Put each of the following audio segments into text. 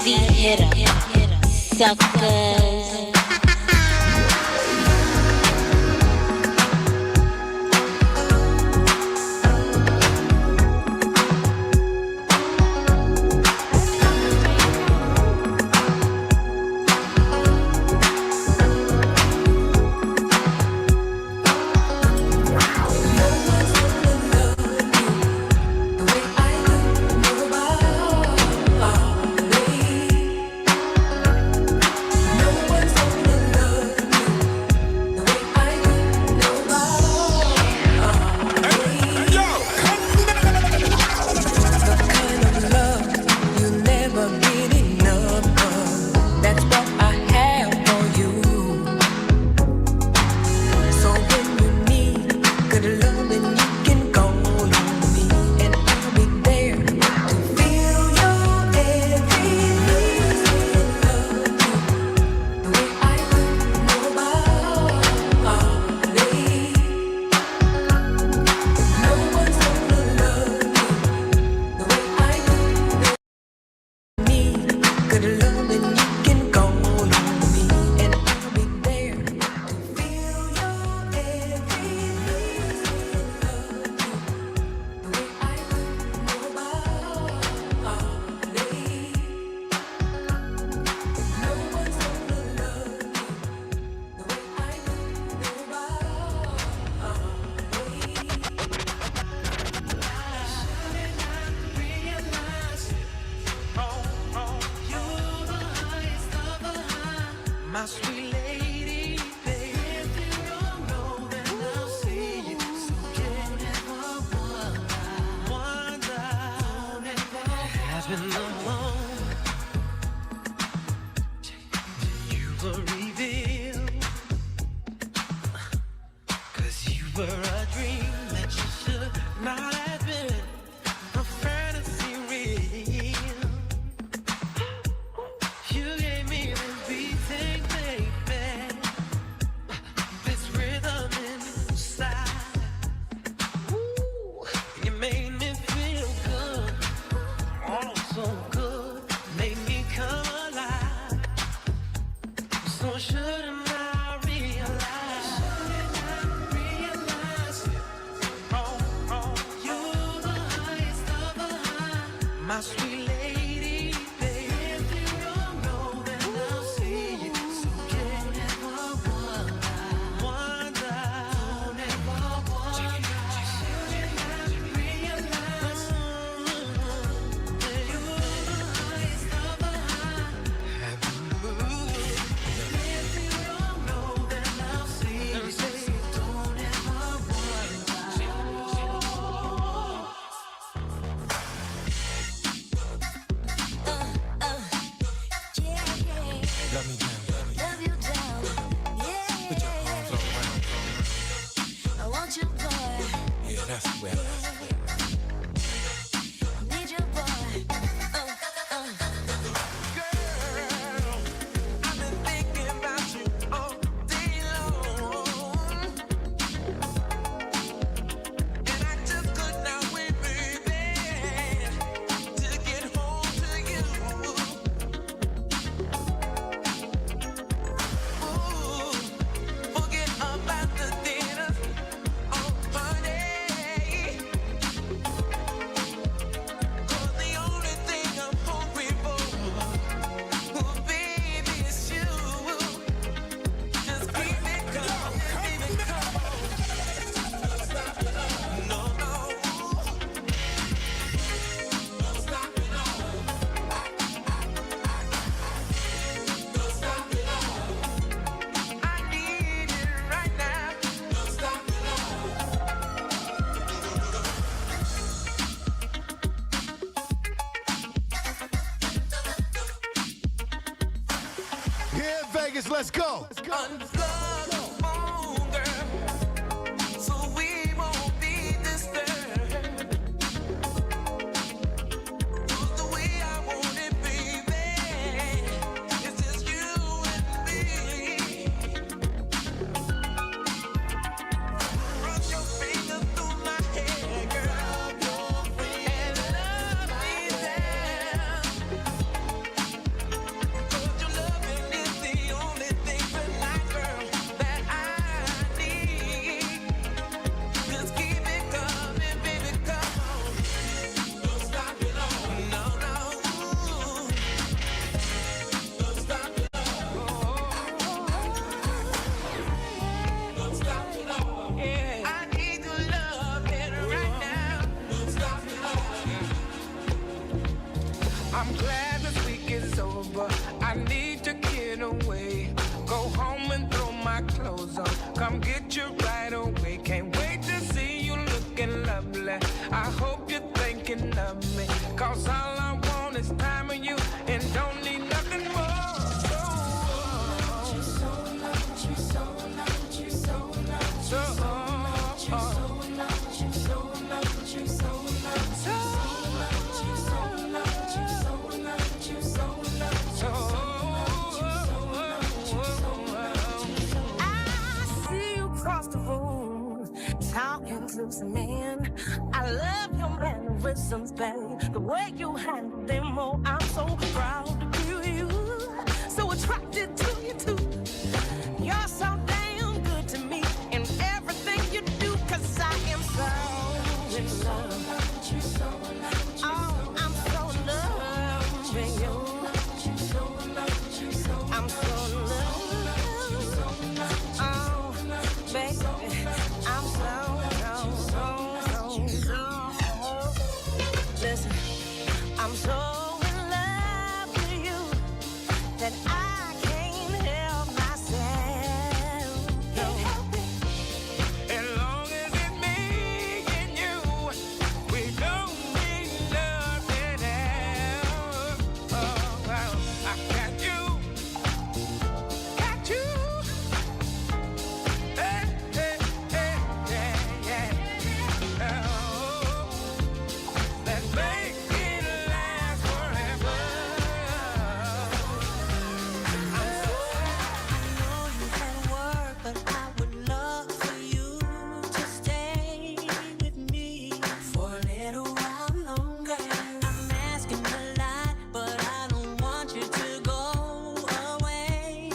heavy hitter, suckers. Vegas, let's go. clothes on. Come get you right away. Can't wait to see you looking lovely. I hope you're thinking of me, 'cause all I want is time with you and don't need nothing more. Talking to some man, I love your mannerisms, babe. The way you handle them, oh, I'm so proud to be with you. So attracted to you too. You're so damn good to me in everything you do, 'cause I am so in love. Oh, I'm so in love with you. I'm so in love. Oh, baby, I'm so. Listen, I'm so in love with you that I can't help myself. Can't help it. As long as it's me and you, we don't need nothing else. Oh, well, I got you. Got you. Hey, hey, hey, yeah, yeah. Oh, let's make it last forever. I know you can work, but I would love for you to stay with me for a little while longer. I'm asking a lot, but I don't want you to go away,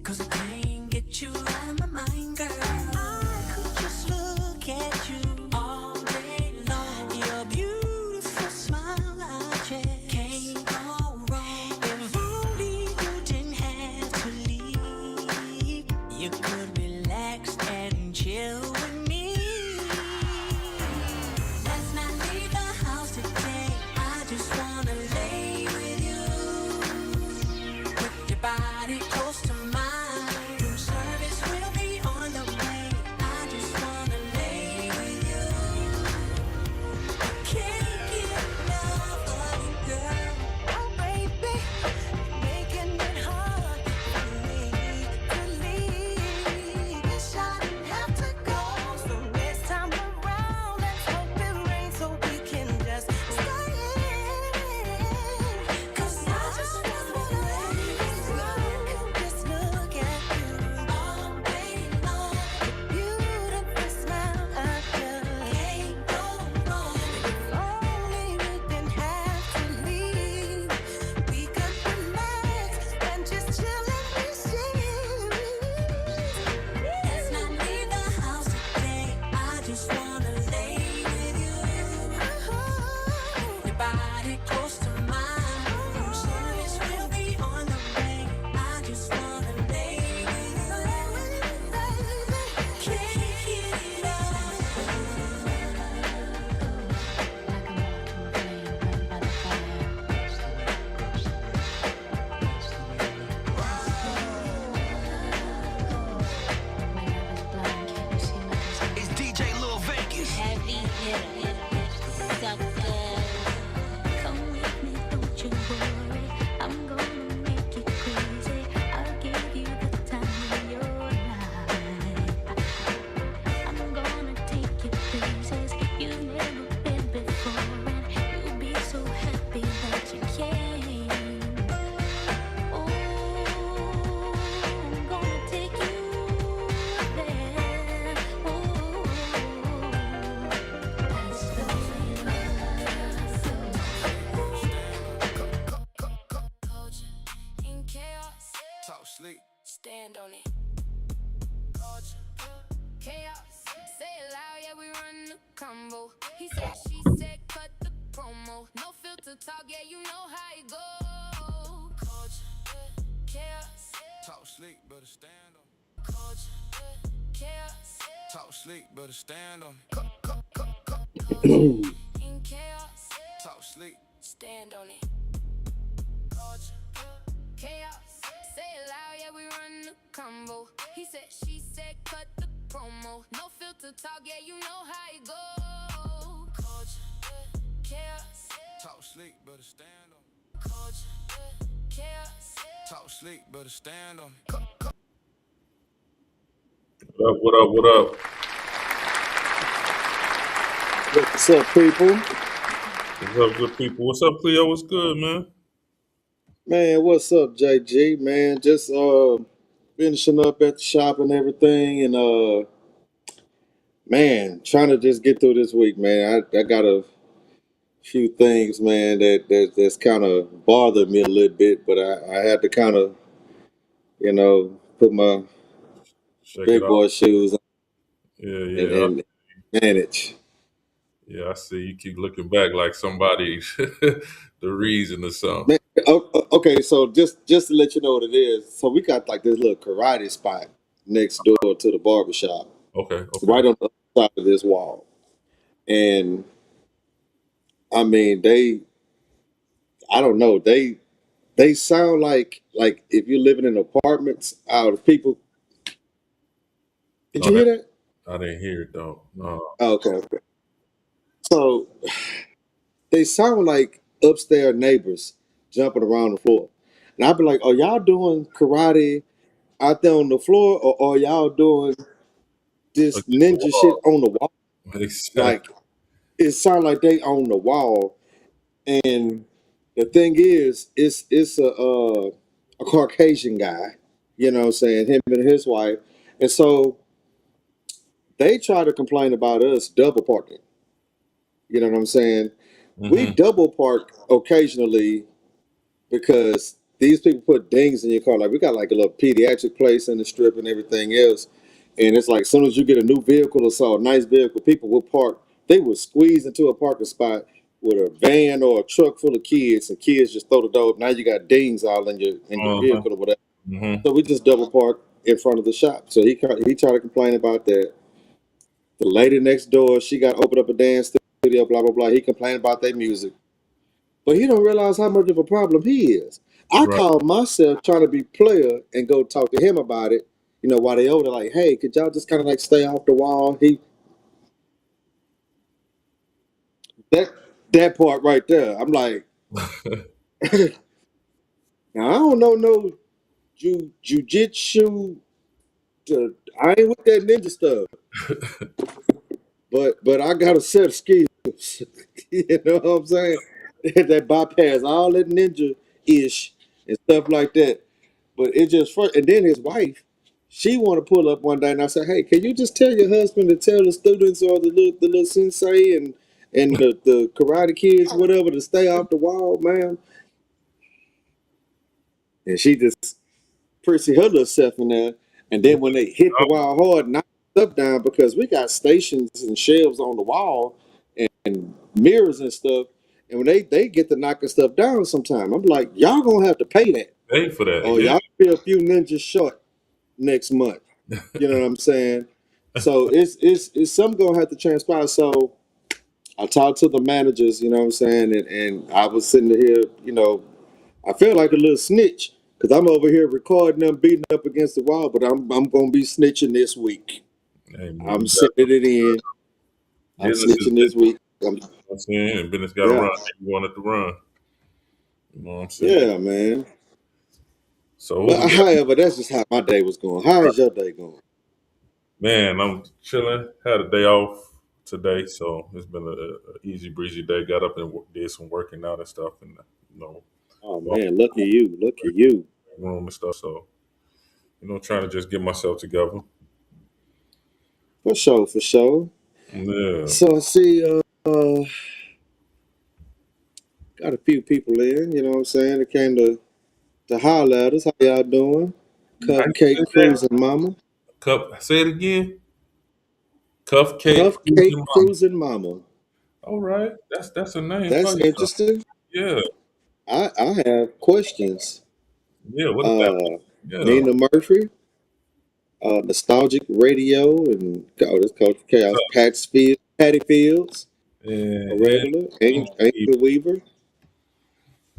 'cause I can't get you out of my mind, girl. I could just look at you all day long. Your beautiful smile, I just can't go wrong. If only you didn't have to leave, you could relax and chill with me. Let's not leave the house today. I just wanna lay with you, with your body close to mine. Room service will be on the way. I just wanna lay with you. I can't get enough of you, girl. Oh, baby, making it hard for me to leave. Wish I didn't have to go. So next time around, let's hope it rains so we can just stay in. 'Cause I just wanna lay with you. Just look at you all day long. Beautiful smile, I just can't go wrong. If only we didn't have to leave, we could relax and just chill and be serious. Let's not leave the house today. I just wanna lay with you. Your body close to mine. Room service will be on the way. I just wanna lay with you. Can't get enough. It's DJ Lil Vegas. Heavy hitter, sucker. Come with me, don't you worry. I'm gonna make you crazy. I'll give you the time of your life. I'm gonna take you places you've never been before, and you'll be so happy that you came. Oh, I'm gonna take you there. Oh, that's the Culture in chaos. Talk sleep. Stand on it. Culture, chaos. Say it loud, yeah, we run the combo. He said, she said, cut the promo. No filter talk, yeah, you know how it go. Culture, chaos. Talk sleep, better stand on. Culture, chaos. Talk sleep, better stand on. In chaos. Talk sleep. Stand on it. Culture, chaos. Say it loud, yeah, we run the combo. He said, she said, cut the promo. No filter talk, yeah, you know how it go. Culture, chaos. Talk slick, better stand on me. Culture, chaos. Talk slick, better stand on me. What up? What up? What up? What's up, people? What's up, good people? What's up, Cleo? What's good, man? Man, what's up, JG? Man, just finishing up at the shop and everything, and man, trying to just get through this week, man. I got a few things, man, that's kind of bothered me a little bit, but I had to kind of, put my Check it big out. boy shoes on Yeah, and, yeah, and manage. yeah. I see you keep looking back like somebody the reason or something. Man, okay, so just to let you know what it is, so we got like this little karate spot next door to the barbershop, Okay, okay. right on the other side of this wall. And I mean, I don't know, they sound like if you're living in apartments out of people. Did No, you that hear that? I didn't hear it though. No. Oh, okay, okay. So they sound like upstairs neighbors jumping around the floor. And I'd be like, are y'all doing karate out there on the floor, or are y'all doing this Against the ninja shit wall. on the wall? Exactly. Like it sounds like they on the wall. And the thing is, it's a Caucasian guy, you know what I'm saying, him and his wife. And so they try to complain about us double parking. You know what I'm saying? We Mm-hmm. double park occasionally because these people put dings in your car. Like we got like a little pediatric place in the strip and everything else. And it's like as soon as you get a new vehicle or so, a nice vehicle, people will park. They will squeeze into a parking spot with a van or a truck full of kids, and kids just throw the door up. Now you got dings all in your Uh-huh. vehicle or whatever. Mm-hmm. So we just double park in front of the shop. So he tried to complain about that. The lady next door, she got opened up a dance studio, blah blah blah. He complained about their music. But he don't realize how much of a problem he is. I Right. call myself trying to be player and go talk to him about it. You know, while they over there, like, hey, could y'all just kind of like stay off the wall? That that part right there. I'm like, now I don't know no jujitsu. I ain't with that ninja stuff, but I got a set of skills. You know what I'm saying? That bypass all that ninja ish and stuff like that. But it just first, and then his wife, she want to pull up one day, and I said, "Hey, can you just tell your husband to tell the students or the little sensei and the karate kids, whatever, to stay off the wall, ma'am?" And she just prissy her little self in there. And then when they hit the wall hard, knock stuff down because we got stations and shelves on the wall and mirrors and stuff. And when they get to knocking stuff down sometime, I'm like, y'all gonna have to pay that. Pay for that. Or Yeah. y'all be a few ninjas short next month. You know what I'm saying? So it's something gonna have to transpire. So I talked to the managers, you know what I'm saying, and I was sitting here, I feel like a little snitch because I'm over here recording them beating up against the wall, but I'm gonna be snitching this week. Hey man, I'm you got sending it in. I'm business is snitching business. this week. You know what I'm saying? And business gotta Yeah, run. You want it to run. You know what I'm saying? yeah, man. So what we But got? however, that's just how my day was going. How is your day going? Man, I'm chilling. Had a day off today, so it's been a easy breezy day. Got up and did some working out and stuff, and you know, Oh walked man, lucky you, lucky you. in the room and stuff. So trying to just get myself together. For sure, for sure. Yeah. So I see, got a few people in. You know what I'm saying? They came to holler at us. How y'all doing? How you say Cupcake that? cruising mama. Cup. Say it again. Cuff cake. Cupcake cruising mama. All right, that's a name for That's you. Though. interesting. Yeah. I have questions. Yeah. What is that? Uh, Yeah. Nina Murphy, Nostalgic Radio, and this Coach What's Chaos, up? Patty Fields, a And regular, Angel Weaver.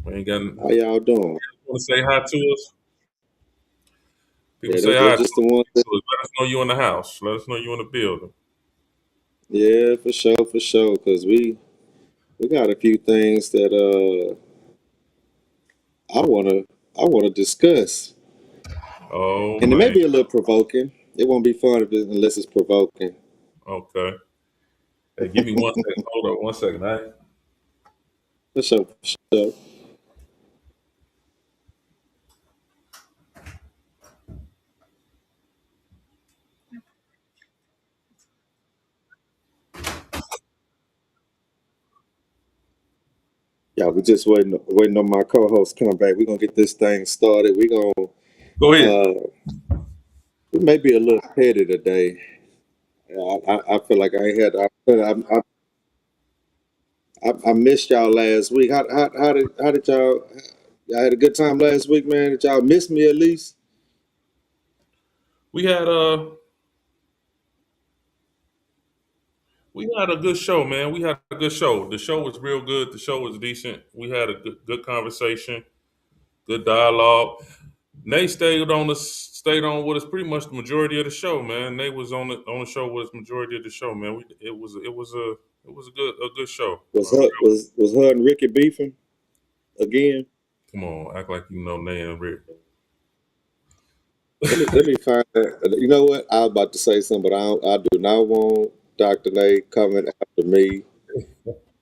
we ain't got. How y'all doing? Want to say hi to us? People Yeah, say they're hi to just the us. ones that. Let us know you in the house. Let us know you in the building. Yeah, for sure. Because we got a few things that I wanna discuss, Oh and it may man. be a little provoking. It won't be fun if unless it's provoking. Okay. Hey, give me 1 second. Hold on 1 second. For sure, for sure. Yeah, we just waiting on my co-host to come back. We're gonna get this thing started. Go ahead. Uh, we may be a little petty today. I feel like I ain't had. I missed y'all last week. How did y'all? Y'all had a good time last week, man. Did y'all miss me at least? We had we had a good show, man. We had a good show. The show was real good. The show was decent. We had a good conversation, good dialogue. Nate stayed on with us pretty much the majority of the show, man. Nate was on the show with us majority of the show, man. It was a good show. Was her and Ricky beefing again? Come on, act like you know Nate and Rick. Let me find that. You know what? I was about to say something, but I do not want Dr. Nate coming after me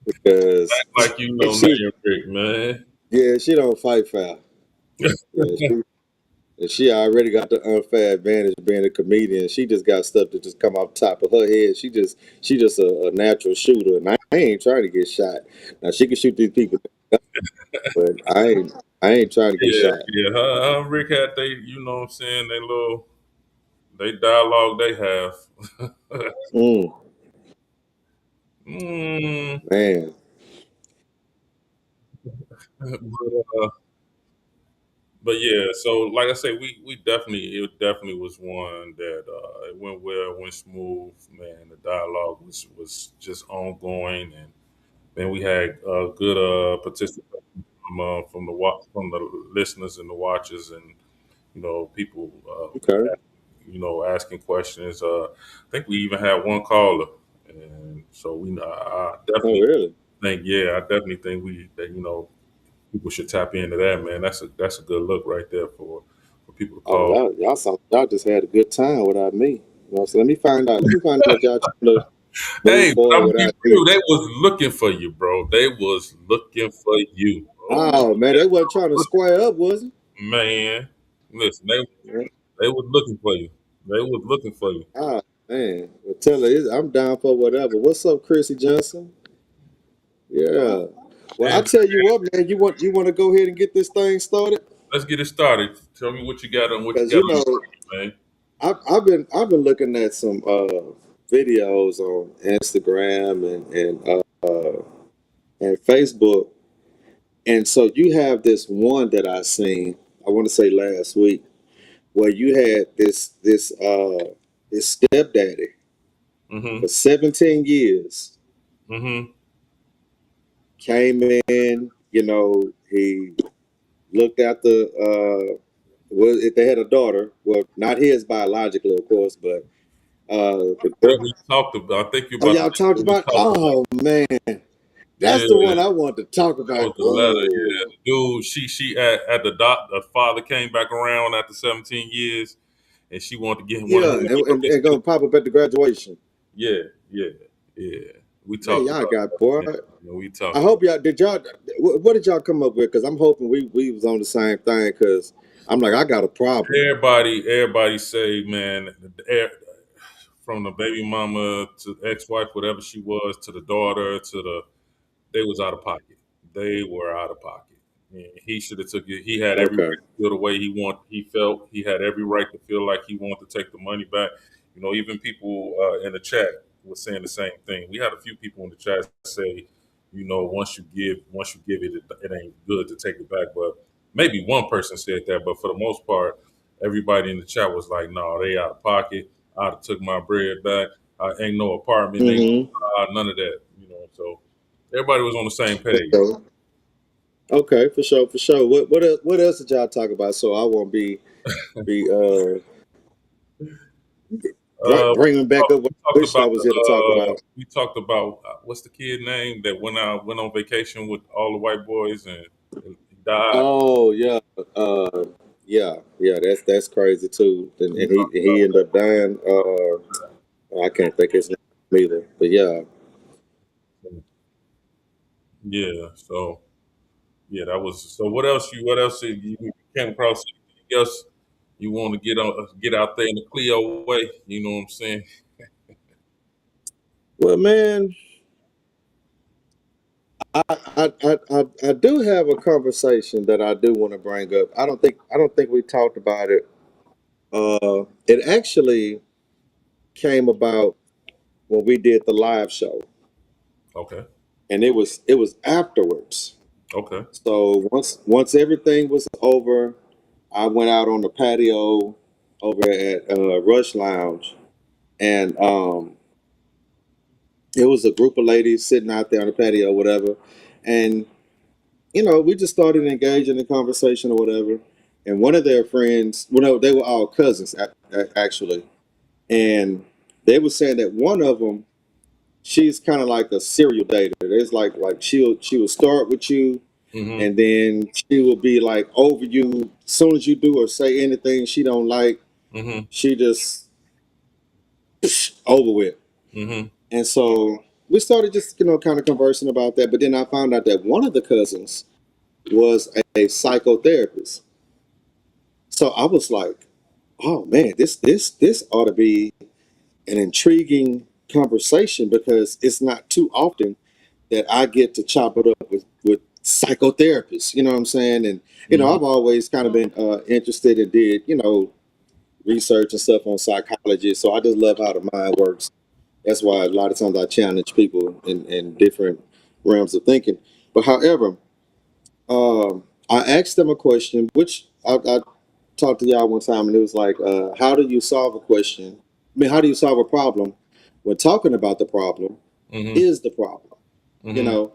because Act like you know Nate she and Rick, man. yeah, she don't fight foul. Yeah, she already got the unfair advantage of being a comedian. She just got stuff to just come off top of her head. She just a natural shooter, and I ain't trying to get shot. Now she can shoot these people, but I ain't trying to get Yeah, shot. yeah. Her and Rick had you know what I'm saying, they dialogue they have. Mm, mm, man, but, but yeah, so like I say, we definitely it definitely was one that it went well, went smooth, man. The dialogue was just ongoing, and then we had good participation from the listeners and the watchers, and people okay. asking questions. I think we even had one caller, and so I Oh, definitely really? I definitely think that people should tap into that, man. That's a good look right there for people to Oh, call. y'all just had a good time without me. So let me find out. Let me find out y'all trying to move Hey, but I'm forward gonna be without me. real. They was looking for you, bro. They was looking for you, bro. Oh man, they wasn't trying to square up, was it? Man, listen, Yeah. they was looking for you. They was looking for you. Ah man, well, tell her I'm down for whatever. What's up, Chrissy Johnson? Yeah. Well, I And tell you what, man. You want to go ahead and get this thing started let's get it started. Tell me what you got on because your brain, man. I've been looking at some videos on Instagram and Facebook, and so you have this one that I seen. I want to say last week where you had this stepdaddy for Mm-hmm. 17 years Mm-hmm. came in. He looked after well, if they had a daughter, well, not his biologically, of course, but the I think girl. we talked about. I think you're Oh, about to y'all say talked what we about? talked about. Oh man, Yeah, that's the one I want to talk that about. was the letter. Yeah, Oh, the dude. She at the father came back around after 17 years, and she wanted to get him. He yeah, wanted to and, go and, get and gonna pop up at the graduation. Yeah, yeah, yeah. We Man, talked y'all about got that. boy. Yeah, we I talked about. hope y'all did y'all. What did y'all come up with? Because I'm hoping we was on the same thing. Because I'm like I got a problem. Everybody say, man, from the baby mama to ex-wife, whatever she was, to the daughter, they was out of pocket. They were out of pocket. And he should have took it. He had every Okay. right to feel the way he felt. He had every right to feel like he wanted to take the money back. Even people in the chat were saying the same thing. We had a few people in the chat say, once you give it, it ain't good to take it back. But maybe one person said that. But for the most part, everybody in the chat was like, "No, they out of pocket. I'd have took my bread back. Ain't no apartment, ain't Mm-hmm. none of that." So everybody was on the same For page. sure. Okay, for sure, for sure. What else did y'all talk about? So I won't be Uh, Bring him back up what we I talked wish I about was here to talk about. what's the kid name that went on vacation with all the white boys and he died. Oh yeah, uh, yeah. That's crazy too. And We he ended up dying. I can't think his name either. But yeah, Yeah. So yeah, that was. So what else you came across? Anything else you want to get out there in the Cleo way? You know what I'm saying? well, man, I do have a conversation that I do want to bring up. I don't think we talked about it. It actually came about when we did the live show, Okay. and it was afterwards. Okay. So once everything was over, I went out on the patio over at Rush Lounge, and it was a group of ladies sitting out there on the patio, whatever, and we just started engaging in conversation or whatever. And one of their friends, well, no, they were all cousins actually, and they were saying that one of them, she's kind of like a serial dater. It's like she will start with you, Mhm. and then she will be like over you as soon as you do or say anything she don't like. Mhm. She just over with. Mhm. And so we started just kind of conversing about that. But then I found out that one of the cousins was a psychotherapist. So I was like, oh man, this ought to be an intriguing conversation because it's not too often that I get to chop it up with psychotherapists. You know what I'm saying? And Mhm. I've always kind of been interested and did research and stuff on psychology. So I just love how the mind works. That's why a lot of times I challenge people in different realms of thinking. But however, I asked them a question, which I talked to y'all one time, and it was like, how do you solve a question? I mean, how do you solve a problem when talking about the problem Mhm. is the problem? You Mhm. know,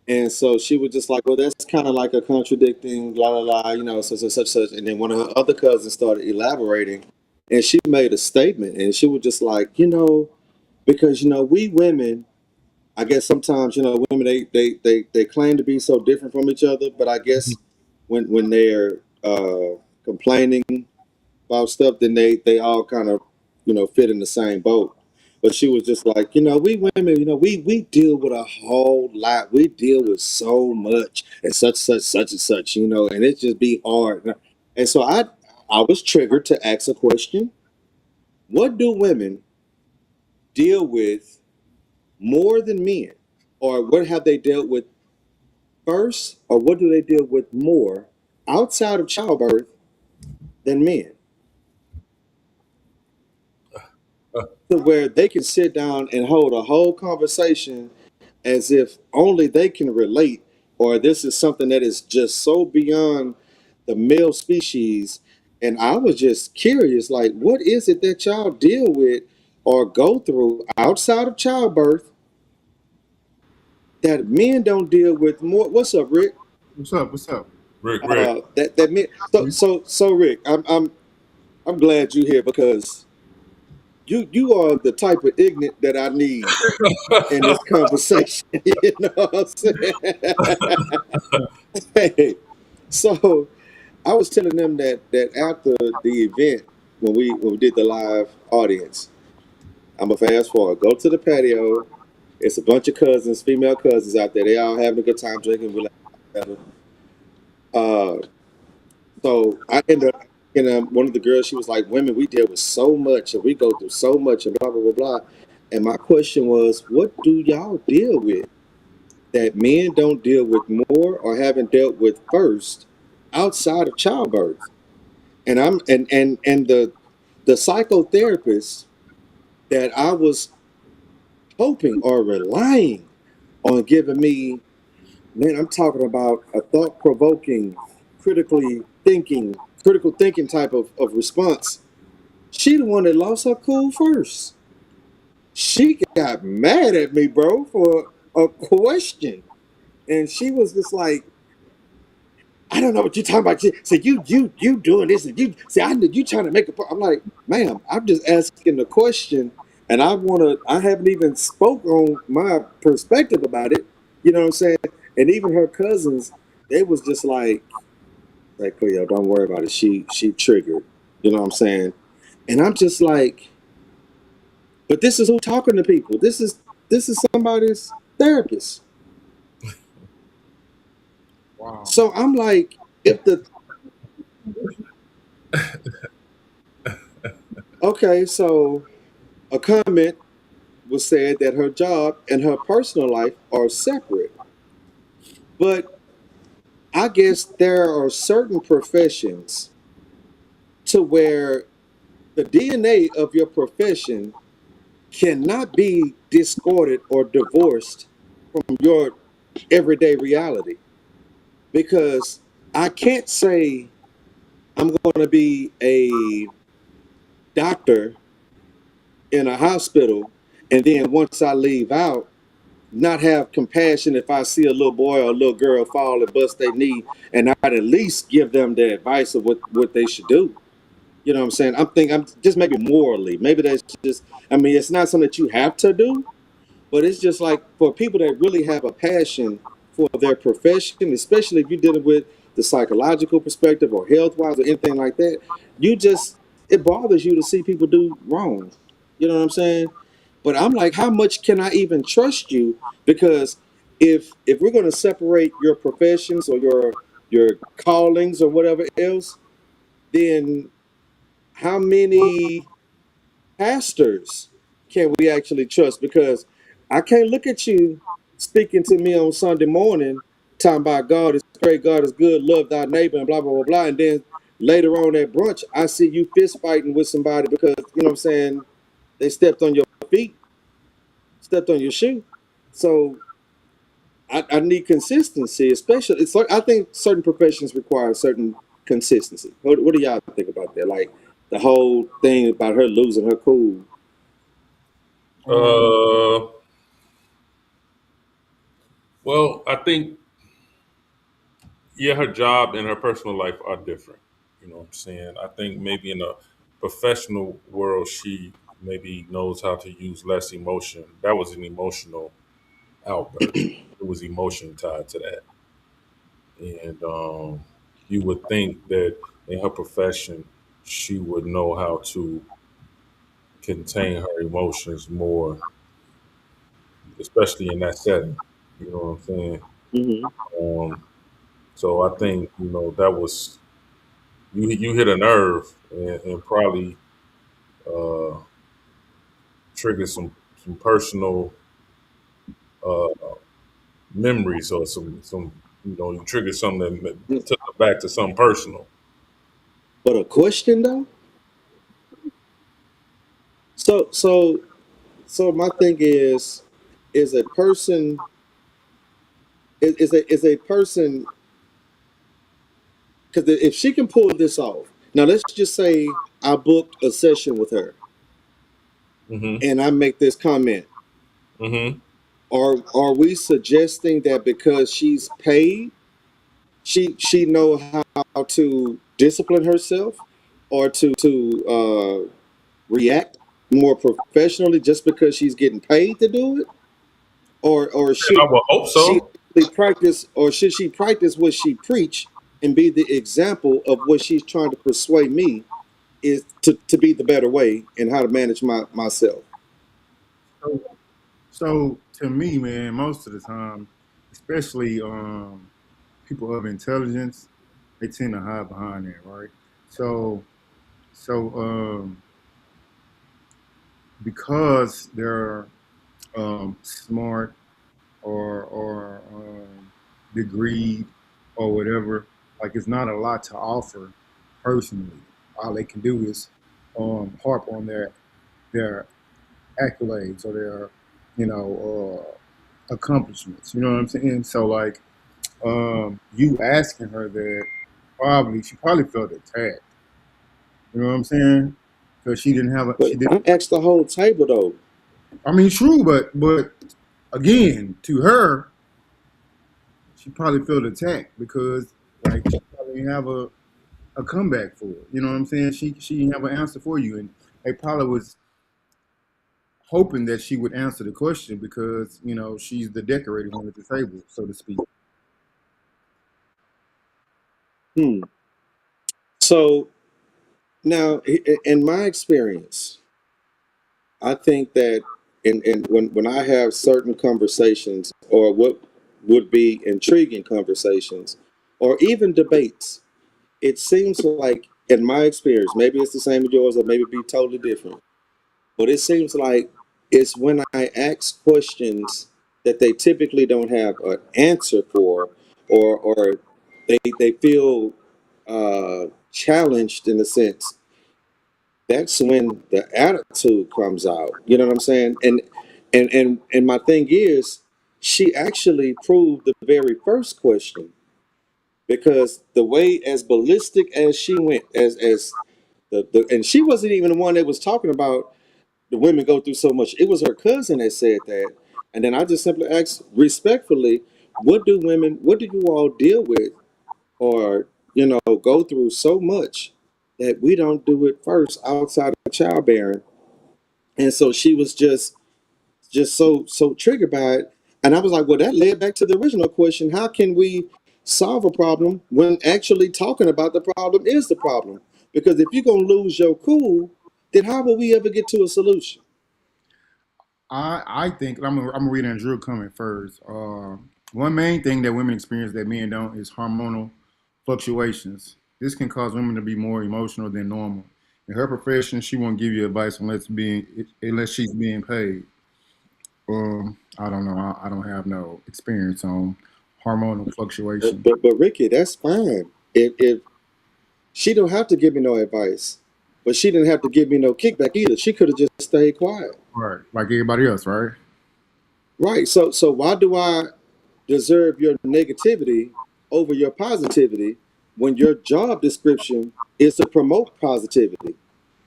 and so she was just like, well, that's kind of like a contradicting, blah, blah, blah, such. And then one of her other cousins started elaborating, and she made a statement, and she was just like, because, we women, I guess sometimes, women, they claim to be so different from each other, but I guess when they're complaining about stuff, then they all kind of, fit in the same boat. But she was just like, we women, we deal with a whole lot. We deal with so much and such and such, and it just be hard. And so I was triggered to ask a question. What do women deal with more than men? Or what have they dealt with first? Or what do they deal with more outside of childbirth than men? To where they can sit down and hold a whole conversation as if only they can relate, or this is something that is just so beyond the male species. And I was just curious, like, what is it that y'all deal with or go through outside of childbirth that men don't deal with more? What's up, Rick? What's up? What's up? Rick. That men. So Rick, I'm glad you're here because you are the type of ignorant that I need in this conversation. You know what I'm saying? Hey, so I was telling them that after the event, when we did the live audience, I'm a fast forward. Go to the patio. It's a bunch of cousins, female cousins out there. They all having a good time drinking. We like, uh, so I ended up, one of the girls. She was like, "Women, we deal with so much, and we go through so much, and blah blah blah blah." And my question was, what do y'all deal with that men don't deal with more or haven't dealt with first outside of childbirth? And I'm and the psychotherapist that I was hoping or relying on giving me, man, I'm talking about a thought provoking, critical thinking type of response. She the one that lost her cool first. She got mad at me, bro, for a question. And she was just like, I don't know what you're talking about. So you doing this and you see I know you trying to make a point. I'm like, ma'am, I'm just asking the question and I haven't even spoke on my perspective about it. You know what I'm saying? And even her cousins, they was just like Cleo, don't worry about it. She triggered. You know what I'm saying? And I'm just like, but this is who talking to people. This is somebody's therapist. Wow. So I'm like, if the okay, so a comment was said that her job and her personal life are separate. But I guess there are certain professions to where the DNA of your profession cannot be discarded or divorced from your everyday reality. Because I can't say I'm going to be a doctor in a hospital and then once I leave out, not have compassion if I see a little boy or a little girl fall and bust their knee, and I'd at least give them the advice of what they should do. You know what I'm saying? I'm just maybe morally, maybe that's just. I mean, it's not something that you have to do, but it's just like for people that really have a passion for their profession, especially if you're dealing with the psychological perspective or health wise or anything like that, you just it bothers you to see people do wrong. You know what I'm saying? But I'm like, how much can I even trust you? Because if we're going to separate your professions or your callings or whatever else, then how many pastors can we actually trust? Because I can't look at you speaking to me on Sunday morning talking about God is great, God is good, love thy neighbor, and blah blah blah blah. And then later on at brunch, I see you fist fighting with somebody because you know what I'm saying they stepped on your feet, stepped on your shoe. So I need consistency, especially it's like I think certain professions require certain consistency. What do y'all think about that? Like the whole thing about her losing her cool. Um, Uh, well, I think yeah, her job and her personal life are different. You know what I'm saying? I think maybe in a professional world, she maybe knows how to use less emotion. That was an emotional outburst. It was emotion tied to that, and you would think that in her profession, she would know how to contain her emotions more, especially in that setting. You know what I'm saying? Hmm. Um, so I think that was you hit a nerve and probably uh, triggered some personal uh, memories or some you triggered something that took it back to something personal. But a question though. So my thing is a person is a person because if she can pull this off, now let's just say I booked a session with her Hmm. and I make this comment. Hmm. Are we suggesting that because she's paid, she know how to discipline herself or to react more professionally just because she's getting paid to do it? Or should I would hope she so. practice or should she practice what she preach and be the example of what she's trying to persuade me is to be the better way and how to manage myself. so, so to me, man, most of the time, especially people of intelligence, they tend to hide behind that, right? So, so because they're smart or degreed or whatever, like it's not a lot to offer personally. All they can do is harp on their accolades or their accomplishments. You know what I'm saying? So like you asking her that she probably felt attacked. You know what I'm saying? Because But she did. I asked the whole table though. I mean, true, but again, to her, she probably felt attacked because like like she probably didn't have a comeback for it. You know what I'm saying? She didn't have an answer for you, and they probably was hoping that she would answer the question because she's the decorated one at the table, so to speak. Hmm. So now, in my experience, I think that when I have certain conversations or what would be intriguing conversations or even debates, it seems like in my experience, maybe it's the same as yours or maybe be totally different, but it seems like it's when I ask questions that they typically don't have an answer for or they feel challenged in a sense, that's when the attitude comes out. You know what I'm saying? And my thing is, she actually proved the very first question because the way as ballistic as she went, as the and she wasn't even the one that was talking about the women go through so much. It was her cousin that said that, and then I just simply asked respectfully, what do you all deal with, or go through so much that we don't do it first outside of childbearing? And so she was just so triggered by it. And I was like, well, that led back to the original question: how can we solve a problem when actually talking about the problem is the problem? Because if you're gonna lose your cool, then how will we ever get to a solution? I think I'm gonna read Andrew comment first. One main thing that women experience that men don't is hormonal fluctuations. This can cause women to be more emotional than normal. In her profession, she won't give you advice unless she's being paid. I don't know. I don't have no experience on hormonal But fluctuation. but, but Ricky, that's fine. If she don't have to give me no advice, but she didn't have to give me no kickback either. She could have just stayed quiet. Right, like everybody else, right? Right. So why do I deserve your negativity over your positivity when your job description is to promote positivity?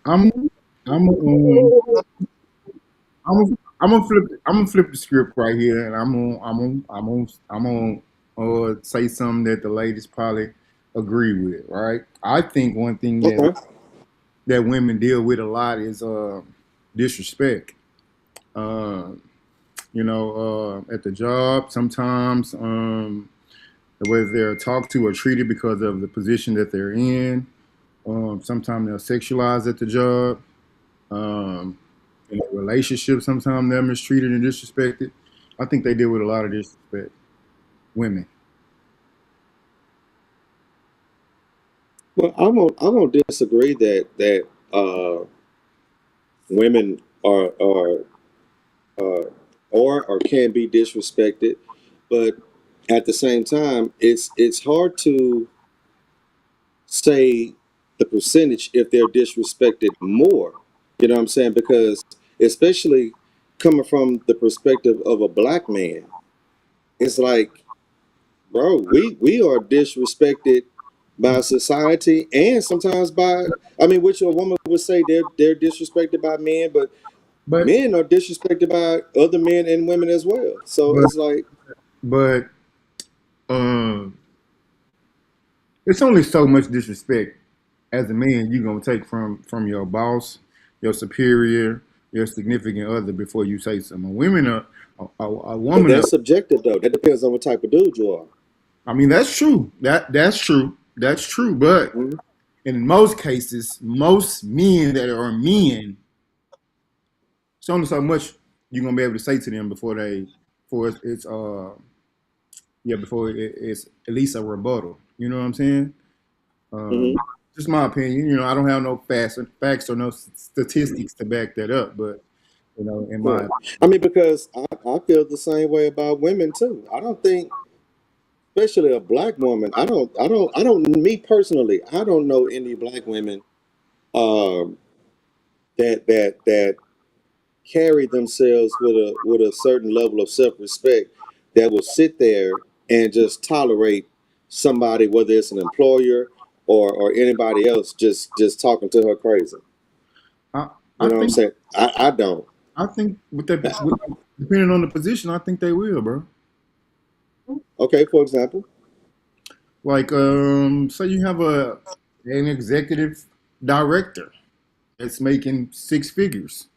I'm I'm I'm gonna flip the script right here, and I'm gonna say something that the ladies probably agree with. Right? I think one thing Okay. that women deal with a lot is disrespect. Uh, at the job, sometimes whether they're talked to or treated because of the position that they're in. Sometimes they're sexualized at the job. Um, in a relationship, sometimes they're mistreated and disrespected. I think they deal with a lot of disrespect. Women. Well, I'm gonna disagree that women uh, or can be disrespected, but at the same time, it's hard to say the percentage if they're disrespected more. You know what I'm saying? Because especially coming from the perspective of a black man, it's like, bro, we are disrespected by society and sometimes by, I mean, which a woman would say they're disrespected by men, but But men are disrespected by other men and women as well. So but it's like, but um, it's only so much disrespect as a man you gonna take from your boss, your superior, your significant other before you say something. Women are a but woman. that's subjective though. That depends on what type of dude you are. I mean, that's true. That's true. That's true. But Mhm. in most cases, most men that are men, it's only so much you're gonna be able to say to them before it's before it's at least a rebuttal. You know what I'm saying? Um, Mhm. just my opinion. I don't have no facts or no statistics to back that up, but in my Right. I mean, because I feel the same way about women too. I don't think, especially a black woman, me personally, I don't know any black women um, that carry themselves with a certain level of self respect that will sit there and just tolerate somebody, whether it's an employer or anybody else, just talking to her crazy. I, You I know what I'm think saying? I don't. I think depending on the position, I think they will, bro. Okay, for example. Like, say you have an executive director that's making six figures.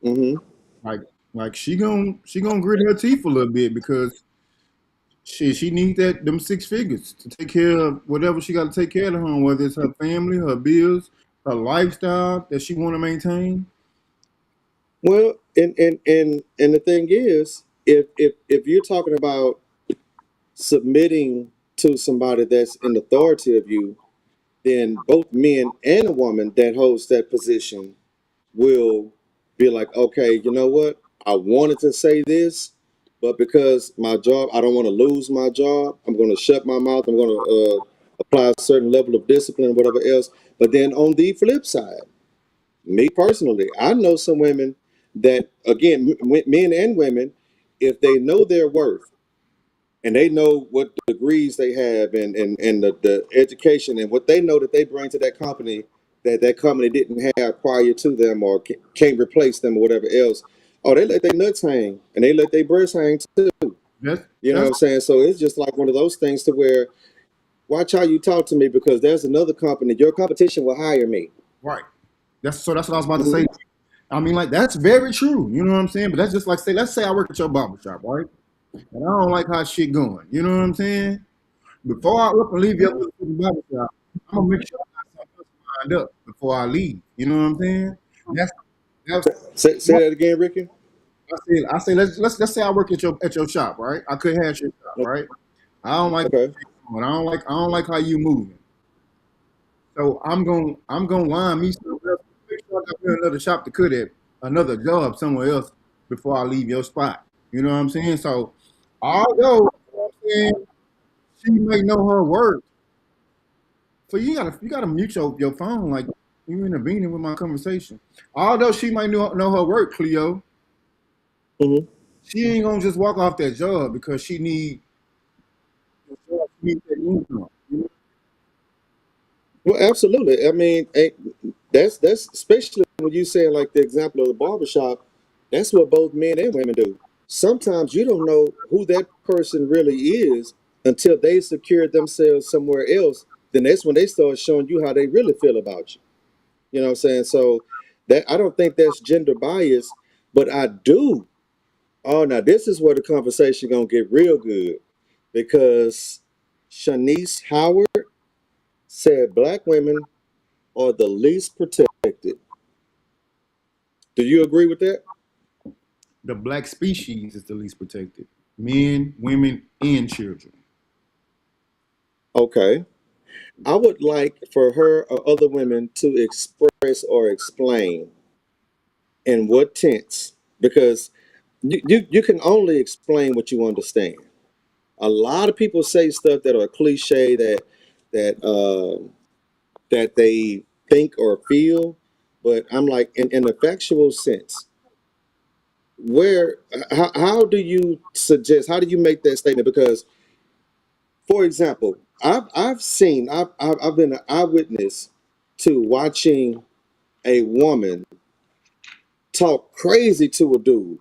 Hmm. Like, she gonna grit her teeth a little bit because she needs that them six figures to take care of whatever she got to take care of her, whether it's her family, her bills, her lifestyle that she want to maintain. Well, and the thing is, if you're talking about submitting to somebody that's in authority of you, then both men and a woman that holds that position will be like, okay, you know what? I wanted to say this, but because my job, I don't want to lose my job. I'm going to shut my mouth. I'm going to apply a certain level of discipline, whatever else. But then on the flip side, me personally, I know some women that, again, men and women, if they know their worth and they know what degrees they have and the education and what they know that they bring to that company that that company didn't have prior to them or can't replace them or whatever else. Oh, they let their nuts hang and they let their breasts hang too. That's You know what that's I'm saying? So it's just like one of those things to where watch how you talk to me because there's another company. Your competition will hire me. right. That's what I was about to Hmm. say. I mean, like that's very true. You know what I'm saying? But that's just like say, let's say I work at your barber shop, right? And I don't like how shit going. You know what I'm saying? Before I up and leave your motherfucking barber shop, I'm gonna make sure I got something else lined up before I leave. You know what I'm saying? That's Say that again, Ricky. I say let's say I work at your shop, right? I could have your shop, right? I don't like Okay. I don't like how you moving. So I'm gonna line me somewhere else. Make sure I got me another shop to cut at, another job somewhere else before I leave your spot. You know what I'm saying? So although you know what I'm saying, she may know her worth. So you gotta mute your phone like you intervening with my conversation. Although she might know her work, Cleo, Hmm. she ain't gonna just walk off that job because she needs that income. Well, absolutely. I mean, that's especially when you say like the example of the barbershop. That's what both men and women do. Sometimes you don't know who that person really is until they secure themselves somewhere else. Then that's when they start showing you how they really feel about you. You know what I'm saying? So that I don't think that's gender bias, but I do. Oh, now this is where the conversation gonna get real good because Shanice Howard said black women are the least protected. Do you agree with that? The black species is the least protected. Men, women, and children. Okay. I would like for her or other women to express or explain in what tense, because you can only explain what you understand. A lot of people say stuff that are cliche that that they think or feel, but I'm like in a factual sense, where how do you suggest how do you make that statement? Because for example, I've been an eyewitness to watching a woman talk crazy to a dude.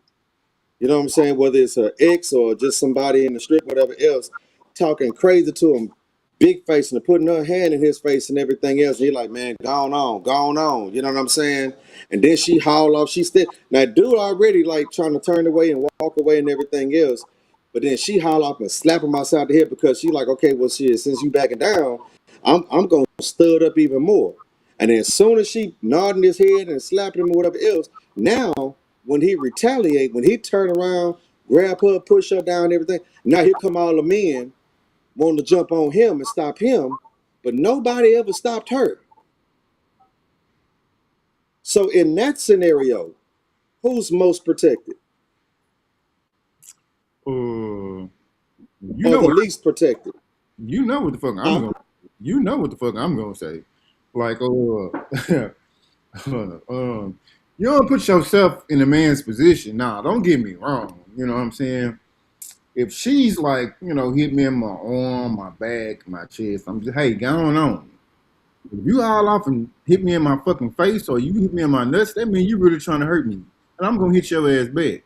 You know what I'm saying? Whether it's her ex or just somebody in the street, whatever else, talking crazy to him, big face and putting her hand in his face and everything else. And he like, man, gone on, gone on. You know what I'm saying? And then she haul off. She still now dude already like trying to turn away and walk away and everything else. But then she haul off and slap him outside the head because she like, okay, well, shit, since you backing down, I'm gonna stud up even more. And then as soon as she nodding his head and slapping him or whatever else, now when he retaliate, when he turn around, grab her, push her down, everything. Now here come all the men wanting to jump on him and stop him, but nobody ever stopped her. So in that scenario, who's most protected Uh, you or know the what least protected? you know what the fuck I'm Huh? gonna you know what the fuck I'm gonna say. Like you don't put yourself in a man's position. Nah, don't get me wrong. You know what I'm saying? If she's like, hit me in my arm, my back, my chest, I'm just, hey, going on. If you all off and hit me in my fucking face or you hit me in my nuts, that means you really trying to hurt me. And I'm gonna hit your ass back.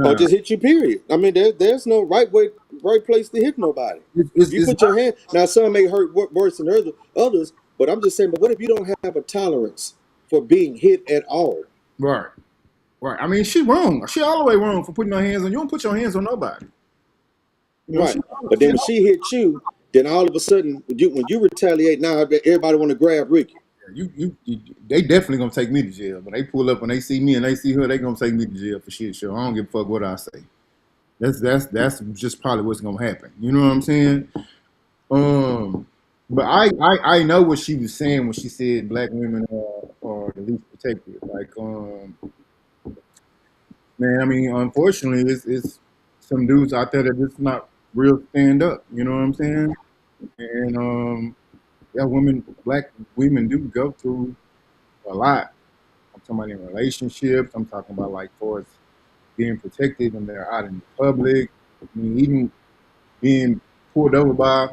or Yeah. just hit you. Period. I mean, there's no right place to hit nobody. If you It's put your hand, now some may hurt worse than others, but I'm just saying. But what if you don't have a tolerance for being hit at all? right. Right. I mean, she wrong. She all the way wrong for putting her hands on. You don't put your hands on nobody. You know, Right. But then when she hit you, then all of a sudden, when you retaliate, now everybody want to grab Ricky. they definitely gonna take me to jail. When they pull up, when they see me and they see her, they gonna take me to jail for shit. Sure, I don't give a fuck what I say. That's just probably what's gonna happen. You know what I'm saying? Um, but I know what she was saying when she said black women are the least protected. Like, man, I mean, unfortunately, it's some dudes out there that just not real stand up. You know what I'm saying? And yeah, black women do go through a lot. I'm talking about in relationships. I'm talking about like for being protected when they're out in the public. I mean, even being pulled over by,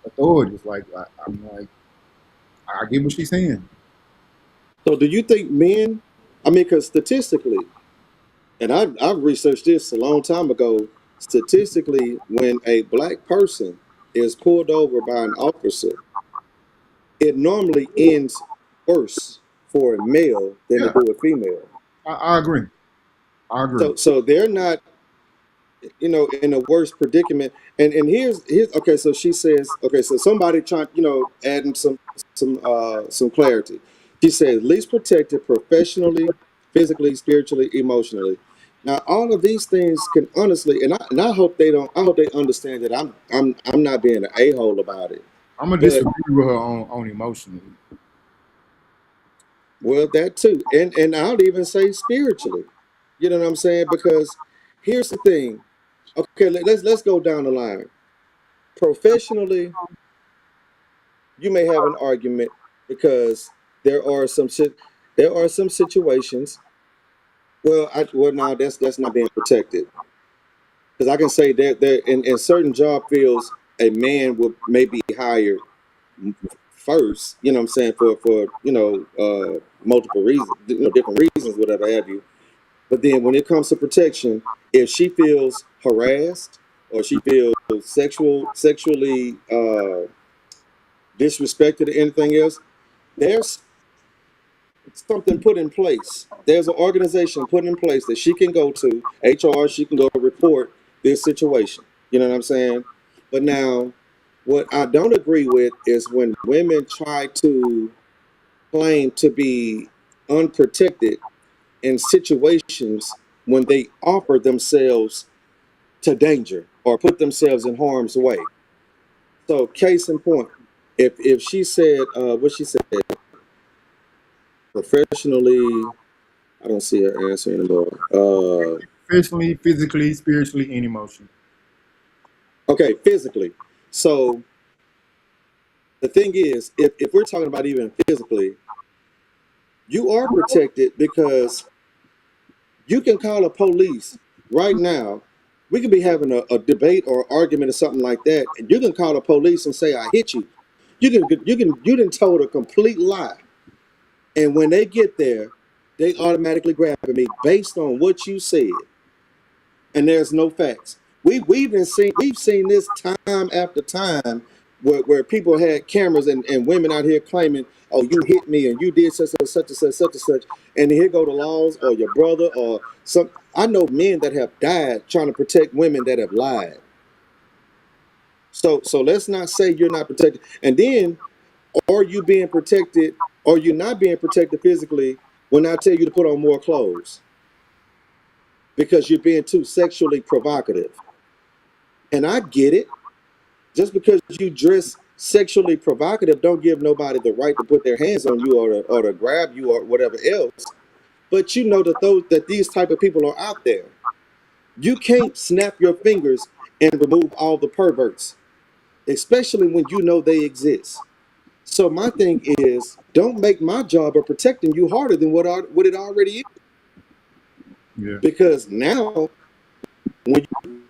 authorities. Like I'm like, I get what she's saying. So do you think men? I mean, because statistically, and I've researched this a long time ago. Statistically, when a black person is pulled over by an officer, it normally ends worse for a male than it Yeah, do a female. I agree. I agree. So they're not, in a worse predicament. And here's okay. So she says, okay, so somebody trying, adding some clarity. She says least protected professionally, physically, spiritually, emotionally. Now all of these things can honestly, and I hope they don't. I hope they understand that I'm not being an a-hole about it. I'm gonna But disagree with her on emotionally. well, that too, and I'll even say spiritually. You know what I'm saying? Because here's the thing. Okay, let's go down the line. Professionally, you may have an argument because there are some situations. Well now that's not being protected because I can say that there in certain job fields a man would maybe hired first. You know what I'm saying for multiple reasons, different reasons, whatever have you. But then when it comes to protection, if she feels harassed or she feels sexually disrespected or anything else, there's something put in place. There's an organization put in place that she can go to, HR, she can go report this situation. You know what I'm saying? But now, what I don't agree with is when women try to claim to be unprotected in situations when they offer themselves to danger or put themselves in harm's way. So, case in point, if she said what she said professionally, I don't see her answer anymore. Physically, physically, spiritually, and emotionally. Okay, physically. So the thing is, if we're talking about even physically, you are protected because you can call a police right now. We could be having a debate or argument or something like that, and you can call the police and say, "I hit you." You didn't told a complete lie, and when they get there, they automatically grab me based on what you said. And there's no facts. We've seen this time after time where people had cameras and women out here claiming, oh, you hit me and you did such and such, and here go the laws or your brother or some. I know men that have died trying to protect women that have lied. So let's not say you're not protected. And then are you being protected or you not being protected physically when I tell you to put on more clothes because you're being too sexually provocative? And I get it. Just because you dress sexually provocative, don't give nobody the right to put their hands on you or to grab you or whatever else. But you know that these type of people are out there. You can't snap your fingers and remove all the perverts, especially when you know they exist. So my thing is, don't make my job of protecting you harder than what it already is. Yeah, Because now, when you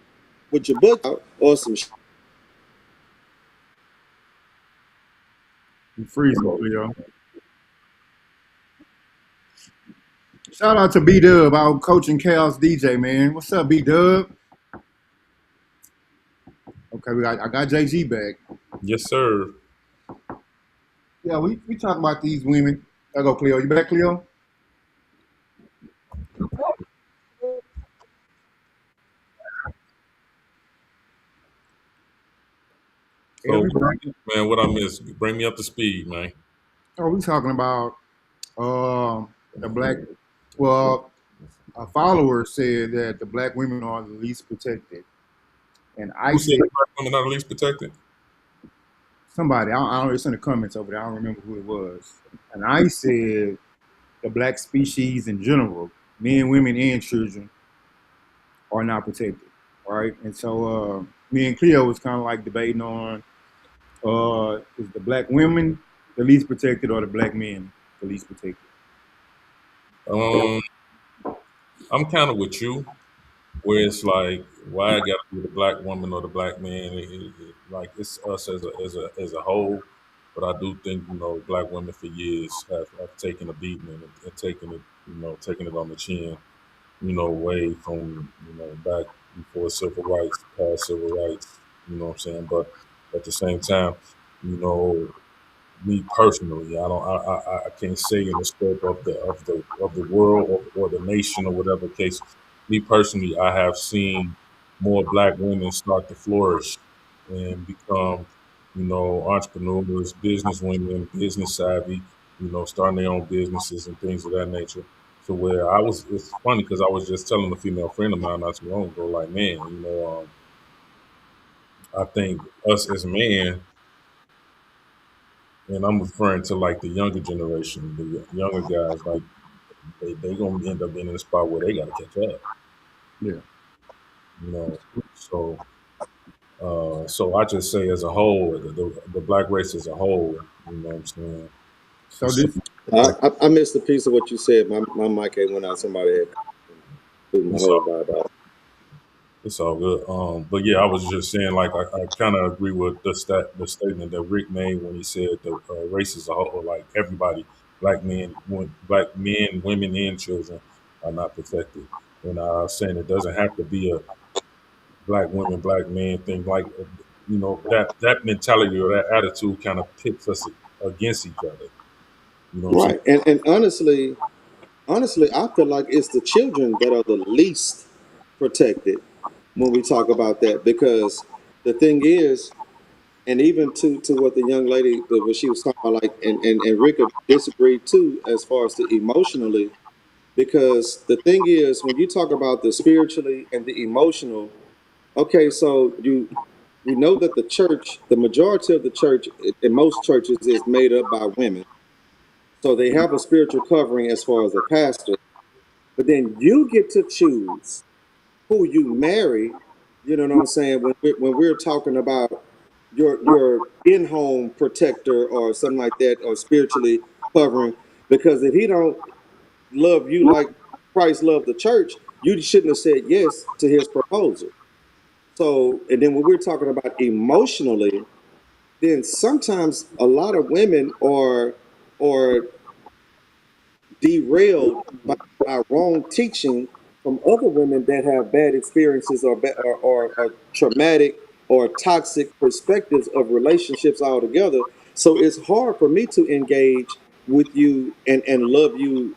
with your book out or some you freezing, Cleo. Shout out to B Dub, our coaching chaos DJ, man. What's up, B Dub? Okay, I got JG back. Yes, sir. Yeah, we talk about these women. I go, Cleo. You back, Cleo? So, Everybody. man, what I missed? Bring me up to speed, man. Oh, we talking about the black. Well, a follower said that the black women are the least protected, and I Who said said the black women are the least protected? somebody. I don't. It's in the comments over there. I don't remember who it was, and I said the black species in general, men, women, and children, are not protected, right? And so me and Cleo was kind of like debating on is the black women the least protected or the black men the least protected? Um, I'm kind of with you, where it's like, why I got to be the black woman or the black man? Like it's us as a whole. But I do think black women for years have taken a beating and taken it taking it on the chin. Way from back before civil rights, past civil rights. You know what I'm saying? But at the same time, you know, me personally, I can't say in the scope of the world or the nation or whatever case. Me personally, I have seen more black women start to flourish and become, entrepreneurs, business women, business savvy, starting their own businesses and things of that nature. So where it's funny because I was just telling a female friend of mine not too long ago, like, man, I think us as men, and I'm referring to like the younger generation, the younger guys, like they gonna end up being in a spot where they gotta catch up, Yeah. you know. So I just say as a whole, the black race as a whole, you know what I'm saying? So It's, this I missed a piece of what you said. My mic had went out. Somebody had threw my it's whole all vibe out. it's all good. But yeah, I was just saying, like I kind of agree with the statement that Rick made when he said the race as a whole, like everybody, black men, women, and children are not protected. And I was saying it doesn't have to be a black women, black men thing. Like that mentality or that attitude kind of pits us against each other. You know what I'm saying? Right. And honestly, I feel like it's the children that are the least protected when we talk about that, because the thing is, and even to what the young lady what she was talking about, like, and Rika disagreed too, as far as the emotionally, because the thing is, when you talk about the spiritually and the emotional, okay, so we know that the church, the majority of the church in most churches is made up by women, so they have a spiritual covering as far as a pastor, but then you get to choose who you marry. You know what I'm saying? When we're talking about your in-home protector or something like that, or spiritually covering, because if he don't love you like Christ loved the church, you shouldn't have said yes to his proposal. So, and then when we're talking about emotionally, then sometimes a lot of women are derailed by wrong teaching from other women that have bad experiences, or traumatic or toxic perspectives of relationships altogether. So it's hard for me to engage with you and love you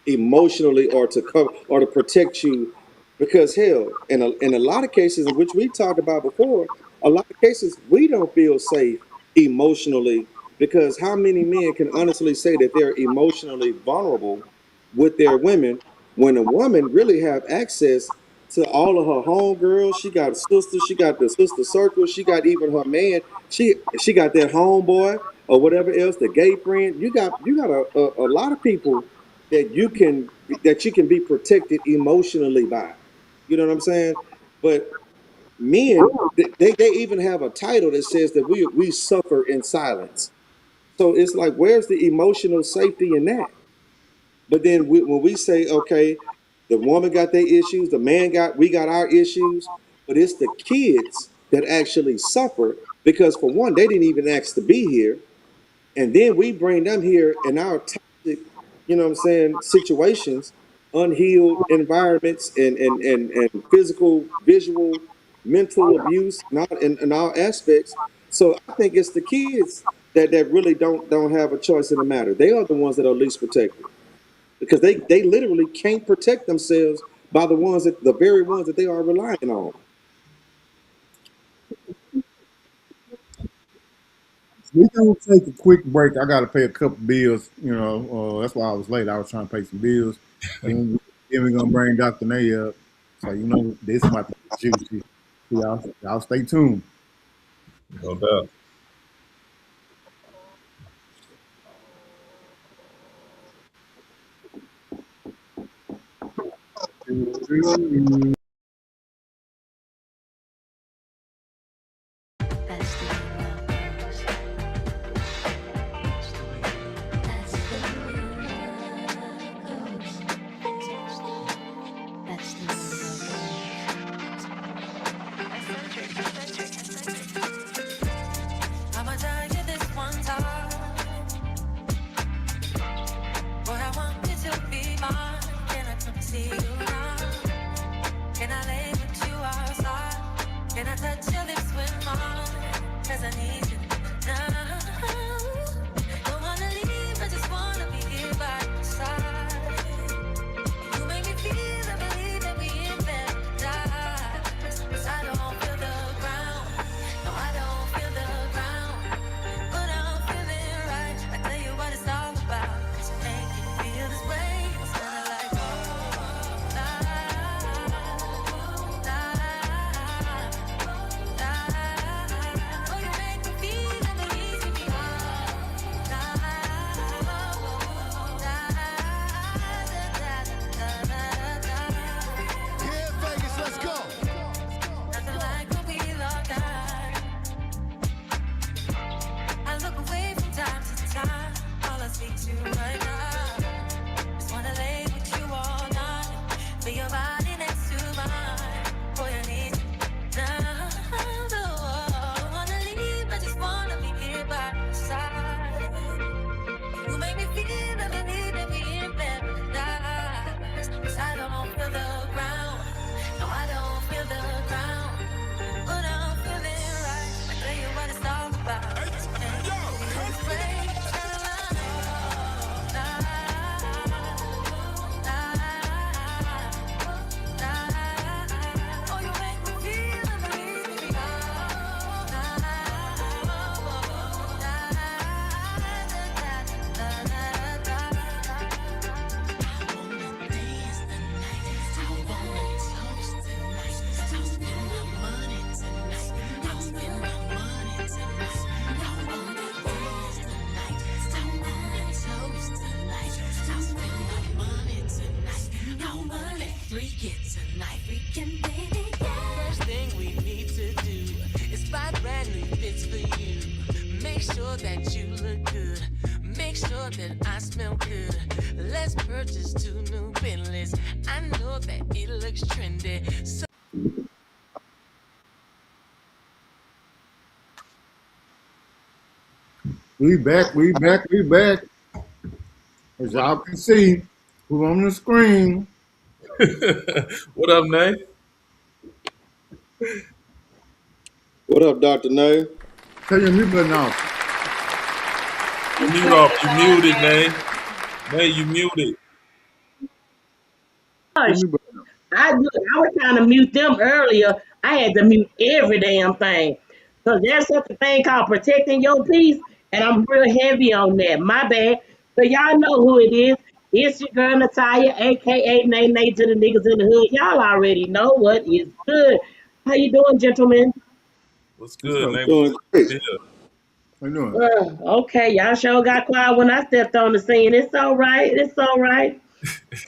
emotionally, or to cover or to protect you, because hell, in a lot of cases in which we talked about before, a lot of cases we don't feel safe emotionally, because how many men can honestly say that they're emotionally vulnerable with their women, when a woman really have access to all of her homegirls? She got a sister, she got the sister circle, she got even her man, she got that homeboy or whatever else, the gay friend. You got a lot of people that you can be protected emotionally by. You know what I'm saying? But men, they even have a title that says that we suffer in silence. So it's like, where's the emotional safety in that? But then when we say, okay, the woman got their issues, we got our issues, but it's the kids that actually suffer, because for one, they didn't even ask to be here, and then we bring them here, and our toxic you know what I'm saying, situations, unhealed environments, and physical, visual, mental abuse, not in all aspects. So I think it's the kids that really don't have a choice in the matter. They are the ones that are least protected because they literally can't protect themselves by the very ones that they are relying on. We're gonna take a quick break. I gotta pay a couple bills. That's why I was late. I was trying to pay some bills. Then we're gonna bring Dr. Nay up. So this might be juicy. So y'all stay tuned. No doubt. That's the way love goes. That's the way love goes. That's the way love goes. I'ma tell you this one time. Boy, I want you to be mine. Can I come see you now? Can I lay with you outside? Can I touch your lips with mine? 'Cause I need you now. Don't wanna leave, I just wanna be here by your side. You make me feel and believe that we in paradise. 'Cause I don't feel the ground. No, I don't feel the ground. But I'm feeling right. I tell you what it's all about. To make you feel this way. It's kinda like, oh, you make me feel and believe me. Yeah, Vegas, let's go. Nothing like when we locked eyes. I look away from time to time. All I see to right now. Just wanna lay with you all night. Feel your body next to mine. Boy, I need you now. Don't wanna leave, I just wanna be here by your side. You make me feel and believe that we in paradise. 'Cause I don't feel the ground. No, I don't feel the ground. But I'm feeling right. I tell you what it's all about. Oh, you make me feel and believe me. First thing we need to do is buy brand new fits for you. Make sure that you look good. Make sure that I smell good. Let's purchase 2 new Bentleys. I know that it looks trendy. So We back. We back. We back. As y'all can see, who's on the screen? What up, Nay? What up, Dr. Nay? Tell your mute button off. You mute off. You muted, Nay. Nay, you muted. Tell your Gosh, mute button off. I was trying to mute them earlier. I had to mute every damn thing. Because there's such a thing called protecting your peace, and I'm real heavy on that. My bad. So y'all know who it is. It's your girl Natalia, aka Nay Nay to the niggas in the hood. Y'all already know what is good. How you doing, gentlemen? What's What's good, up? Nay? Doing great. Yeah. How you doing? Okay, y'all sure got quiet when I stepped on the scene. It's all right. It's all right.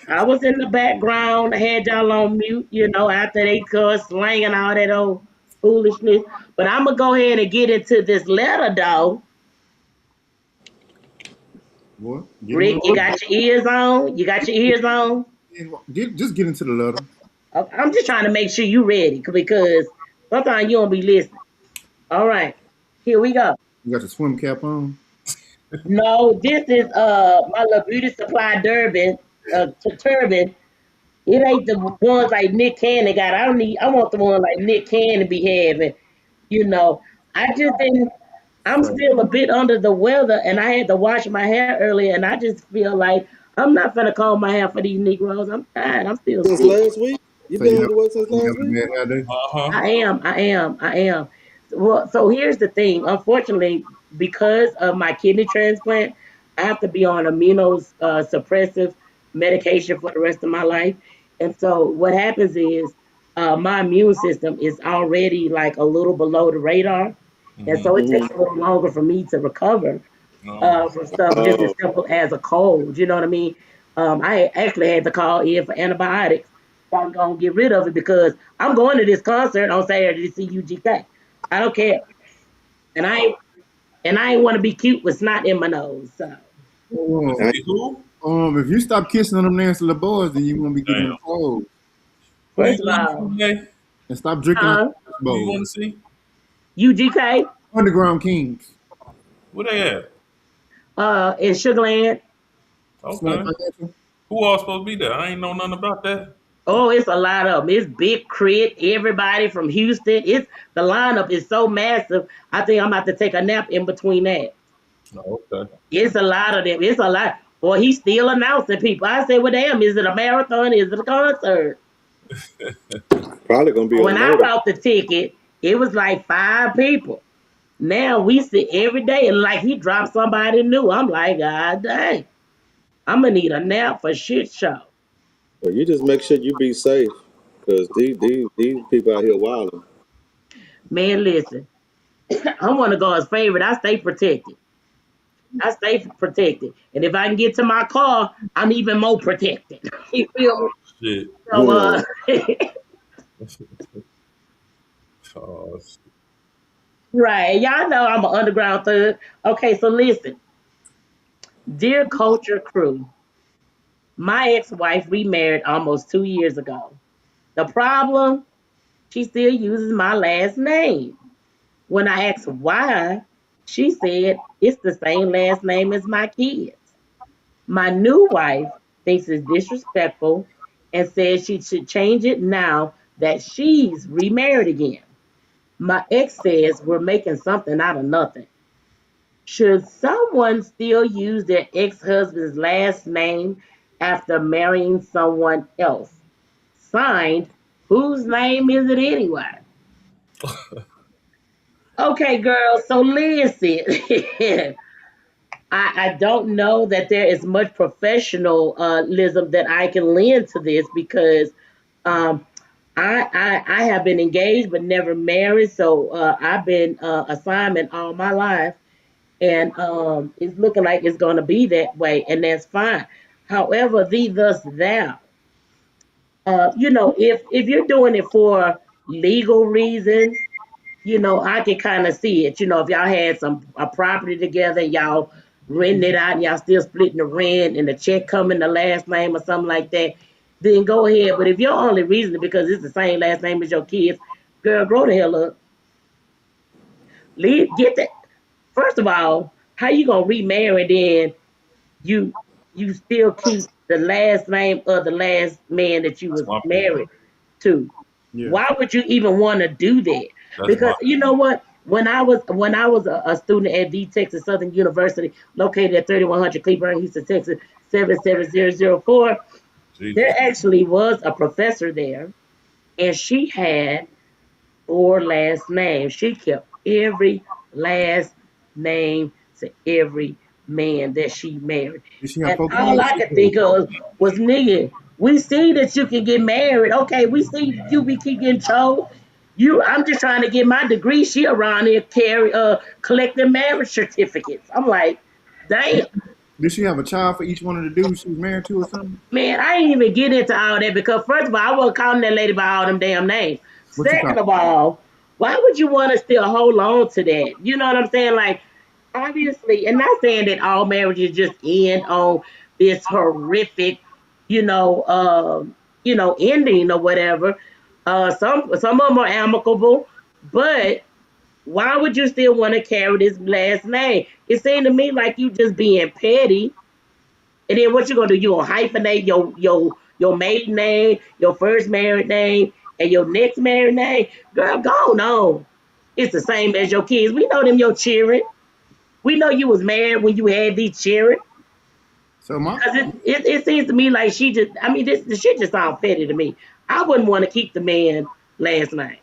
I was in the background, had y'all on mute, after they cuss, slanging all that old foolishness. But I'm gonna go ahead and get into this letter, though. Boy, get in Rick, you got your ears on? You got your ears on? just get into the letter. I'm just trying to make sure you ready because sometimes you don't be listening. All right, here we go. You got the swim cap on. No, this is my little beauty supply Durban turban. It ain't the ones like Nick Cannon got. I want the one like Nick Cannon be having. You know, I just didn't. I'm So, still a bit under the weather, and I had to wash my hair earlier, and I just feel like I'm not gonna comb my hair for these Negroes. I'm tired. I'm still Since sick. last week? You so been you under have the weather since you last have a week? bad hair day? Uh-huh. I am. Well, so here's the thing. Unfortunately, because of my kidney transplant, I have to be on suppressive medication for the rest of my life. And so what happens is my immune system is already like a little below the radar. And Mm-hmm. so it Mm-hmm. takes a little longer for me to recover No. from stuff just as Oh, simple as a cold. You know what I mean? I actually had to call in for antibiotics so I'm gonna get rid of it because I'm going to this concert on Saturday to see UGK. I don't care, and I ain't want to be cute with snot in my nose. So To Um, I, see who? if you stop kissing on them nasty little boys, then you won't be getting Damn. them clothes. Who you first of going to see all, today? And stop drinking out uh, the Who you bowl. going to see? UGK Underground Kings. Where they at? in Sugarland. Smart Okay. financial. Who all supposed to be there? I ain't know nothing about that. Oh, it's a lot of them. It's Big Crit, everybody from Houston. It's the lineup is so massive. I think I'm about to take a nap in between that. Oh, okay. It's a lot of them. It's a lot. Boy, he's still announcing people. I said, well, damn, is it a marathon? Is it a concert? probably gonna be When on I notice. bought the ticket, it was like 5 people. Now we sit every day and like he dropped somebody new. I'm like, God dang, I'm gonna need a nap for shit show. Well, you just make sure you be safe, cause these people out here wilding. Man, listen, I'm one of God's favorite. I stay protected. I stay protected. And if I can get to my car, I'm even more protected. You feel me? Shit. So Hmm. Oh, shit. right. Y'all know I'm an underground thug. Okay, so listen, dear culture crew, my ex-wife remarried almost 2 years ago. The problem, she still uses my last name. When I asked why, she said it's the same last name as my kids. My new wife thinks it's disrespectful and says she should change it now that she's remarried again. My ex says we're making something out of nothing. Should someone still use their ex husband's last name after marrying someone else? Signed, whose name is it anyway? Okay, girl, so listen. I don't know that there is much professionalism that I can lend to this because um, I have been engaged but never married, so I've been assignment all my life, and it's looking like it's going to be that way, and that's fine. However, thee thus thou. If you're doing it for legal reasons, I can kind of see it. If y'all had some a property together, y'all renting it out, and y'all still splitting the rent, and the check coming the last name or something like that, then go ahead. But if your only reason is because it's the same last name as your kids, girl, grow the hell up. Get that. First of all, how you gonna remarry then you you still keep the last name of the last man that you That's was my thing. married to? Yeah. Why would you even want to do that? That's my Because you know what? When I was a student at the Texas Southern University, located at 3100 Cleburne, Houston, Texas 77004, there Jesus. actually was a professor there, and she had 4 last names. She kept every last name to every man that she married. Did she have And four all kids? I could think of was, nigga, we see that you can get married. Okay, we see you be keep getting chose. I'm just trying to get my degree. She around here collecting marriage certificates. I'm like, damn. Did she have a child for each one of the dudes she was married to or something? Man, I didn't even get into all that because first of all, I wasn't calling that lady by all them damn names. What you call Second of all, why would you want to still hold on to that? You know what I'm saying? Like, obviously, and not saying that all marriages just end on this horrific, ending or whatever. Some of them are amicable, but Why would you still want to carry this last name? It seemed to me like you just being petty. And then what you gonna do? You gonna hyphenate your maiden name, your first married name, and your next married name? Girl, go on. It's the same as your kids. We know them your children. We know you was married when you had these children. So my Cause it seems to me like she just. I mean, this shit just sounds petty to me. I wouldn't want to keep the man last name.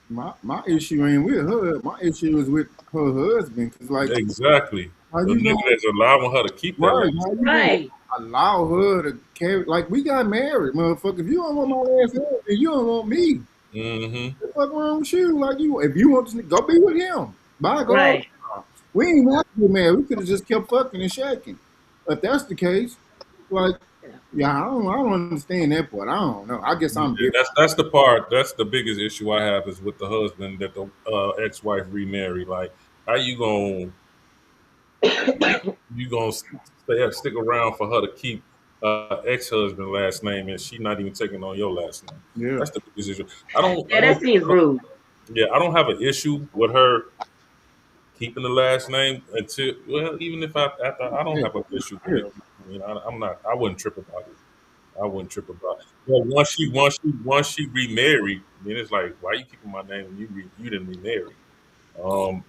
my issue ain't with her. My issue is with her husband. Cause like, Exactly. how The you nigga gonna that's allowing her to keep that right? last. How you gonna Right, allow her to carry? Like we got married, motherfucker. If you don't want my last name, then you don't want me. Mm-hmm. What the fuck wrong with you? Like you, if you want to go be with him. By God, right. we ain't have to get married. We could have just kept fucking and shaking. If that's the case, like, yeah, I don't understand that part. I don't know. I guess I'm Yeah, different. that's the part. That's the biggest issue I have is with the husband that the ex-wife remarried. Like, how you gonna stick around for her to keep ex-husband last name and she not even taking on your last name? Yeah. That's the biggest issue. I don't. I Yeah, that don't. seems rude. Yeah, I don't have an issue with her keeping the last name until well, even if I don't Yeah. have an issue with it. Yeah. You know, I'm not. I wouldn't trip about it. I wouldn't trip about it. But once she remarried, then it's like, why you keeping my name when you didn't remarry?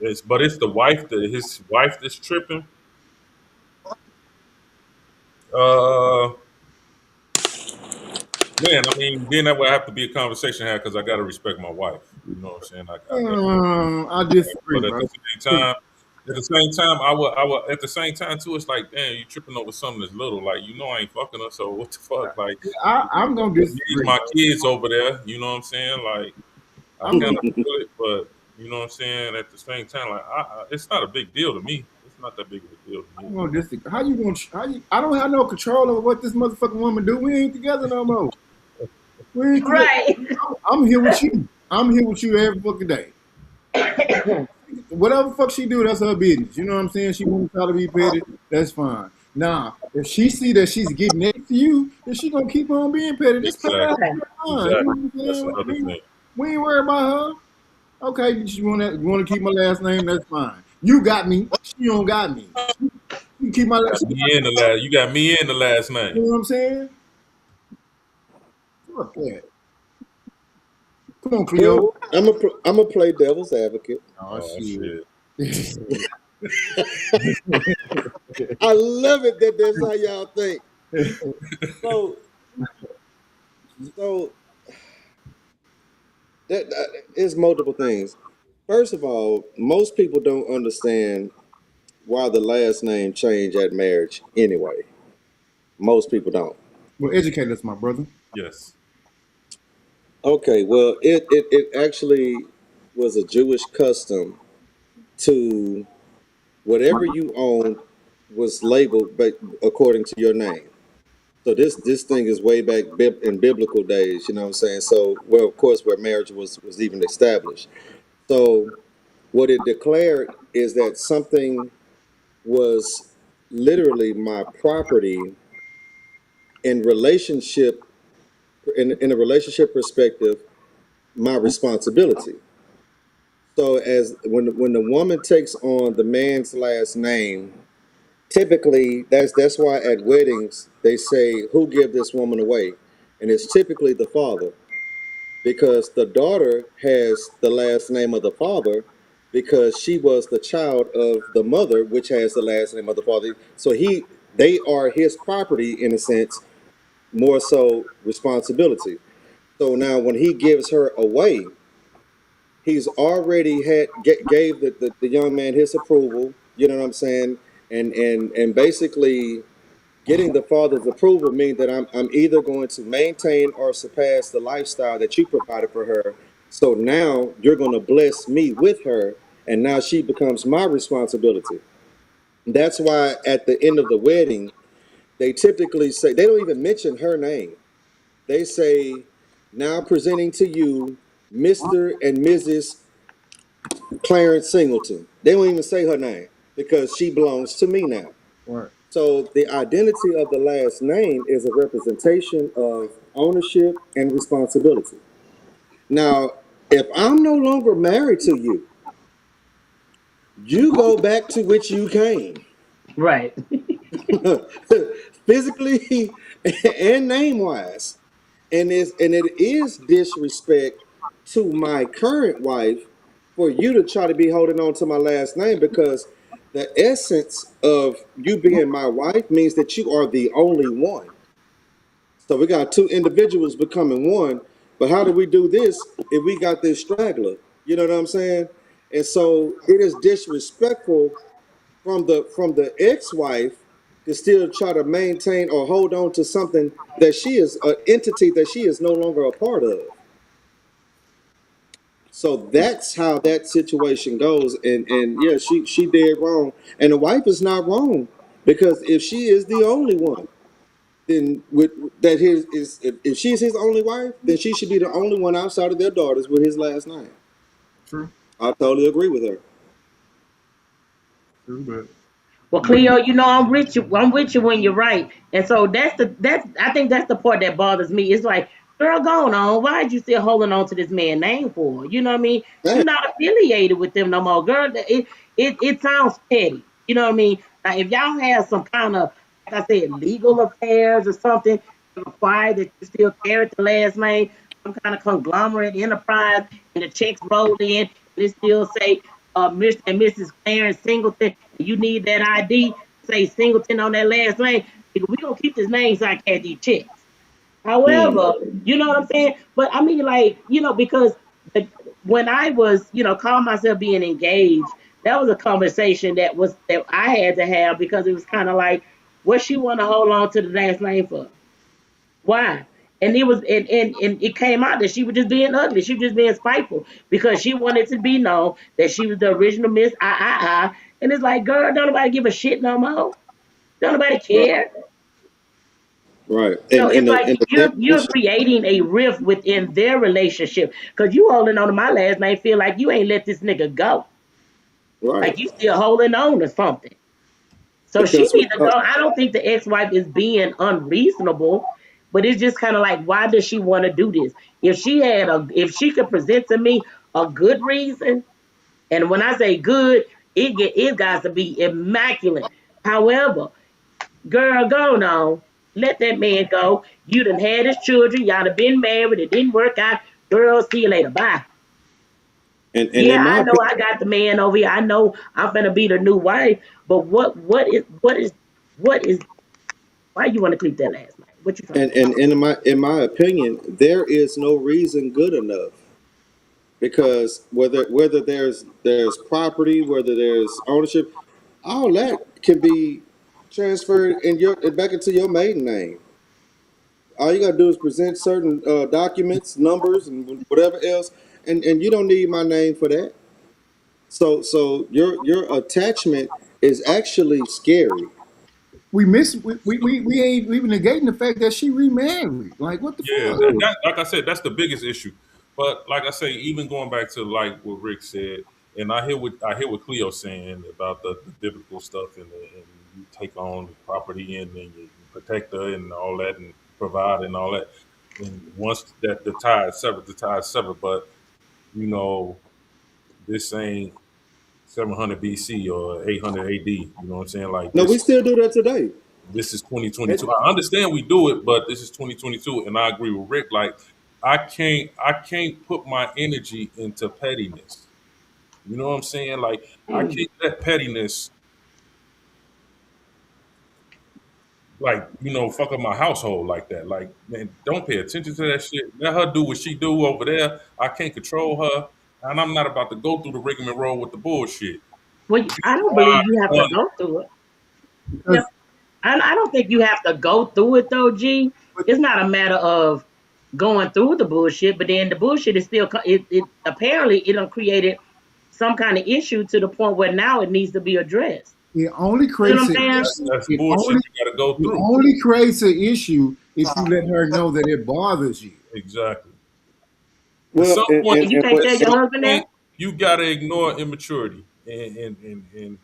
It's the wife that his wife that's tripping. Uh, man, I mean, then that would have to be a conversation I have because I got to respect my wife. You know what I'm saying? I got. I disagree, But bro. at the same time, I would, at the same time too. It's like, damn, you tripping over something that's little. Like, I ain't fucking her, so what the fuck? Like, I'm gonna these disagree, my bro. kids over there. You know what I'm saying? Like, I I'm kind gonna of feel it, but you know what I'm saying. At the same time, like, it's not a big deal to me. It's not that big of a deal to me. I'm gonna disagree. How you gonna? How you? I don't have no control over what this motherfucking woman do. We ain't together no more. We ain't together. Right. I'm here with you. I'm here with you every fucking day. Whatever the fuck she do, that's her business. You know what I'm saying? She wants to try to be petty. That's fine. Now, if she see that she's getting next to you, then she gonna keep on being petty. Just tell her Exactly. Right. that's fine. You know Exactly. what I'm That's saying? another thing. We ain't worried about her. Okay, you want to keep my last name? That's fine. You got me. She don't got me. You keep my last. Got me in the last. You got me in the last You name. know what I'm saying? Fuck that. Come on, Cleo. Well, I'm a play devil's advocate. Oh Oh shit. shit. I love it that that's how y'all think. So, so that is multiple things. First of all, most people don't understand why the last name change at marriage anyway. Most people don't. Well, educate us, my brother. Yes. Okay, well, it actually was a Jewish custom to whatever you owned was labeled but according to your name. So this thing is way back in biblical days, you know what I'm saying? So, well, of course, where marriage was even established. So what it declared is that something was literally my property in relationship in a relationship perspective, my responsibility. So as when the woman takes on the man's last name, typically that's why at weddings they say who give this woman away, and it's typically the father because the daughter has the last name of the father because she was the child of the mother, which has the last name of the father. So they are his property in a sense, more so responsibility. So now when he gives her away, he's already gave the young man his approval. You know what I'm saying? And basically getting the father's approval means that I'm either going to maintain or surpass the lifestyle that you provided for her. So now you're going to bless me with her, and now she becomes my responsibility. That's why at the end of the wedding, they typically say they don't even mention her name. They say, "Now presenting to you, Mr. and Mrs. Clarence Singleton." They don't even say her name because she belongs to me now. Right. So the identity of the last name is a representation of ownership and responsibility. Now, if I'm no longer married to you, You go back to which you came, Right. physically and name wise, and it is disrespect to my current wife for you to try to be holding on to my last name, because the essence of you being my wife means that you are the only one. So we got two individuals becoming one. But how do we do this if we got this straggler? You know what I'm saying? And so it is disrespectful from the ex-wife to still try to maintain or hold on to something that she is an entity that she is no longer a part of. So that's how that situation goes. And yeah, she did wrong. And the wife is not wrong, because if she is the only one, then with that his is if she's his only wife, then she should be the only one outside of their daughters with his last name. True, I totally agree with her. true, but Well, Cleo, you know I'm with you. I'm with you when you're right, and so that's I think that's the part that bothers me. It's like, girl, going on. Why are you still holding on to this man's name for? You know what I mean? You're That not affiliated with them no more, girl. It sounds petty. You know what I mean? Now, if y'all have some kind of, like I said, legal affairs or something that require that you still carry the last name, some kind of conglomerate enterprise, and the checks roll in, and it still say Mr. and Mrs. Clarence Singleton, and you need that ID, say Singleton on that last name, we gonna keep this name so I can these checks. mm, However, you know what I'm saying? But I mean, like, because the, when I was, call myself being engaged, that was a conversation that I had to have, because it was kind of like, what she want to hold on to the last name for? Why? And it was and it came out that she was just being ugly. She was just being spiteful because she wanted to be known that she was the original Miss I. And it's like, girl, don't nobody give a shit no more. Don't nobody right, care. right. So it's like And the you're definition, creating a rift within their relationship, because you holding on to my last name, feel like you ain't let this nigga go. right? Like you still holding on to something. So she Because needs to go. I don't think the ex-wife is being unreasonable, but it's just kind of like, why does she want to do this? If she could present to me a good reason, and when I say good, it got to be immaculate. However, girl, go on. Let that man go. You done had his children. Y'all done been married. It didn't work out. Girl, see you later. Bye. and Yeah, in I my know opinion, I got the man over here. I know I'm gonna be the new wife. But what is why you want to keep that last name? What you trying to say? and in my opinion, there is no reason good enough, because whether there's property, whether there's ownership, all that can be transferred in your back into your maiden name. All you gotta do is present certain documents, numbers, and whatever else, and you don't need my name for that. So your attachment is actually scary. we ain't even negating the fact that she remarried. Like, what the Yeah, fuck? like I said, that's the biggest issue. But like I say, even going back to like what Rick said, and I hear what Cleo saying about the biblical stuff, and you take on the property, and then you protect her and all that, and provide and all that. And once that the tie is severed. But you know, this ain't 700 BC or 800 AD. You know what I'm saying? Like No, we still do that today. this is 2022. It, I understand we do it, but this is 2022, and I agree with Rick. Like I can't put my energy into pettiness. You know what I'm saying? Like I can't let pettiness fuck up my household like that. Like man, don't pay attention to that shit. Let her do what she do over there. I can't control her, and I'm not about to go through the rigmarole with the bullshit. Well, I don't Why believe you have to I go through it. Yeah, Because I don't think you have to go through it though, G. but It's not a matter of going through the bullshit, but then the bullshit is still it apparently it done created some kind of issue to the point where now it needs to be addressed. it only You know creates what an I'm saying? issue. that's bullshit. You got to go It through. only creates an issue if you let her know that it bothers you. Exactly. At well, some point, And you and can't what tell your husband that? you gotta ignore immaturity, and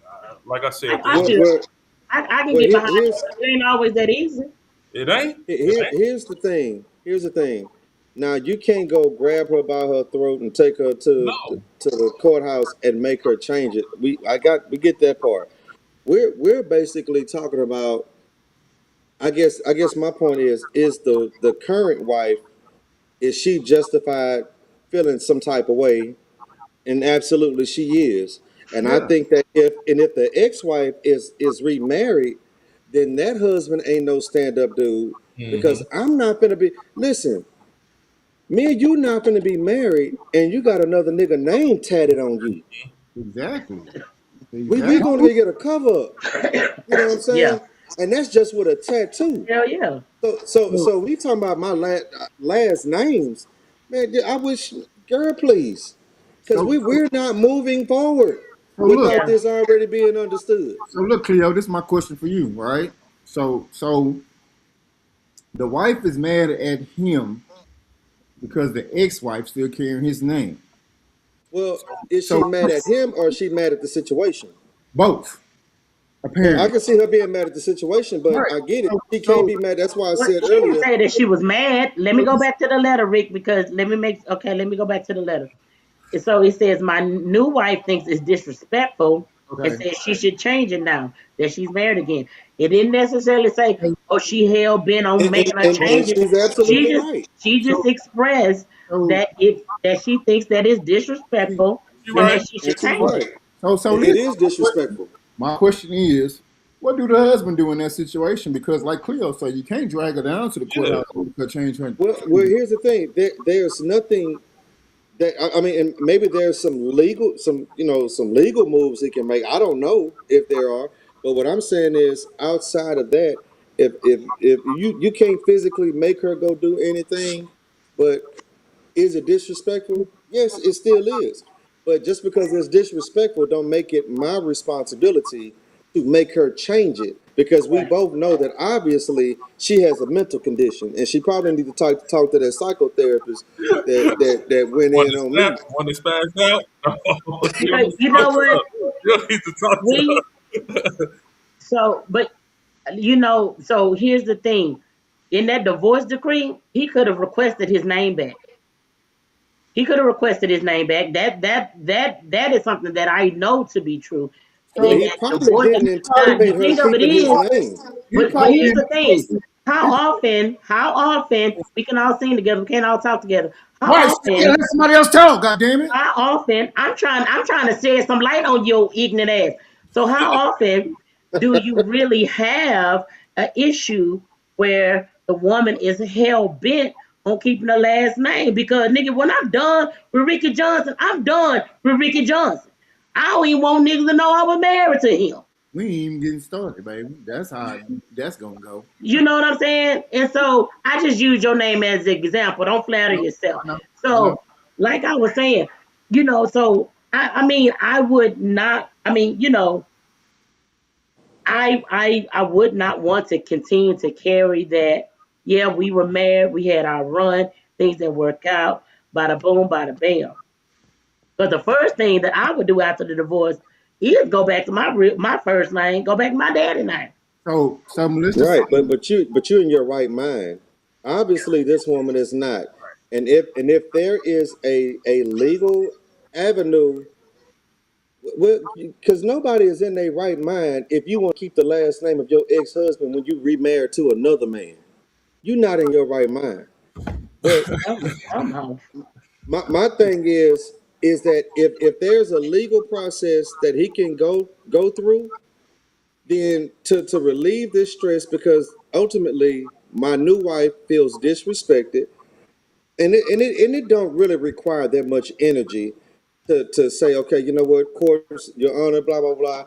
like I said, I, at the I end of what feel the, what I can well get behind it, here's but it ain't always that easy. it ain't. It ain't. here's the thing. Here's the thing. Now you can't go grab her by her throat and take her to the courthouse and make her change it. We get that part. We're basically talking about. I guess my point is the current wife, is she justified feeling some type of way? And absolutely she is. And I Yeah. think that if the ex-wife is remarried, then that husband ain't no stand-up dude. Hmm. Because I'm not gonna be, listen, me and you not gonna be married and you got another nigga name tatted on you. Exactly. We Exactly. gonna get a cover up. You know what I'm Yeah. saying? And that's just with a tattoo. Hell yeah. So we talking about my last names, man. I wish, girl, please, because So, so, we're not moving forward so look. without Yeah. this already being understood. So look, Cleo. This is my question for you, right? So the wife is mad at him because the ex-wife still carrying his name. Well, is So she mad at him or is she mad at the situation? both, Well, I apparently. can see her being mad at the situation, but Right. I get it. So, She can't so be mad. That's why I Well, said she didn't earlier. say that she was mad. Let me so go this, back to the letter, Rick, because let me go back to the letter. And so it says, my new wife thinks it's disrespectful and okay. says she should change it now that she's married again. It didn't necessarily say, oh, she hell bent on And, and, making her and, change and it. she's She absolutely just right. she So just expressed so that she thinks that is she, disrespectful You and right. that she And should she's change right. it. right. So It listen. is disrespectful. My question is, what do the husband do in that situation? Because, like Cleo said, you can't drag her down to the Yeah. courthouse and make her change her. Well, here's the thing. There's nothing that I mean, and maybe there's some legal moves he can make. I don't know if there are, but what I'm saying is, outside of that, if you can't physically make her go do anything, but is it disrespectful? Yes, it still is. But just because it's disrespectful, don't make it my responsibility to make her change it. Because we Right. both know that obviously she has a mental condition, and she probably need to talk to that psychotherapist that went When in they on snap, me. when they spaz out, you don't need to You talk know to what? her. You don't need to talk to We her. but so here's the thing. In that divorce decree, he could have requested his name back. He could have requested his name back. That is something that I know to be true. Well, In So he that probably divorce, didn't now the anticipate her thing of it keeping his is, name. he but probably here's the didn't. thing: He, how often we can all sing together, we can't all talk together. right. Yeah, let somebody else talk. God damn it. How often I'm trying to shed some light on your ignorant ass. So how often do you really have an issue where the woman is hell bent on keeping her last name? Because nigga, when I'm done with Ricky Johnson, I'm done with Ricky Johnson. I don't even want niggas to know I was married to him. We ain't even getting started, baby. That's how that's gonna go. You know what I'm saying? And so I just use your name as an example. Don't I flatter know. yourself. I know. I know. So, like I was saying, so I mean, I would not. I mean, I would not want to continue to carry that. Yeah, we were married, we had our run, things didn't work out, bada boom, bada bam. But the first thing that I would do after the divorce is go back to my first name, go back to my daddy name. So Melissa Right, said, but you're in your right mind. Obviously, this woman is not. And if there is a legal avenue, well, because nobody is in their right mind if you want to keep the last name of your ex-husband when you remarried to another man. You're not in your right mind. But I'm off. my thing is that if there's a legal process that he can go through, then to relieve this stress, because ultimately my new wife feels disrespected, and it don't really require that much energy to say, okay, you know what, course, your honor, blah blah blah.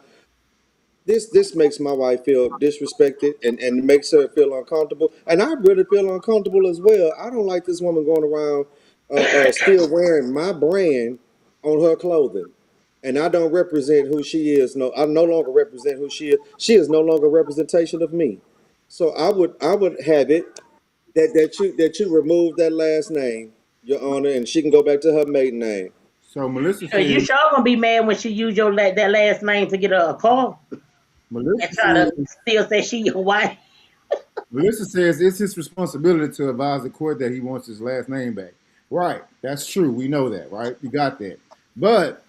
This makes my wife feel disrespected, and makes her feel uncomfortable, and I really feel uncomfortable as well. I don't like this woman going around still wearing my brand on her clothing, and I don't represent who she is. No, I no longer represent who she is. She is no longer a representation of me. So I would have it that you remove that last name, your honor, and she can go back to her maiden name. so Melissa You said, sure gonna be mad when she use that last name to get her a car and Melissa try to said, still say she your wife? Melissa says it's his responsibility to advise the court that he wants his last name back. Right. That's true. We know that, right? We got that. But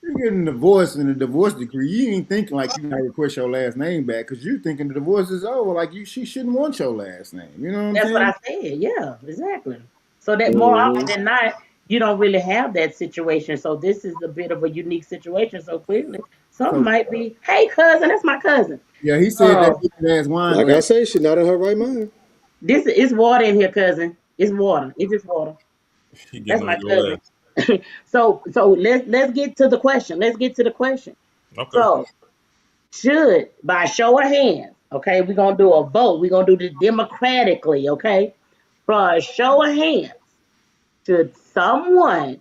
you're getting a divorce and a divorce decree. You ain't thinking like you gotta request your last name back because you're thinking the divorce is over. Like she shouldn't want your last name. You know what I'm That's what saying? I said. Yeah, exactly. So that more often Hmm. than not, you don't really have that situation. So this is a bit of a unique situation. So clearly, some So might be, hey cousin, that's my cousin. yeah, he said that Uh, he could ask wine Like glass. I say, she not in her right mind. this is water in here, cousin. It's water. It's just water. He That's getting my on your cousin. ass. So let's get to the question. Let's get to the question. Okay. So should by show of hands, okay, we're gonna do a vote. We're gonna do this democratically, okay? For a show of hands, should someone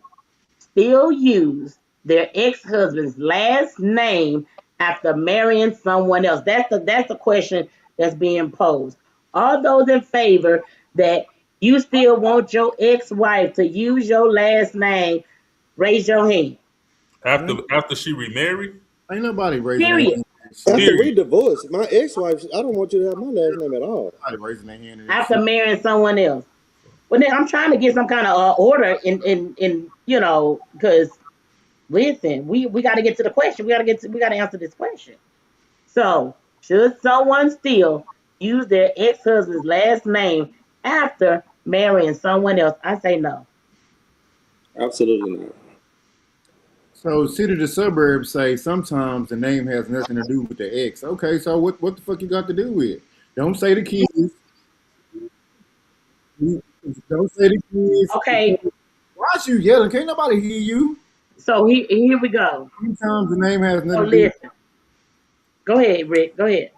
still use their ex-husband's last name after marrying someone else? That's the question that's being posed. All those in favor that you still want your ex-wife to use your last name, raise your hand. After she remarried, Ain't nobody raising their Period. hand in this shit. After period. we divorced, my ex-wife, I don't want you to have my last name at all. Nobody raising their hand in this After shit. marrying someone else. Well, then I'm trying to get some kind of order in because listen, we got to get to the question. We got to answer this question. So, should someone still use their ex-husband's last name after marrying someone else? I say no. Absolutely not. So city to suburbs say sometimes the name has nothing to do with the ex. Okay, so what the fuck you got to do with it? Don't say the kids. Don't say the Okay, kids. Why you yelling? Can't nobody hear you. so here we go. Sometimes the name has So nothing to do with. listen, go ahead, Rick. Go ahead.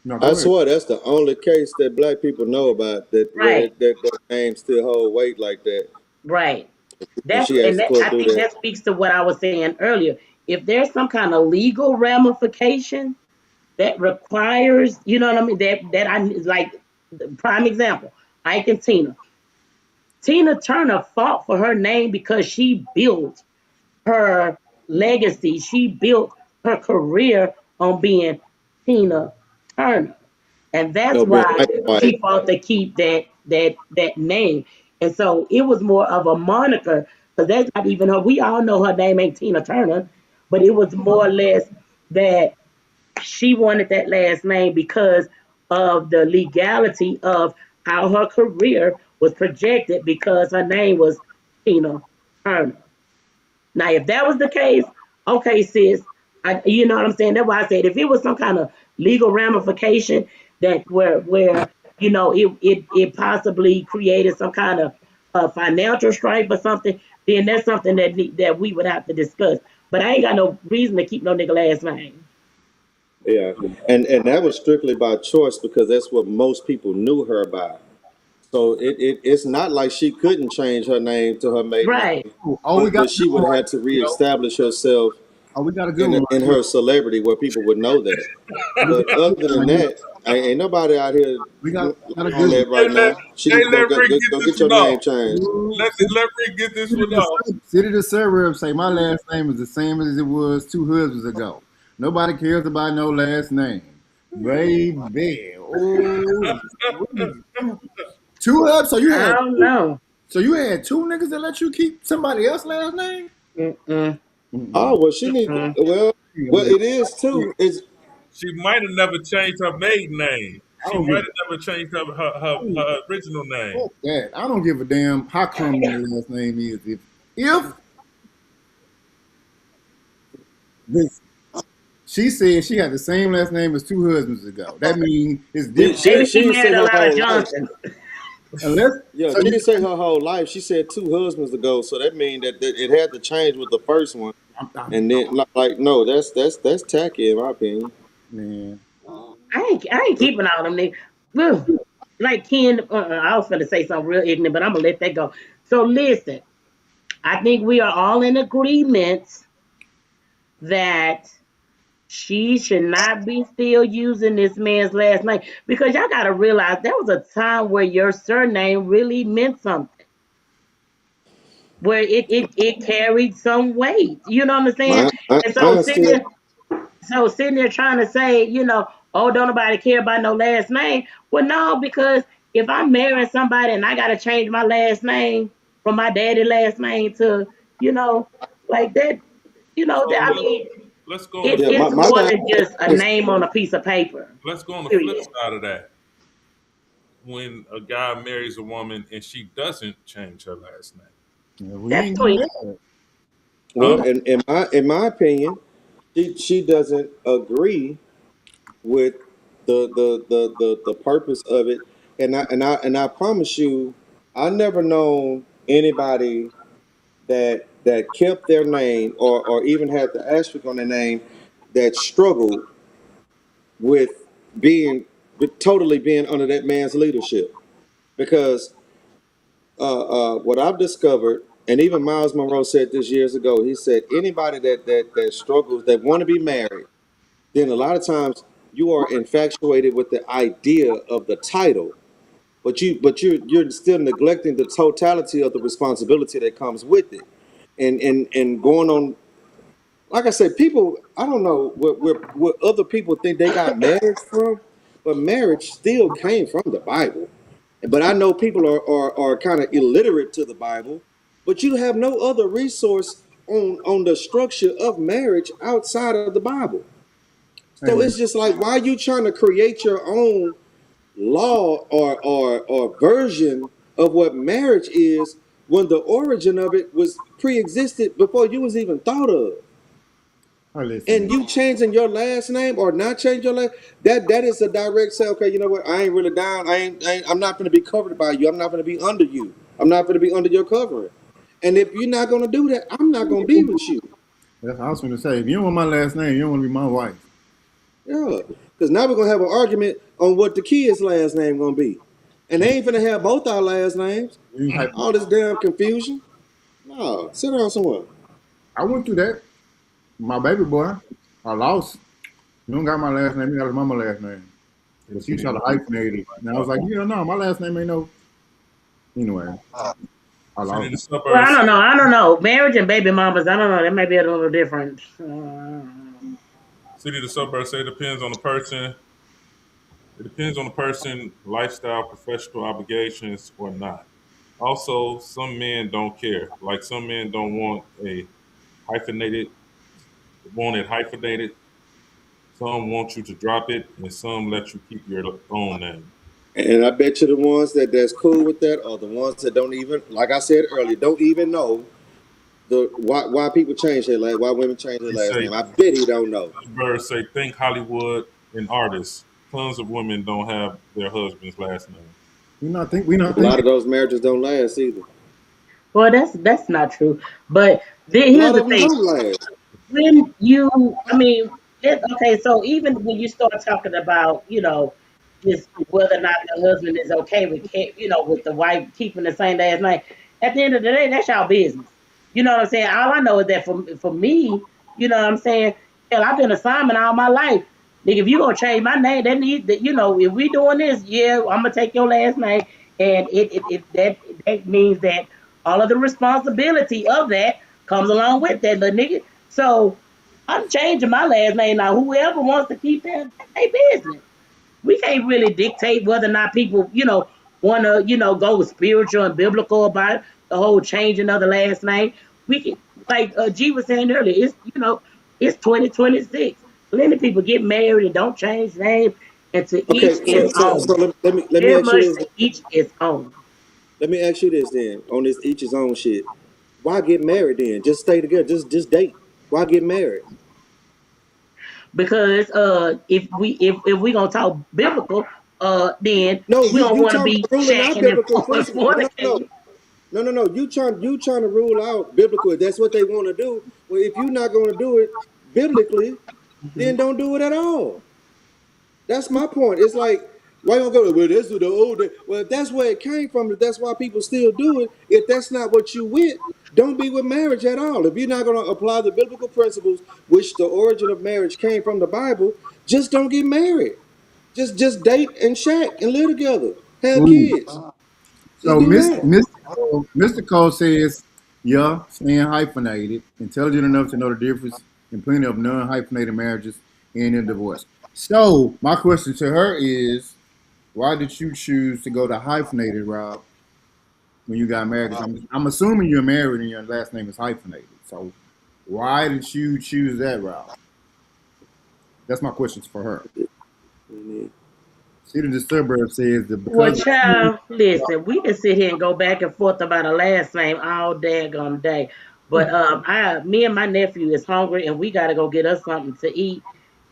No, I go ahead. swear that's the only case that black people know about that where Right, that name still hold weight like that. right. And That's she and asked the that, court I to do think that. that speaks to what I was saying earlier. If there's some kind of legal ramification that requires, you know what I mean, that I like. Prime example, Ike and Tina. Tina Turner fought for her name because she built her legacy. She built her career on being Tina Turner, and that's No, being why white, white. she fought to keep that name. And so it was more of a moniker because that's not even her. We all know her name ain't Tina Turner, but it was more or less that she wanted that last name because of the legality of how her career was projected because her name was Tina Turner. Now, if that was the case, okay, sis, you know what I'm saying? That's why I said if it was some kind of legal ramification that where it possibly created some kind of financial strife or something, then that's something that we would have to discuss. But I ain't got no reason to keep no nigga last name. Yeah, and that was strictly by choice because that's what most people knew her by. So it's not like she couldn't change her name to her maiden Right. name, Oh, we got but a good she would one have right had to here, yo. reestablish herself Oh, we got a good one in right here. her celebrity where people would know that. We got But a good other than one right here. that, ain't nobody out here We got a on good one. that Hey, right now. She hey, need to let Rick get go this get your one name off. changed. Ooh, Let Rick get this one off. City to suburbs say my last name is the same as it was 2 husbands ago. Nobody cares about no last name. Baby. Oh, two hubs. I don't know. So you had two niggas that let you keep somebody else's last name? Mm-mm, Mm-mm. Oh well, she need mm-mm. well it is too. It's She might have never changed her maiden name. I She don't might give have never changed her original name. fuck that. I don't give a damn how criminal the last name is. If this she said she had the same last name as 2 husbands ago, that means it's different. she Maybe she didn't say married a her lot of whole life. Johnsons. Unless Yeah, so she you didn't say her whole life. She said two husbands ago, so that means that it had to change with the first one. I'm, And then like no, that's tacky in my opinion. man. I ain't keeping all them niggas. Ugh. Like Ken, I was gonna say something real ignorant, but I'm gonna let that go. So listen, I think we are all in agreement that she should not be still using this man's last name because y'all gotta realize there was a time where your surname really meant something, where it carried some weight. You know what I'm saying? And so Mine still sitting there trying to say, oh, don't nobody care about no last name. Well, no, because if I'm marrying somebody and I gotta change my last name from my daddy last name to, you know, like that, So that I mean, let's go on the it, Yeah, flip. my, it's my more thing than just a is name on a piece of paper. Let's go on the flip Period. side of that. When a guy marries a woman and she doesn't change her last name, Yeah, we That's ain't getting sweet. that. well, huh? in my opinion, she doesn't agree with the purpose of it, and I promise you, I never known anybody that kept their name or even had the asterisk on their name that struggled with being with totally being under that man's leadership because what I've discovered, and even Miles Monroe said this years ago. He said anybody that struggles, that want to be married, then a lot of times you are infatuated with the idea of the title, but you're still neglecting the totality of the responsibility that comes with it, and going on. Like I said, people, I don't know what other people think they got marriage from, but marriage still came from the Bible. But I know people are kind of illiterate to the Bible, but you have no other resource on the structure of marriage outside of the Bible. Hey So man, it's just like, why are you trying to create your own law or version of what marriage is when the origin of it was pre-existed before you was even thought of? hey, listen, And man. you changing your last name or not changing your last, that is a direct say, okay, you know what, I ain't really down, I'm not going to be covered by you, I'm not going to be under you, I'm not going to be under your covering. And if you're not going to do that, I'm not going to be with you. That's what I was going to say. If you don't want my last name, you don't want to be my wife. Yeah, because now we're going to have an argument on what the kid's last name going to be, and they ain't going to have both our last names. You ain't hype. All this damn confusion. No, sit down somewhere. I went through that. My baby boy, I lost. You don't got my last name. You got his mama last name. But she tried to hyphenate it. And I was like, yeah, no, my last name ain't no. Anyway, I City in lost. the Well, I suburbs. don't know. I don't know. Marriage and baby mamas, I don't know. That may be a little different. City of the suburbs say it depends on the person. It depends on the person, lifestyle, professional obligations, or not. Also, some men don't care. Like some men don't hyphenated, want it hyphenated. Some want you to drop it, and some let you keep your own name. And I bet you the ones that's cool with that are the ones that don't even, like I said earlier, don't even know the why people change their last, why women change their They last say name. I bet he don't know. birds say think Hollywood and artists. Tons of women don't have their husband's last name. We not A lot thinking. of those marriages don't last either. Well, that's not true. But A here's lot the of them thing: don't last. when I mean, okay, so even when you start talking about, just whether or not the husband is okay with, with the wife keeping the same last name, at the end of the day, that's y'all business. You know what I'm saying? All I know is that for me, you know what I'm saying? Hell, I've been a Simon all my life. Nigga, if you gonna change my name, that need that, if we doing this, yeah, I'm gonna take your last name, and that means that all of the responsibility of that comes along with that, little nigga. So I'm changing my last name now. Whoever wants to keep that, that's their business. We can't really dictate whether or not people, want to, go spiritual and biblical about the whole changing of the last name. We can, like G was saying earlier, it's 2026. Plenty of people get married and don't change names, and to each Okay, his so own. let me Very ask you much this. to each his own. Let me ask you this then on this each his own shit. Why get married then? Just stay together. Just date. Why get married? Because if we gonna talk biblical, then No, we don't you want to talking be about ruling out shacking and biblical principles. No, no, no. fornicating. No. You trying to rule out biblical. If that's what they want to do. Well, if you're not going to do it biblically, then don't do it at all. That's my point. It's like, why you gonna go? Well, this is the old day. Well, if that's where it came from, if that's why people still do it. If that's not what you with, don't be with marriage at all. If you're not going to apply the biblical principles, which the origin of marriage came from the Bible, just don't get married. Just date and shack and live together, have Ooh. kids. Just So do that. Mr. Cole says, yeah, staying hyphenated, intelligent enough to know the difference in plenty of non-hyphenated marriages and in divorce. So my question to her is, why did you choose to go the hyphenated route when you got married? Because I'm assuming you're married and your last name is hyphenated. So why did you choose that route? That's my questions for her. Mhm. She in the suburb says that Well, because of you, child, listen, we can sit here and go back and forth about a last name all daggone day. But me and my nephew is hungry, and we got to go get us something to eat.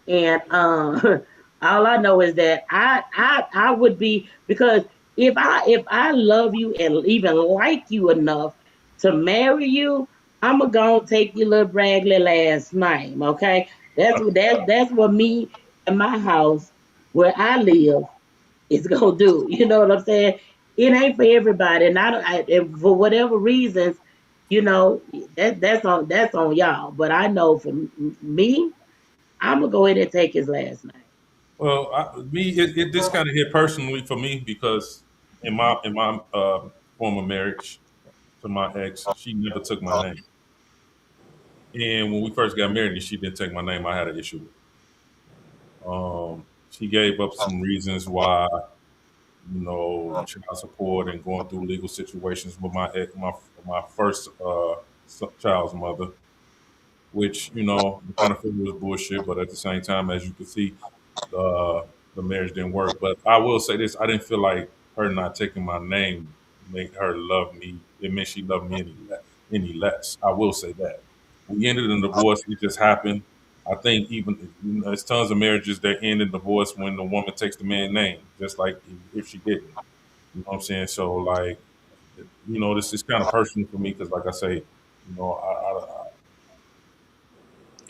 And all I know is that I would be, because if I love you and even like you enough to marry you, I'm gonna go and take your little bragly last name. Okay, that's what me and my house where I live is gonna do. You know what I'm saying? It ain't for everybody, and and for whatever reasons, you know that's on y'all. But I know for me, I'm gonna go ahead and take his last name. Well, it this kind of hit personally for me because in my former marriage to my ex, she never took my name, and when we first got married, and she didn't take my name, I had an issue with it. She gave up some reasons why, child support and going through legal situations with my first child's mother, which I kind of figured was bullshit. But at the same time, as you can see, uh, the marriage didn't work. But I will say this: I didn't feel like her not taking my name made her love me. It meant she loved me any less. I will say that. We ended in divorce. It just happened. I think even there's tons of marriages that end in divorce when the woman takes the man's name, just like if she didn't. You know what I'm saying? So like, this is kind of personal for me because, like I say,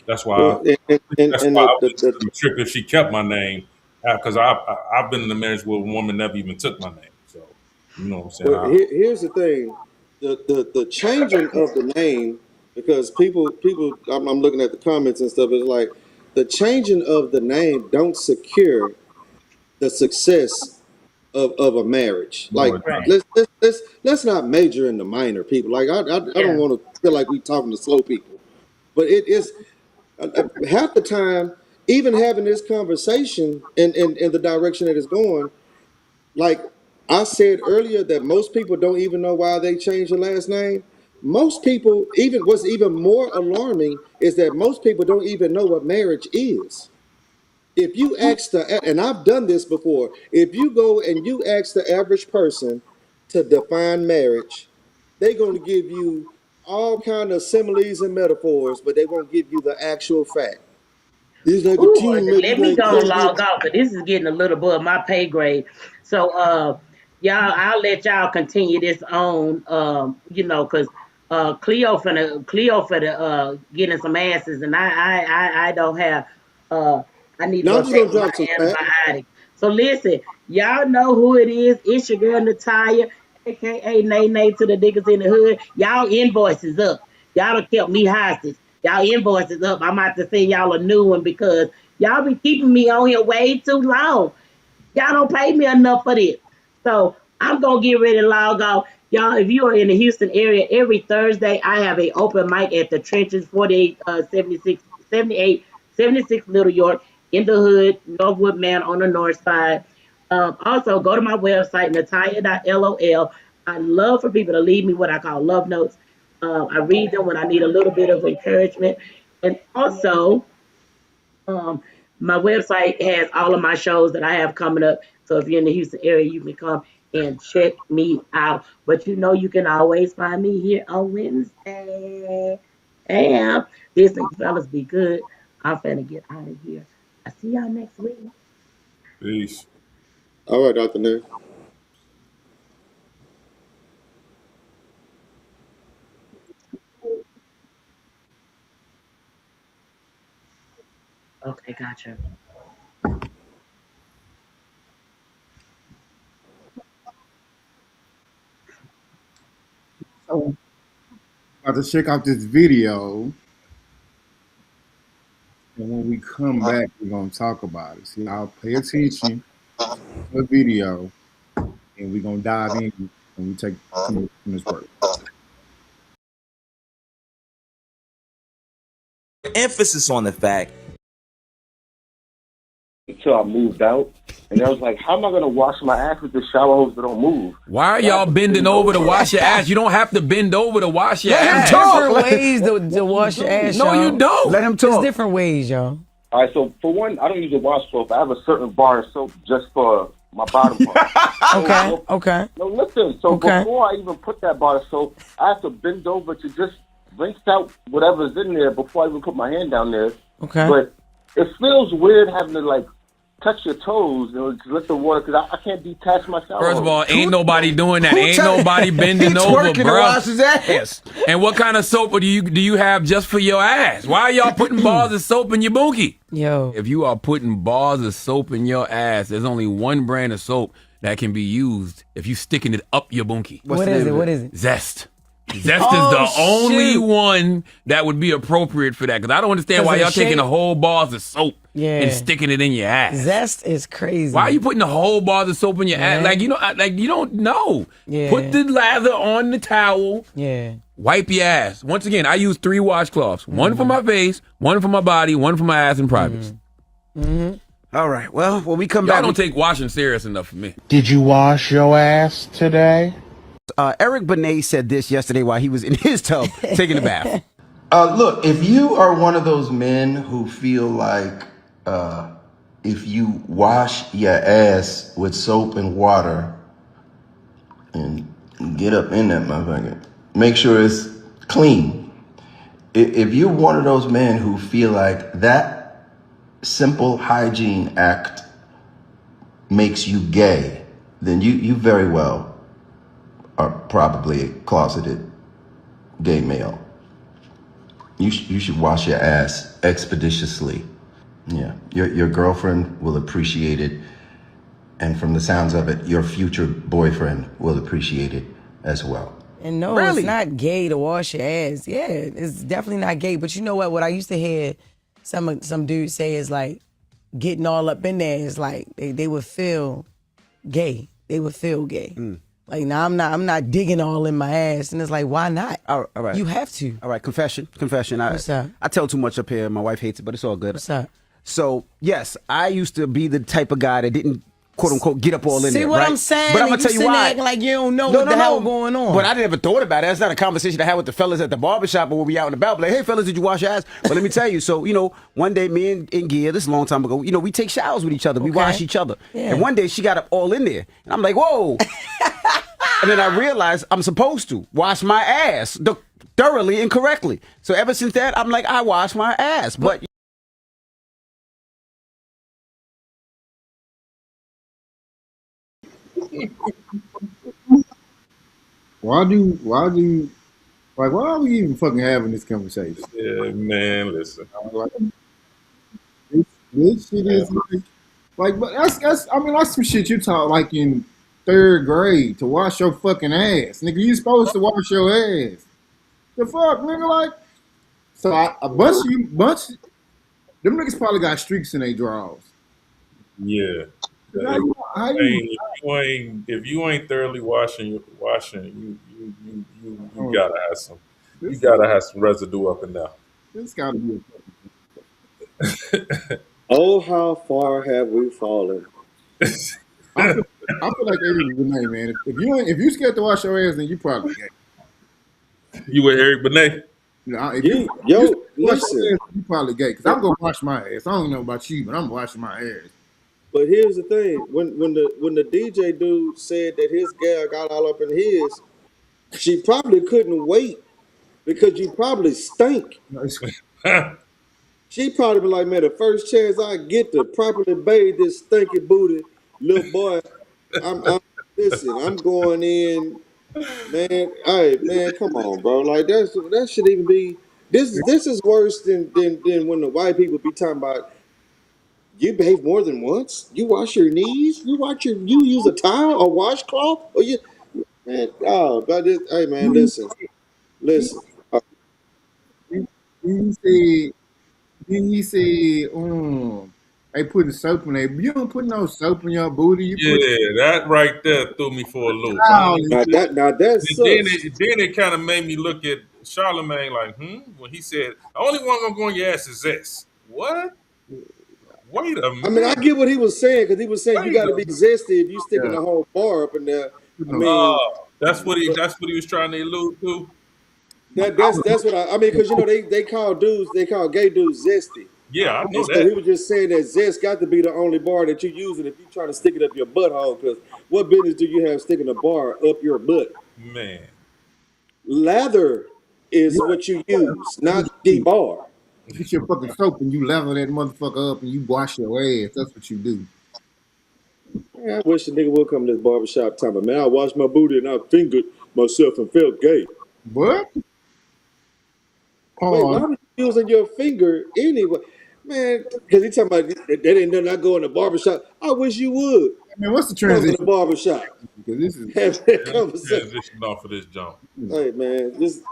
that's why Well, that's and why I wouldn't take a trip if she kept my name, because I've been in a marriage where a woman never even took my name. So you know what I'm saying? well, here's the thing: the changing of the name, because people, I'm looking at the comments and stuff. It's like the changing of the name don't secure the success of a marriage. No, Like it Right. doesn't. let's not major in the minor, people. Like I don't Yeah. want to feel like we talking to slow people, but it is half the time. Even having this conversation in the direction that it's going, like I said earlier, that most people don't even know why they changed their last name. Most people, even what's even more alarming is that most people don't even know what marriage is. If you ask and I've done this before, if you go and you ask the average person to define marriage, they're going to give you all kind of similes and metaphors, but they won't give you the actual fact. It's like a Ooh, team, man. let It's me like go and this. log off because this is getting a little above my pay grade. So, y'all, I'll let y'all continue this on, because Cleo finna getting some answers, and I don't have, uh, I need to Now go I'm just take gonna my drop some facts. antibiotics. So listen, y'all know who it is. It's your girl Natalia, aka Nay Nay to the niggas in the hood. Y'all invoices up. Y'all done kept me hostage. Y'all invoices up. I'm about to send y'all a new one because y'all be keeping me on here way too long. Y'all don't pay me enough for this. So I'm gonna get ready to log off. Y'all, if you are in the Houston area, every Thursday I have a open mic at the Trenches, 48, 76, 78, 76 Little York in the hood, Northwood Man on the north side. Also, go to my website, natalia.lol. I love for people to leave me what I call love notes. I read them when I need a little bit of encouragement. And also, um, my website has all of my shows that I have coming up. So if you're in the Houston area, you can come and check me out. But you can always find me here on Wednesday. And listen, fellas, be good. I'm finna get out of here. I see y'all next week. Peace. All right, Dr. Nair. Okay, gotcha. so about to check out this video, and when we come back, we're gonna talk about it. See, I'll pay attention to the video, and we're gonna dive in when we take from this work. Emphasis on the fact until I moved out. And I was like, how am I gonna wash my ass with the shower hose that don't move? Why are So I y'all had to bending bend over to over. wash your ass? You don't have to bend over to wash your Let him ass. talk. Different ways to wash your ass, No, y'all. you don't. Let him There's talk. different ways, y'all. All right, so for one, I don't use a washcloth. I have a certain bar of soap just for my bottom part. Okay. No, listen. So Okay. before I even put that bar of soap, I have to bend over to just rinse out whatever's in there before I even put my hand down there. Okay. But it feels weird having to like touch your toes and just let the water, because I can't detach my shower. First of all, ain't nobody doing that. Who Ain't tell- nobody bending He over, twerking to bro. wash his ass. And what kind of soap do you have just for your ass? Why are y'all putting bars of soap in your bunkie? Yo. If you are putting bars of soap in your ass, there's only one brand of soap that can be used if you sticking it up your bunkie. What is it? What is it? Zest. Zest Oh, is the only shoot. one that would be appropriate for that. Because I don't understand 'Cause why of the y'all taking shape? the whole bars of soap Yeah. and sticking it in your ass. Zest is crazy. Why are you putting the whole bars of soap in your ass? Man. Like you don't know. Yeah. Put the lather on the towel. Yeah. Wipe your ass. Once again, I use 3 washcloths. One for my face, one for my body, one for my ass in privates. All right. Well, when we come Y'all back, don't take washing serious enough for me. Did you wash your ass today? Eric Benet said this yesterday while he was in his tub taking a bath. Look, if you are one of those men who feel like if you wash your ass with soap and water and get up in that motherfucker, make sure it's clean. If you're one of those men who feel like that simple hygiene act makes you gay, then you very well are probably a closeted gay male. You should wash your ass expeditiously. Yeah, your girlfriend will appreciate it, and from the sounds of it, your future boyfriend will appreciate it as well. And no, Really? it's not gay to wash your ass. Yeah, it's definitely not gay. But you know what? What I used to hear some dudes say is like getting all up in there is like they would feel gay. They would feel gay. Like, nah, I'm not digging all in my ass. And it's like, why not? All right. You have to. All right, confession. What's up? I tell too much up here. My wife hates it, but it's all good. What's up? So, yes, I used to be the type of guy that didn't, quote unquote, get up all in See there. what right? I'm saying? But I'm And going to tell you sitting why. acting like you don't know what the hell going on. But I never thought about it. That's not a conversation I had with the fellas at the barbershop or when we out and about. Like, hey, fellas, did you wash your ass? But let me tell you. So, one day me and Gia, this is a long time ago, we take showers with each other. We Okay. wash each other. Yeah. And one day she got up all in there. And I'm like, whoa. And then I realized I'm supposed to wash my ass thoroughly and correctly. So ever since that, I'm like, I wash my ass. But Why are we even fucking having this conversation? Yeah, man, listen. Like, this shit is but that's some shit you taught like in 3rd grade to wash your fucking ass, nigga. You supposed to wash your ass. The fuck, nigga, like. So a bunch them niggas probably got streaks in their drawers. Yeah. How you If you ain't thoroughly washing, you gotta have some. You gotta have some residue up in there. This gotta be Oh, how far have we fallen? I feel like Eric Benet, man. If you scared to wash your ass, then you probably gay. You with Eric Benet? If You wash your listen. ass, you probably gay. Cause I'm gonna wash my ass. I don't know about you, but I'm washing my ass. But here's the thing: when the DJ dude said that his gal got all up in his, she probably couldn't wait because you probably stink. She probably be like, man, the first chance I get to properly bathe this stinky booty little boy, listen, I'm going in, man. Hey, man, come on, bro. Like that should even be this is worse than when the white people be talking about you bathe more than once, you wash your knees, you use a towel or washcloth, or you man, oh, but this, hey man, listen. He said, they putting soap in there. You don't put no soap in your booty. You put That right there threw me for a loop. towel. Now that sucks. Then it kind of made me look at Charlemagne like, when he said, the only one gonna go in your ass is this. What? Wait a I mean, I minute. get what he was saying because he was saying you Wait got to a be minute. zesty if you sticking Yeah, the whole bar up in there. you I know, mean, but That's what he was trying to allude to. that's what I mean because they call dudes they call gay dudes zesty, Yeah, I know and so that. he was just saying that zest got to be the only bar that you're using if you're trying to stick it up your butthole. Because what business do you have sticking a bar up your butt? Man. Lather is yeah, what you yeah, use, that's what not you the do. bar. You get your fucking soap and you level that motherfucker up and you wash your ass. That's what you do. Man, I wish a nigga would come to this barbershop time, but man, I washed my booty and I fingered myself and felt gay. What? Wait, why Pause. was you using your finger anyway? Man, because he talking about that ain't nothing I go in the barbershop. I wish you would I mean, what's the come in the transition? barbershop. Because this is Have that Yeah, let's conversation. transition off of this jump. Hey man, just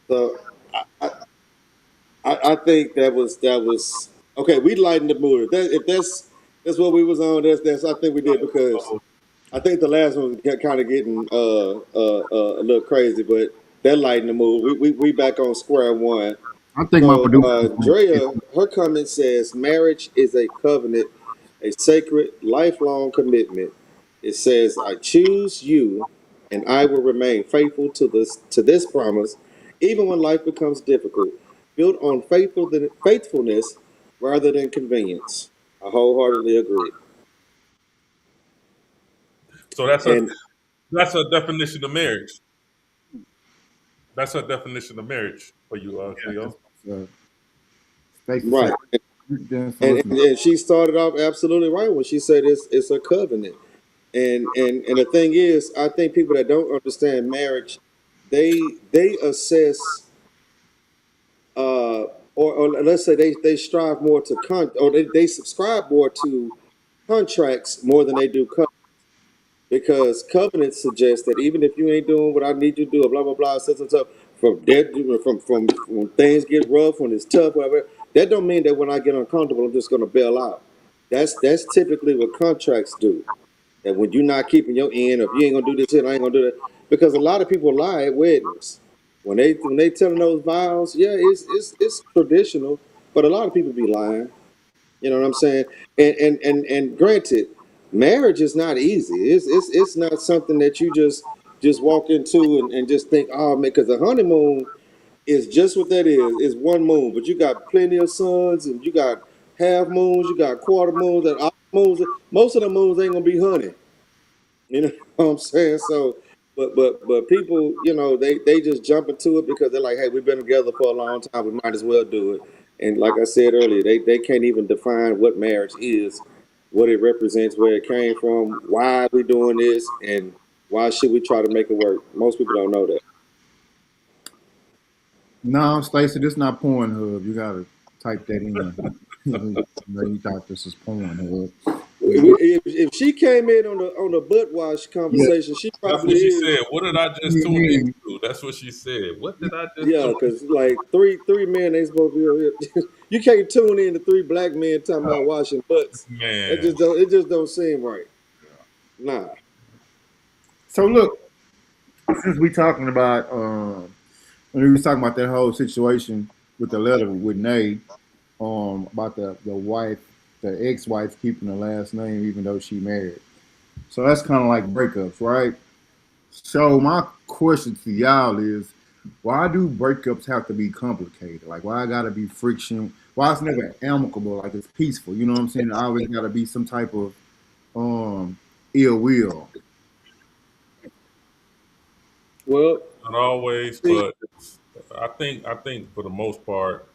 so I think that was okay. We lightened the mood. If that's what we was on, that's I think we did because I think the last one got kind of getting a little crazy, but that lightened the mood. We back on square one. I think my So producer. Drea, her comment says marriage is a covenant, a sacred, lifelong commitment. It says, "I choose you, and I will remain faithful to this promise, even when life becomes difficult, built on faithfulness rather than convenience." I wholeheartedly agree. So And that's a definition of marriage. That's a definition of marriage for you, That's Cleo. uh, Stacey said. right, So and, listen. and she started off absolutely right when she said it's a covenant. And the thing is, I think people that don't understand marriage, they assess uh or let's say they strive more to or they subscribe more to contracts more than they do because covenants suggest that even if you ain't doing what I need you to do, blah blah blah, such and such, from dead from when things get rough, when it's tough, whatever, that don't mean that when I get uncomfortable, I'm just gonna bail out. That's typically what contracts do. That when you're not keeping your end, or if you ain't gonna do this, I ain't gonna do that. Because a lot of people lie at weddings. When they telling those vows, yeah, it's traditional, but a lot of people be lying. You know what I'm saying? And granted, marriage is not easy. It's not something that you just walk into and just think, oh man, because the honeymoon is just what that is. It's one moon, but you got plenty of suns and you got half moons, you got quarter moons, and all moons. Most of the moons ain't gonna be honey. You know what I'm saying? So, but people, they just jump into it because they're like, hey, we've been together for a long time. We might as well do it. And like I said earlier, they can't even define what marriage is, what it represents, where it came from, why are we doing this, and why should we try to make it work? Most people don't know that. No, Stacey, this not Pornhub. You gotta type that in. You thought this is Pornhub. If she came in on the butt wash Yeah, conversation, she That's probably what she is. said. What did I just tune into? That's what she said. What did I just Yeah, tune because like three men ain't supposed to be over here. You can't tune in to three black men talking about washing butts. Man. It just don't seem right. Nah. So look, since we talking about when we was talking about that whole situation with the letter with Nay, about the wife, the ex-wife keeping the last name even though she married. So that's kind of like breakups, right? So my question to y'all is, why do breakups have to be complicated? Like, why gotta be friction? Why it's never amicable? Like it's peaceful. You know what I'm saying? There always gotta be some type of um ill will. Well, Not always, see, but I think for the most part,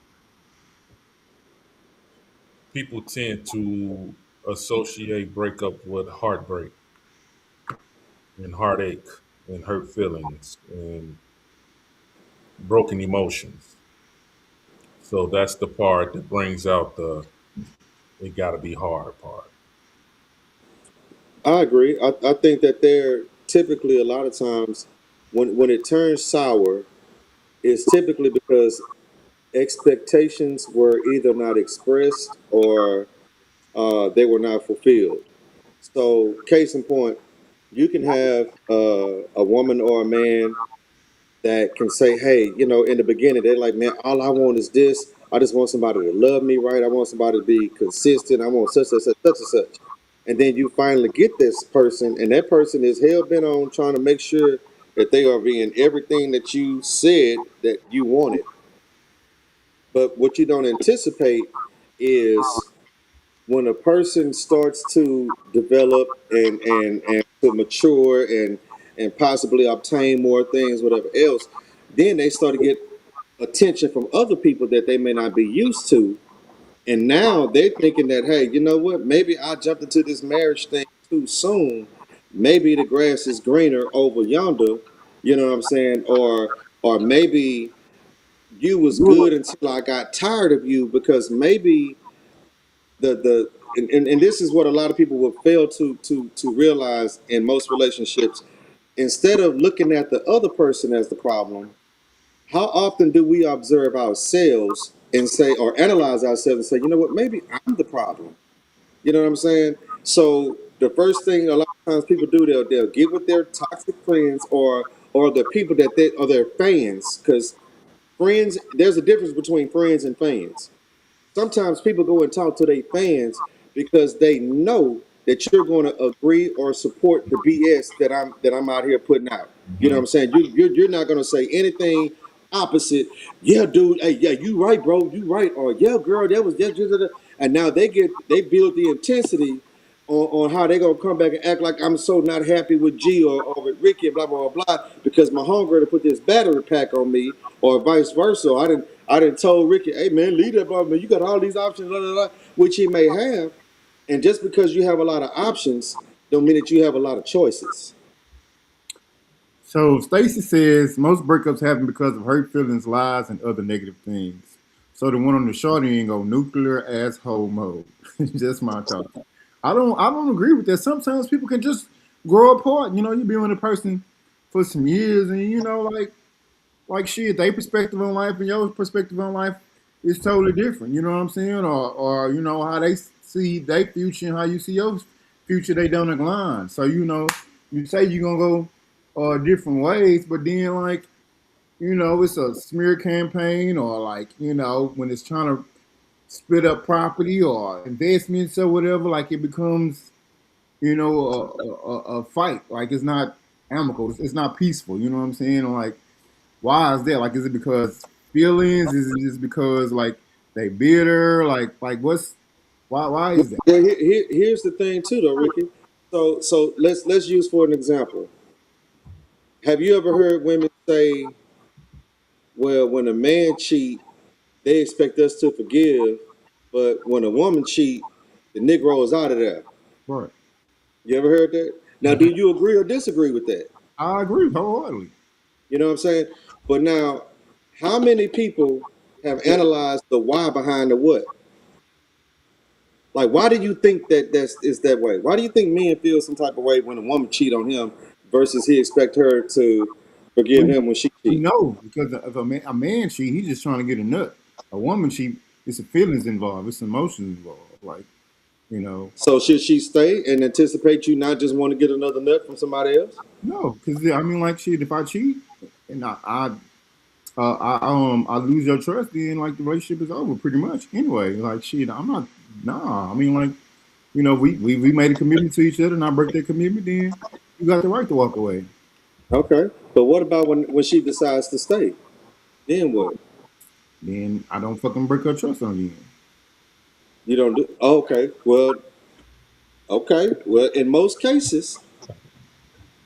people tend to associate breakup with heartbreak and heartache and hurt feelings and broken emotions. So that's the part that brings out the it got to be hard part. I agree. I think that they're typically a lot of times when it turns sour, it's typically because expectations were either not expressed or they were not fulfilled. So, case in point, you can have a woman or a man. that can say, hey, in the beginning, they're like, man, all I want is this. I just want somebody to love me right. I want somebody to be consistent. I want such and such, such and such. And then you finally get this person, and that person is hell bent on trying to make sure that they are being everything that you said that you wanted. But what you don't anticipate is when a person starts to develop and to mature and possibly obtain more things, whatever else, then they start to get attention from other people that they may not be used to. And now they're thinking that, hey, you know what? Maybe I jumped into this marriage thing too soon. Maybe the grass is greener over yonder. You know what I'm saying? Or maybe you was good until I got tired of you, because maybe the and this is what a lot of people will fail to realize in most relationships. Instead of looking at the other person as the problem, how often do we observe ourselves and say, or analyze ourselves and say, you know what, maybe I'm the problem? You know what I'm saying? So the first thing a lot of times people do, they'll get with their toxic friends, or the people that they are their fans, because friends, there's a difference between friends and fans. Sometimes people go and talk to their fans because they know that you're going to agree or support the BS that I'm out here putting out. You know what Hmm. I'm saying? You're not going to say anything opposite. Yeah, dude. Hey, yeah, you right, bro. You right. Or yeah, girl, that was that. And now they build the intensity on how they gonna come back and act like I'm so not happy with G or with Ricky, blah blah blah blah, because my homegirl to put this battery pack on me, or vice versa. I didn't told Ricky, hey man, leave that blah, man. You got all these options, blah, blah, blah, which he may have. And just because you have a lot of options, don't mean that you have a lot of choices. So Stacy says most breakups happen because of hurt feelings, lies, and other negative things. So the one on the short end go nuclear asshole mode. Just my thought. I don't agree with that. Sometimes people can just grow apart. You be with a person for some years, and like shit, their perspective on life and your perspective on life is totally different. You know what I'm saying? Or how they see their future and how you see your future, they don't align. So you say you're gonna go different ways, but then it's a smear campaign, or when it's trying to split up property or investments or whatever, like it becomes a fight. Like it's not amicable. It's not peaceful. You know what I'm saying? Like why is that? Like, is it because feelings? Is it just because they bitter? Like what's why is that? Well, here's the thing too, though, Ricky. So let's use for an example. Have you ever heard women say, well, when a man cheat, they expect us to forgive, but when a woman cheat, the Negro is out of there. Right. You ever heard that? Now, do Mhm. you agree or disagree with that? I agree wholeheartedly. You know what I'm saying? But now, how many people have analyzed the why behind the what? Like, why do you think that is that way? Why do you think men feel some type of way when a woman cheat on him versus he expect her to forgive We him when she we cheat? know because if a man cheat, he's just trying to get a nut. A woman cheat, it's a feelings involved, it's emotions involved. You know, So should she stay and anticipate you not just want to get another nut from somebody else? no, because I mean, like shit. If I cheat and I lose your trust, then the relationship is over pretty much. Anyway, like shit, I'm not. Nah, I mean we made a commitment to each other, and I break that commitment, then you got the right to walk away. Okay, but what about when she decides to stay? Then what? Then I don't fucking break her trust on you. You don't do. Okay, well, in most cases,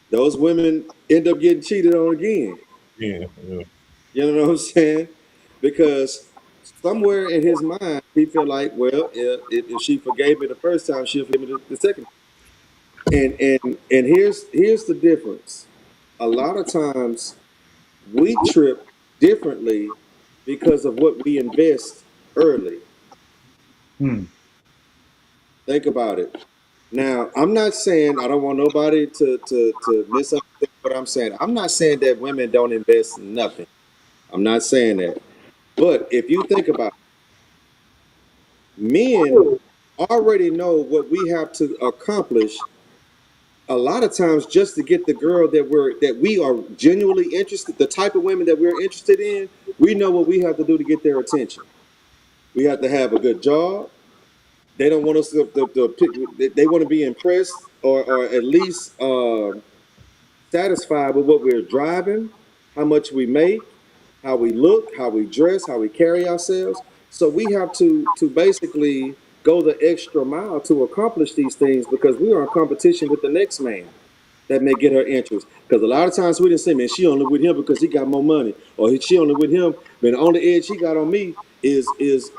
those women end up getting cheated on again. Yeah, yeah. You know what I'm saying? Because somewhere in his mind, he feel like, well, if she forgave me the first time, she'll forgive me the second. And here's the difference. A lot of times we trip differently because of what we invest early. Hmm. Think about it. Now, I'm not saying I don't want nobody to misunderstand what I'm saying. I'm not saying that women don't invest in nothing. I'm not saying that. But if you think about it, men already know what we have to accomplish a lot of times just to get the girl that we are genuinely interested, the type of women that we're interested in, we know what we have to do to get their attention. We have to have a good job. They don't want us to pick. They want to be impressed or at least satisfied with what we're driving, how much we make, how we look, how we dress, how we carry ourselves. So we have to basically go the extra mile to accomplish these things because we are in competition with the next man that may get her interest. Because a lot of times we didn't say, man, she only with him because he got more money, or she only with him, but the only edge he got on me is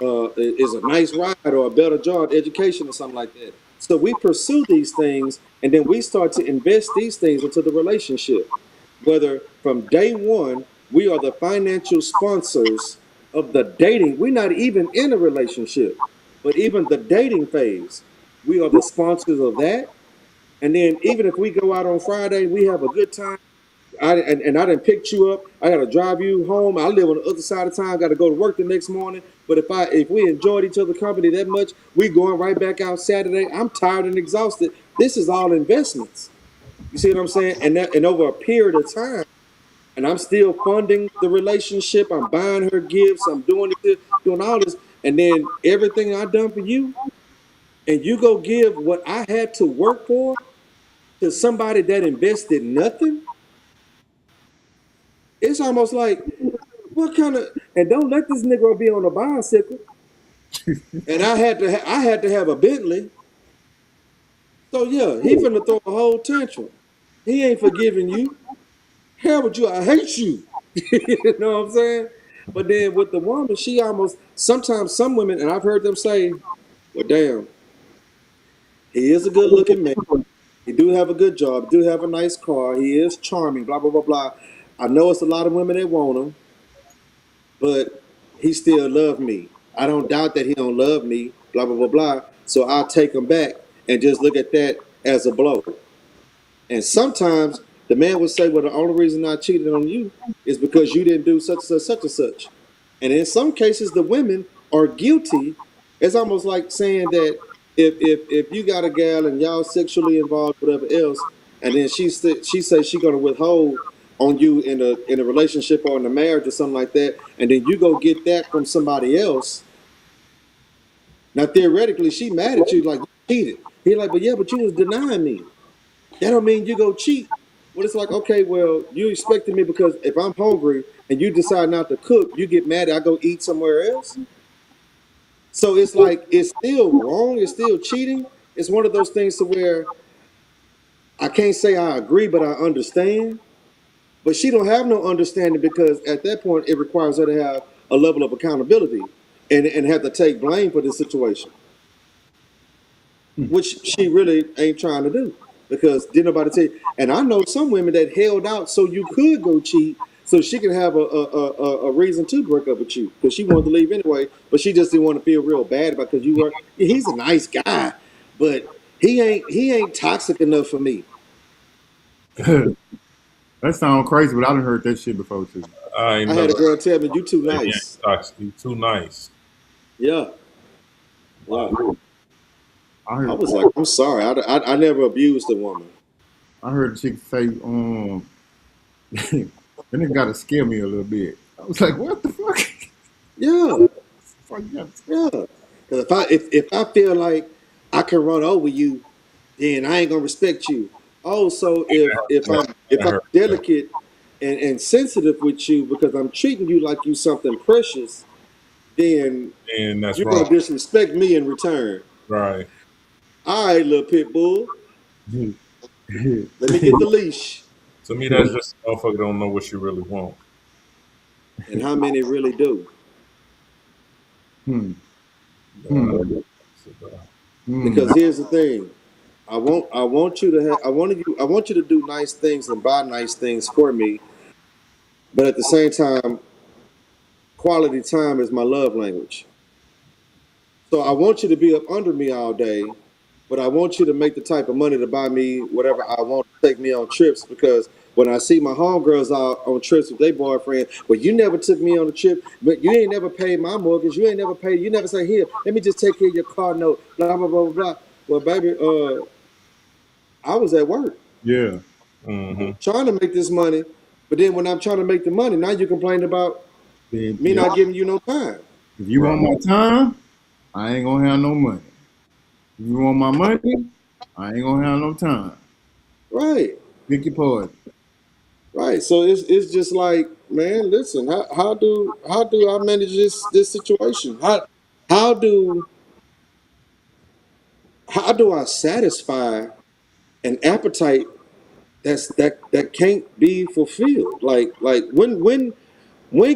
a nice ride or a better job, education or something like that. So we pursue these things, and then we start to invest these things into the relationship. Whether from day one we are the financial sponsors of the dating, we're not even in a relationship, but even the dating phase, we are the sponsors of that. And then even if we go out on Friday, we have a good time. And I didn't pick you up. I gotta drive you home. I live on the other side of town. Got to go to work the next morning. But if we enjoyed each other's company that much, we going right back out Saturday. I'm tired and exhausted. This is all investments. You see what I'm saying? And over a period of time, and I'm still funding the relationship. I'm buying her gifts. I'm doing this, doing all this, and then everything I done for you, and you go give what I had to work for to somebody that invested nothing, it's almost like, what kind of, and don't let this nigga be on a bicycle. And I had to have a Bentley. So yeah, he finna throw a whole tantrum. He ain't forgiving you. Hell with you, I hate you. You know what I'm saying? But then with the woman, she almost sometimes some women, and I've heard them say, well, damn, he is a good looking man. He do have a good job, do have a nice car, he is charming, blah, blah, blah, blah. I know it's a lot of women that want him, but he still loved me. I don't doubt that he don't love me, blah, blah, blah, blah. So I'll take him back and just look at that as a blow. And sometimes the man would say, well, the only reason I cheated on you is because you didn't do such and such, such and such. And in some cases, the women are guilty. It's almost like saying that if you got a gal and y'all sexually involved, whatever else, and then she says she's gonna withhold on you in a relationship or in a marriage or something like that, and then you go get that from somebody else. Now theoretically, she mad at you like you cheated. He like, but yeah, but you was denying me. That don't mean you go cheat. Well, it's like, okay, well, you expected me because if I'm hungry and you decide not to cook, you get mad. I go eat somewhere else. So it's like it's still wrong. It's still cheating. It's one of those things to where I can't say I agree, but I understand. But she don't have no understanding because at that point it requires her to have a level of accountability and have to take blame for this situation, which she really ain't trying to do because didn't nobody tell you. And I know some women that held out so you could go cheat so she can have a reason to break up with you because she wanted to leave anyway, but she just didn't want to feel real bad about because you were. Yeah, he's a nice guy, but he ain't toxic enough for me. That sounds crazy, but I done heard that shit before too. I ain't I had never a girl tell me you too say he ain't nice. toxic. He too nice. Yeah, yeah. I I heard was like, I'm sorry, I never abused a woman. I heard the chick say, then it gotta scare me a little bit. I was like, what the fuck? Yeah. Fuck you gotta- Yeah, because if I feel like I can run over you, then I ain't gonna respect you. Also, if I'm I heard that. delicate and sensitive with you because I'm treating you like you something precious, then And that's you're gonna wrong. disrespect me in return. Right. All right, little pit bull, let me get the leash. To me, that's just a motherfucker don't know what you really want. And how many really do? hmm, Uh, hmm, Because hmm. here's the thing. I want you to have I want you to do nice things and buy nice things for me, but at the same time, quality time is my love language. So I want you to be up under me all day, but I want you to make the type of money to buy me whatever I want to take me on trips because when I see my homegirls out on trips with their boyfriend, well, you never took me on a trip, but you ain't never paid my mortgage, you ain't never paid, you never say, here, let me just take care of your car note, blah, blah, blah, blah, blah. Well, baby, I was at work Yeah. Mm-hmm. trying to make this money, but then when I'm trying to make the money, now you complain about Then, me yeah. not giving you no time. If you want Right. my time, I ain't gonna have no money. If you want my money, I ain't gonna have no time. Right, Pick your poison. right. So it's just like, man, listen, how do I manage this situation? How do how do I satisfy an appetite that can't be fulfilled? Like when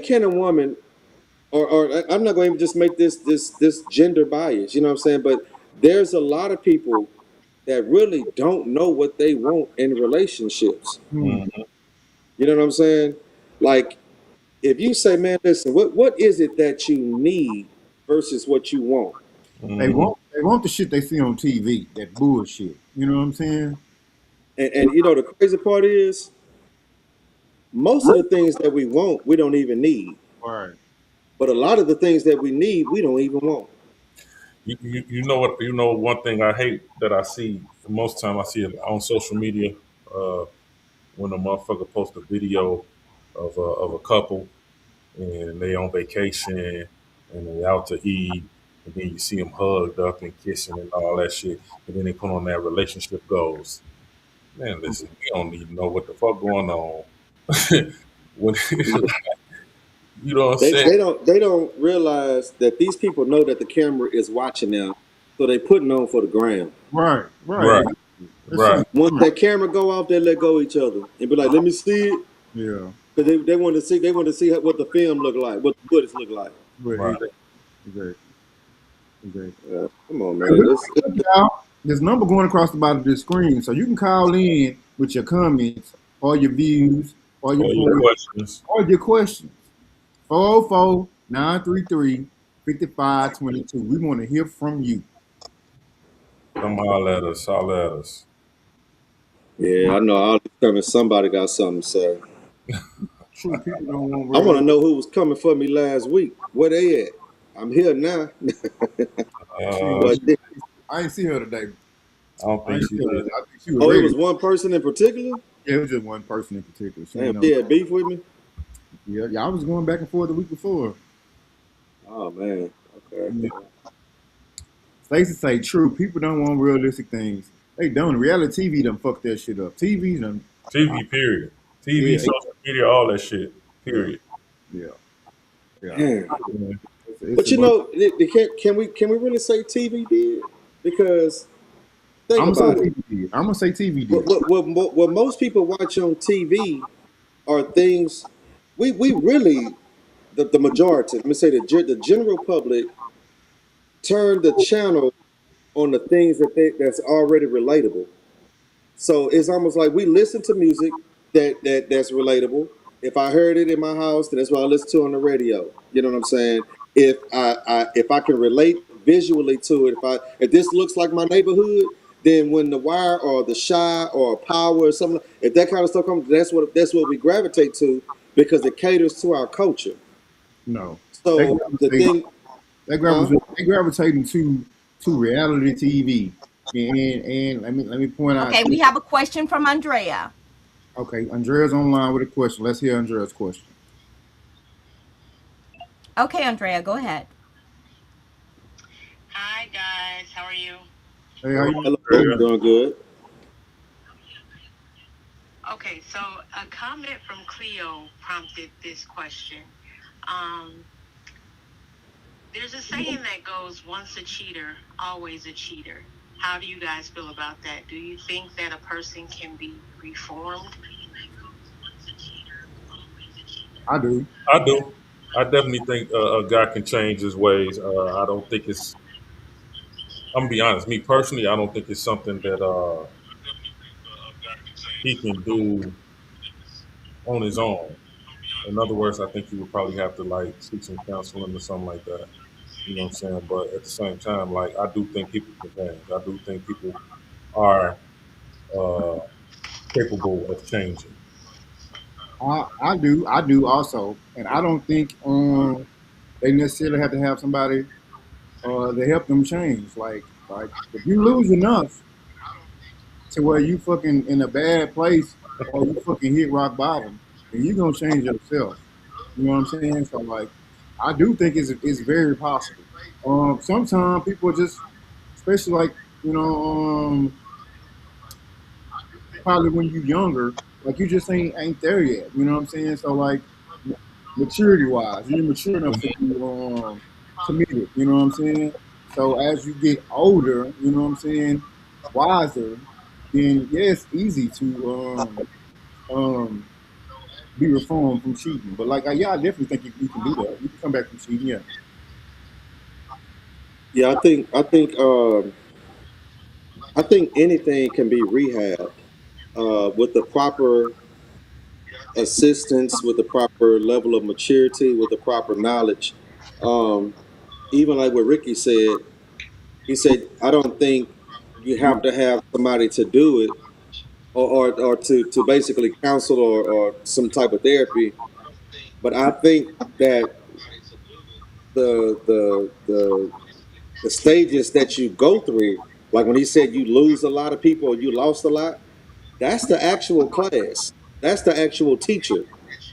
can a woman or I'm not going to just make this gender bias, you know what I'm saying? But there's a lot of people that really don't know what they want in relationships. Hmm. Mm-hmm. You know what I'm saying? Like if you say, man, listen, what is it that you need versus what you want? Mm-hmm. They want the shit they see on TV, that bullshit. You know what I'm saying? And you know the crazy part is most of the things that we want we don't even need, Right. but a lot of the things that we need we don't even want. You know what? You know one thing I hate that I see most time I see it on social media uh, when a motherfucker posts a video of a couple and they on vacation and they out to eat and then you see them hugged up and kissing and all that shit and then they put on that relationship goals. Man, listen, we don't need to know what the fuck going on. when, you know what I'm They saying? they don't realize that these people know that the camera is watching them, so they putting on for the gram. Right. Right. Right, Exactly. That shit right. is Once dumb. that camera go off, they let go of each other and be like, "Let me see it," Yeah. because they want to see what the film look like, what the footage look like. But Right. exactly. Exactly. Come on, Hey, man. look, look, y'all. There's a number going across the bottom of the screen, so you can call in with your comments or your views or your All your points questions. or your questions. 404-933-5522. We want to hear from you. Come holler at us. Holler at us. Yeah, I know. All this coming. Somebody got something to say. True, people don't want I want real. to know who was coming for me last week. Where they at? I'm here now. Shit, But I ain't see her today. I don't I think ain't she see her did. today. I think she was oh, it ready. was one person in particular. Yeah, it was just one person in particular. She ain't Damn, know. she had beef with me. Yeah, y'all was going back and forth the week before. Oh man. Okay. Yeah. Stacey say true. People don't want realistic things. They don't. Reality TV done fuck that shit up. TV done. TV, period. TV, Yeah, social media, all that shit, yeah, period. yeah, yeah. Man. Yeah. It's But a you bunch. know, can we really say TV did? Because think I'm gonna about say it. TV did. I'm gonna say TV What did. what what most people watch on TV are things we really the majority. Let me say the general public turn the channel on the things that's already relatable. So it's almost like we listen to music that's relatable. If I heard it in my house, then that's what I listen to on the radio. You know what I'm saying? If I can relate visually to it, if this looks like my neighborhood, then when the Wire or the Shy or Power or something, if that kind of stuff comes, that's what we gravitate to because it caters to our culture. No, they So the gravitate. thing, They huh? gravitate. They gravitating to reality TV. And let me point out. Okay, we have a question from Andrea. Okay, Andrea's online with a question. Let's hear Andrea's question. Okay, Andrea, go ahead. Hi guys, how are you? Hey, how Hello, you Hello, Andrea. doing? doing good. Okay, so a comment from Cleo prompted this question. Um, there's a saying that goes, once a cheater, always a cheater. How do you guys feel about that? Do you think that a person can be reformed? I do. I do. I definitely think a guy can change his ways. I don't think it's. I'm gonna be honest. Me personally, I don't think it's something that he can do on his own. In other words, I think he would probably have to like seek some counseling or something like that. You know what I'm saying? But at the same time, like I do think people can change. I do think people are uh, capable of changing. I do. I do also, and I don't think they necessarily have to have somebody to help them change. Like if you lose enough to where you fucking in a bad place or you fucking hit rock bottom, and you gonna change yourself. You know what I'm saying? So like, I do think it's very possible. Sometimes people just, especially like you know, probably when you younger, like you just ain't there yet. You know what I'm saying? So like, maturity wise, you're mature enough to be committed. You know what I'm saying? So as you get older, you know what I'm saying, wiser, then yeah, it's easy to be reformed from cheating. But like, yeah, I definitely think you can do that. You can come back from cheating. Yeah. Yeah, I think anything can be rehabbed with the proper assistance, with the proper level of maturity, with the proper knowledge. Um, Even like what Ricky said, he said, I don't think you have to have somebody to do it or to basically counsel or some type of therapy. But I think that the the stages that you go through, like when he said you lose a lot of people or you lost a lot, that's the actual class. That's the actual teacher.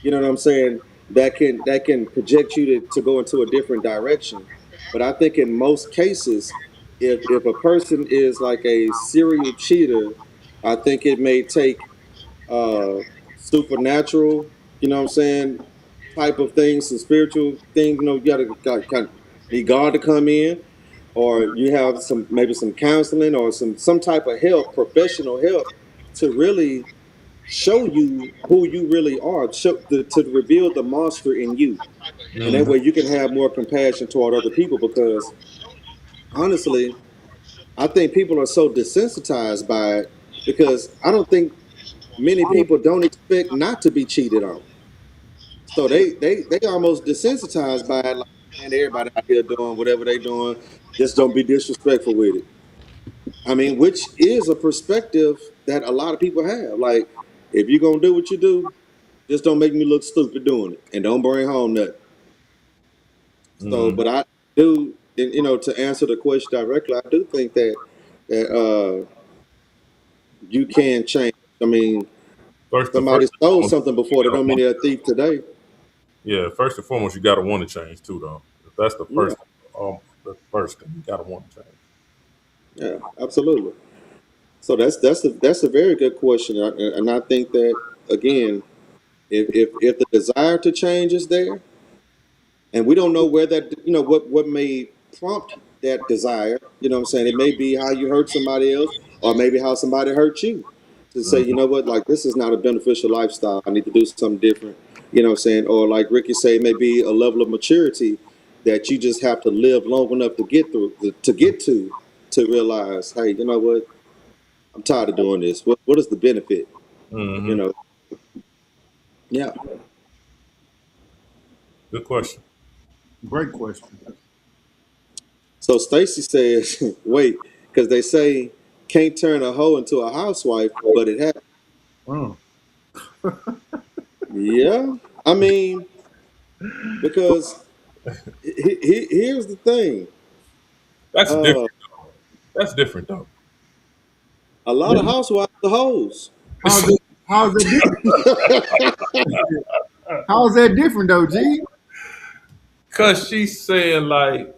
You know what I'm saying? That can project you to go into a different direction. But I think in most cases, if a person is like a serial cheater, I think it may take uh supernatural, you know what I'm saying, type of things, some spiritual things, you gotta kind of need God to come in, or you have some maybe some counseling or some type of help, professional help to really show you who you really are, to reveal the monster in you. And that Mm-hmm. way you can have more compassion toward other people because honestly, I think people are so desensitized by it because I don't think many people don't expect not to be cheated on. So they almost desensitized by it. Like, man, everybody out here doing whatever they doing. Just don't be disrespectful with it. I mean, which is a perspective that a lot of people have. Like, if you're gonna do what you do, just don't make me look stupid doing it, and don't bring home nothing. So, Mm-hmm. but I do, and, to answer the question directly, I do think that you can change. I mean, First somebody and stole foremost, something you before. They gotta don't mean want. they're a thief today. Yeah, first and foremost, you gotta want to change too, though. If that's Yeah, the first thing you gotta want to change. yeah, absolutely. So that's a very good question, and I think that again, if the desire to change is there, and we don't know where that what may prompt that desire. You know what I'm saying? It may be how you hurt somebody else, or maybe how somebody hurt you. To say, you Mm-hmm. know what, like this is not a beneficial lifestyle. I need to do something different. You know what I'm saying? Or like Ricky say, it may be a level of maturity that you just have to live long enough to get through to get to realize, hey, you know what? I'm tired of doing this. What is the benefit? You Mm-hmm. know? Yeah. Good question. Great question. So Stacy says, wait, because they say can't turn a hoe into a housewife, but it happens. Oh. Yeah. I mean, because here's the thing. That's Uh, different. That's different though. a lot of housewives are hoes. How's it? How's that different? How's that different though, G? Cause she's saying like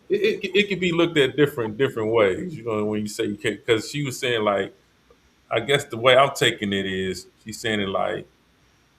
it could be looked at different ways. You know, when you say you can't, because she was saying like, I guess the way I'm taking it is she's saying it like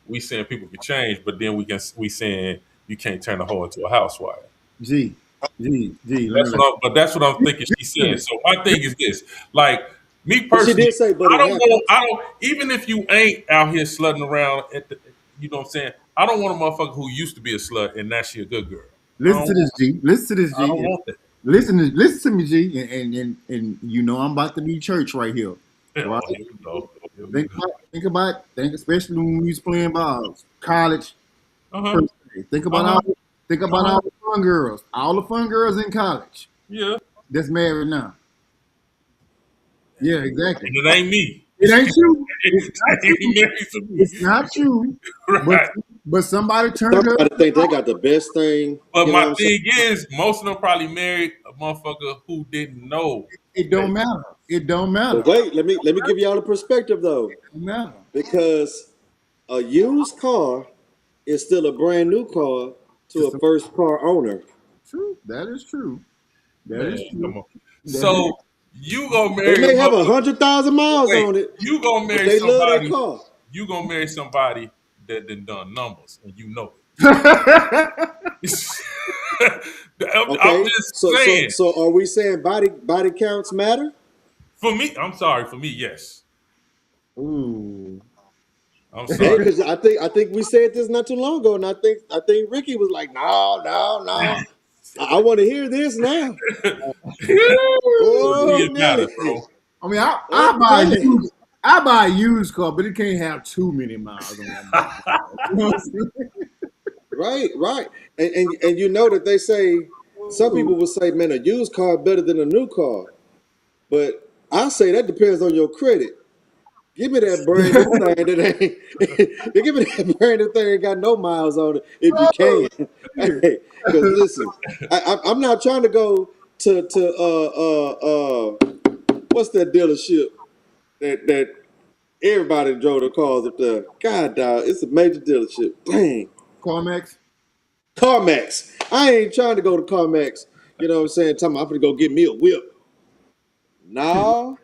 we saying people can change, but then we saying you can't turn a hoe into a housewife. G, G. Let me That's let what but that's what I'm thinking she said. you. So my thing is this: like me But she personally, did say, but I it don't happens. want I don't even if you ain't out here slutting around at the, you know what I'm saying. I don't want a motherfucker who used to be a slut and now she a good girl. Listen to this, G. Listen to this, I don't G. want that. Listen to me, G. And you know I'm about to be church right here, Yeah, right? well, here we go. Here we go. Think especially when we was playing balls, college. Uh huh. Per se. Uh huh. Think about Uh huh. all the all the fun girls in college Yeah. that's married now. Yeah, exactly. And it ain't me. It ain't you. It's not Ain't you. married to me. It's not you. But Right. But somebody turned her. Somebody think they got the best thing. But You know what my I'm saying? thing is, most of them probably married a motherfucker who didn't know. It That, don't matter. It don't matter. But wait, let me give y'all a perspective though, It don't matter. because a used car is still a brand new car to To a some, first car owner. true. That is true. That man, is true. come on. That is, So you gonna They marry a may have motherfucker? 100,000 miles Wait, on it, you gonna but marry they love their somebody? car. You gonna marry somebody that done numbers, and you know it. I'm Okay, just so so saying. so are we saying body counts matter? For me, I'm sorry. For me, yes. ooh. I'm Hey, sorry. because I think we said this not too long ago, and I think Ricky was like, no, no, no. I want to hear this now. For me, Oh it matters, Nelly. bro. I mean, I, Oh I buy a Nelly. used. I buy a used car, but it can't have too many miles on that motherfucker. You know what I'm saying? Right, right. And you know that they say some people will say, man, a used car better than a new car. But I say that depends on your credit. Give me that brand new thing that ain't give me that brand new thing that ain't got no miles on it if you Oh, can. shit. Hey, because listen, I'm not trying to go to what's that dealership that everybody drove the cars up there. God dog, it's a major dealership. Dang. CarMax. CarMax. I ain't trying to go to CarMax. You know what I'm saying? Tell me I'm gonna go get me a whip. No,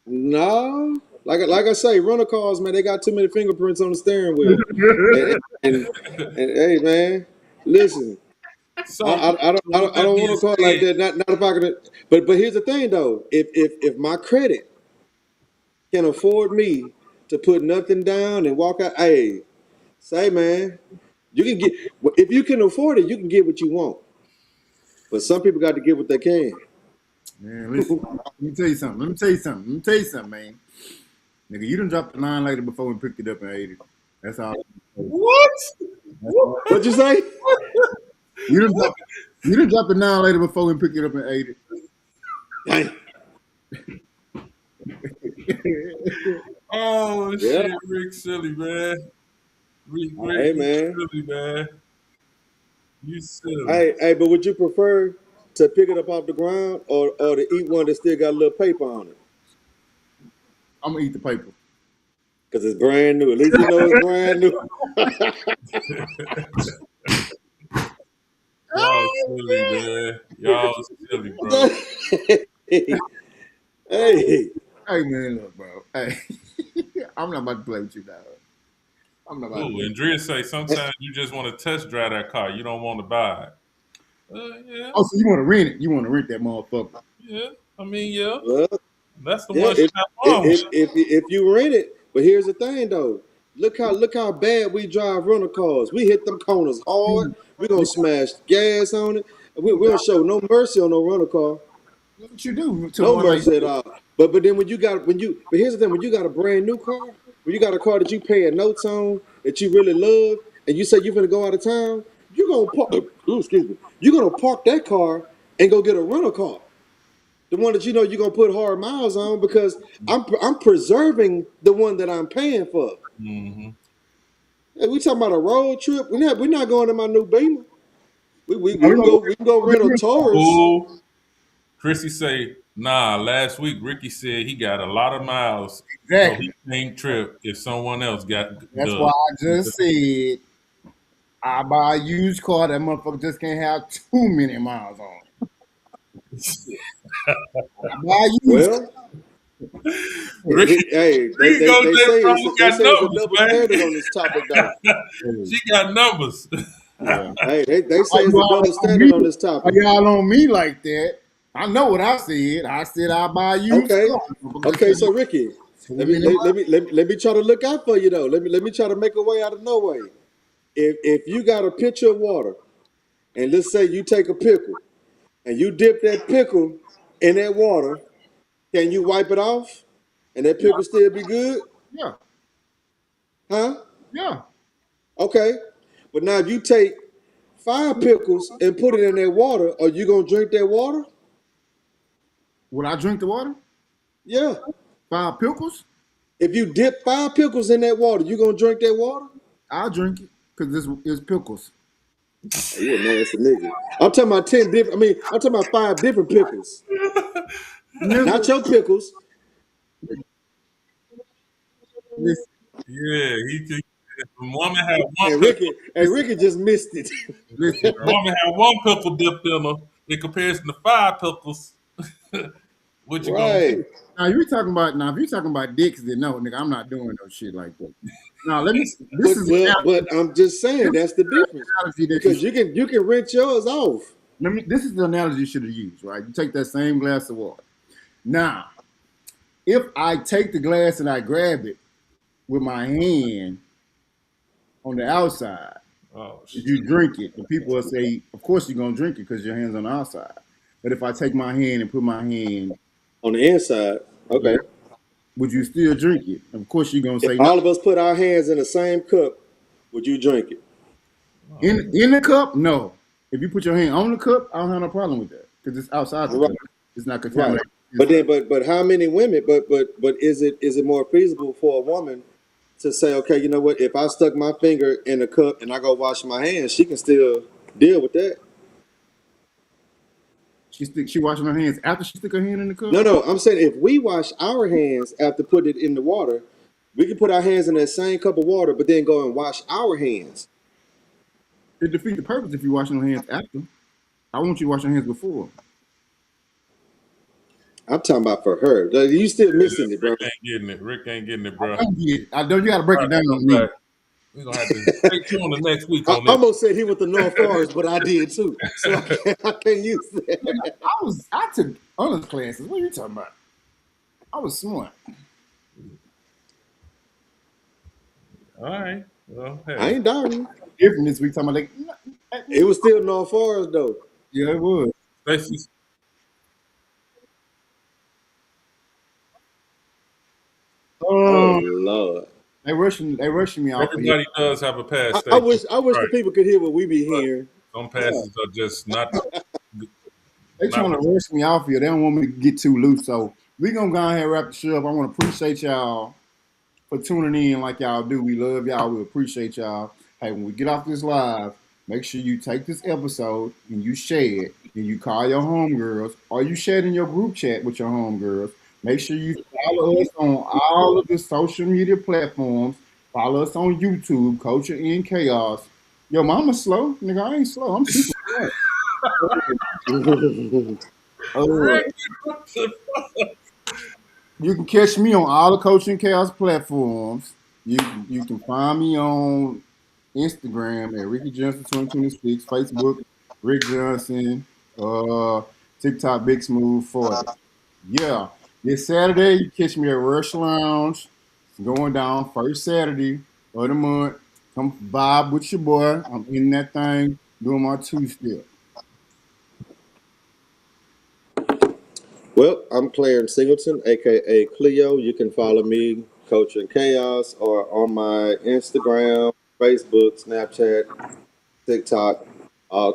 no. Like I say, rental cars, man, they got too many fingerprints on the steering wheel. And and hey, man, listen, I So, I, I don't I with don't, I that don't being want a car like said, that. Not if I could. But here's the thing though. If my credit can afford me to put nothing down and walk out, hey, say man, you can get if you can afford it, you can get what you want. But some people got to get what they can. Man, listen. Let me tell you something. Let me tell you something. Let me tell you something, man. Nigga, you done dropped the line later before we picked it up and ate it. That's all. what? That's all. What'd you say? You done dropped, you done dropped the nine later before we picked it up and ate Dang. it. Oh Yeah. shit, Rick silly man. Rick, Hey you man. silly man. You silly. Hey, but would you prefer to pick it up off the ground or to eat one that still got a little paper on it? I'm gonna eat the paper. Because it's brand new. At least you know it's brand new. Y'all silly man. Y'all silly, bro. hey, hey, Hey man, look, bro. Hey, I'm not about to play with you, dog. I'm not about to Ooh, play. Andrea say sometimes you just want to test drive that car. You don't want to buy it. Yeah, Oh, so you want to rent it? You want to rent that motherfucker? yeah. I mean, yeah. well, That's the yeah. one she got wrong with. If you rent it, but here's the thing though. Look how bad we drive rental cars. We hit them corners hard. We gonna smash gas on it. We don't show no mercy on no rental car. What you do to No one like mercy at all. But then but here's the thing, when you got a brand new car, when you got a car that you paying notes on, that you really love, and you say you're gonna go out of town, you're gonna park excuse me, you're gonna park that car and go get a rental car. The one that you know you're gonna put hard miles on because I'm preserving the one that I'm paying for. Mm-hmm. Hey, we talking about a road trip. We're not going to my new Beamer. No, we gonna We can go get rent a rid of Taurus. Ooh, Chrissy say, nah, last week Ricky said he got a lot of miles, so exactly. he can't trip if someone else That's why does. I just said I buy a used car. That motherfucker just can't have too many miles on it. I buy a used car. Well, Ricky, hey, Ricky goes there, bro, they got say it's a numbers, double standard on this topic, though. man. She got numbers. Yeah. Hey, they Why say it's a y'all double on me? standard on this Why topic. y'all on me like that? I know what I said. I said I buy a used Okay, car. Motherfucker just okay. can't So have Ricky, too let me many let, miles. let me let me try to look out for you though. Let me try to make a way out of no way. If you got a pitcher of water, and let's say you take a pickle and you dip that pickle in that water, can you wipe it off, and that pickle still be good? Yeah, Huh? yeah. Okay. But now if you take 5 pickles and put it in that water, are you gonna drink that water? Would I drink the water? Yeah. 5 pickles? If you dip 5 pickles in that water, you gonna drink that water? I'll drink it because this is pickles. Oh, you a nasty nigga. I'm talking about 10 different. I mean, I'm talking about 5 different pickles. Not Nigga, your pickles. listen, Yeah, if a woman had one And pickle, listen, Ricky just missed it. listen, a bro. woman had one pickle dipped in her in comparison to 5 pickles. What you gonna Right. do? Now if you talking about dicks, then no, nigga, I'm not doing no shit like that. Now let me. This is an But I'm just saying that's the difference analogy that you because you can rinse yours off. let me. This is the analogy you should have used, right? You take that same glass of water. Now, if I take the glass and I grab it with my hand on the outside, Oh if shit! you drink it, the people will say, of course you're gonna drink it because your hand's on the outside. But if I take my hand and put my hand, On the inside, yeah, okay. would you still drink it? Of course you're gonna If say no. all of us put our hands in the same cup, would you drink it? In the cup, no. If you put your hand on the cup, I don't have no problem with that because it's outside the Right. cup. It's not Right. contaminated But inside. then, but how many women? But is it more feasible for a woman to say, okay, you know what? If I stuck my finger in the cup and I go wash my hands, she can still deal with that. She washing her hands after she stick her hand in the cup. No, no, I'm saying if we wash our hands after putting it in the water, we can put our hands in that same cup of water, but then go and wash our hands. It defeats the purpose if you washing your hands after. I want you to wash your hands before. I'm talking about for her. You still missing it, bro. Rick ain't getting it. Rick ain't getting it, bro. I get it. I know you got to break All it right, down we on go me. back. We're gonna have to stay tuned the next week I on this. almost said he went to North Forest, but I did too. So I can't use that. I took honors classes. What are you talking about? I was smart. All right. Well, I hey. ain't doubting. Different this week. Talking about It was still North Forest though. yeah, it was. Stacey, Oh Um, Lord. they rushing me off of here. everybody does have a pass, I Stacey. wish the Right. people could hear what we be But hearing. some Yeah, passes are just not they not trying to rush me off here. They don't want me to get too loose. So we gonna go ahead and wrap the show up. I want to appreciate y'all for tuning in like y'all do. We love y'all. We appreciate y'all. Hey, when we get off this live, make sure you take this episode and you share it. And you call your homegirls or you share it in your group chat with your homegirls. Make sure you follow us on all of the social media platforms. Follow us on YouTube, Culture in Chaos. Yo, mama slow. Nigga, I ain't slow. I'm super smart. Uh, Rick, what the fuck? You can catch me on all the Coaching Chaos platforms. You can find me on Instagram at Ricky Johnson 2026, Facebook Rick Johnson, TikTok Big Smooth 40. Yeah, this Saturday you catch me at Rush Lounge. It's going down first Saturday of the month. Come vibe with your boy. I'm in that thing doing my two step. Well, I'm Clarence Singleton, aka Cleo. You can follow me, Culture and Chaos, or on my Instagram, Facebook, Snapchat, TikTok,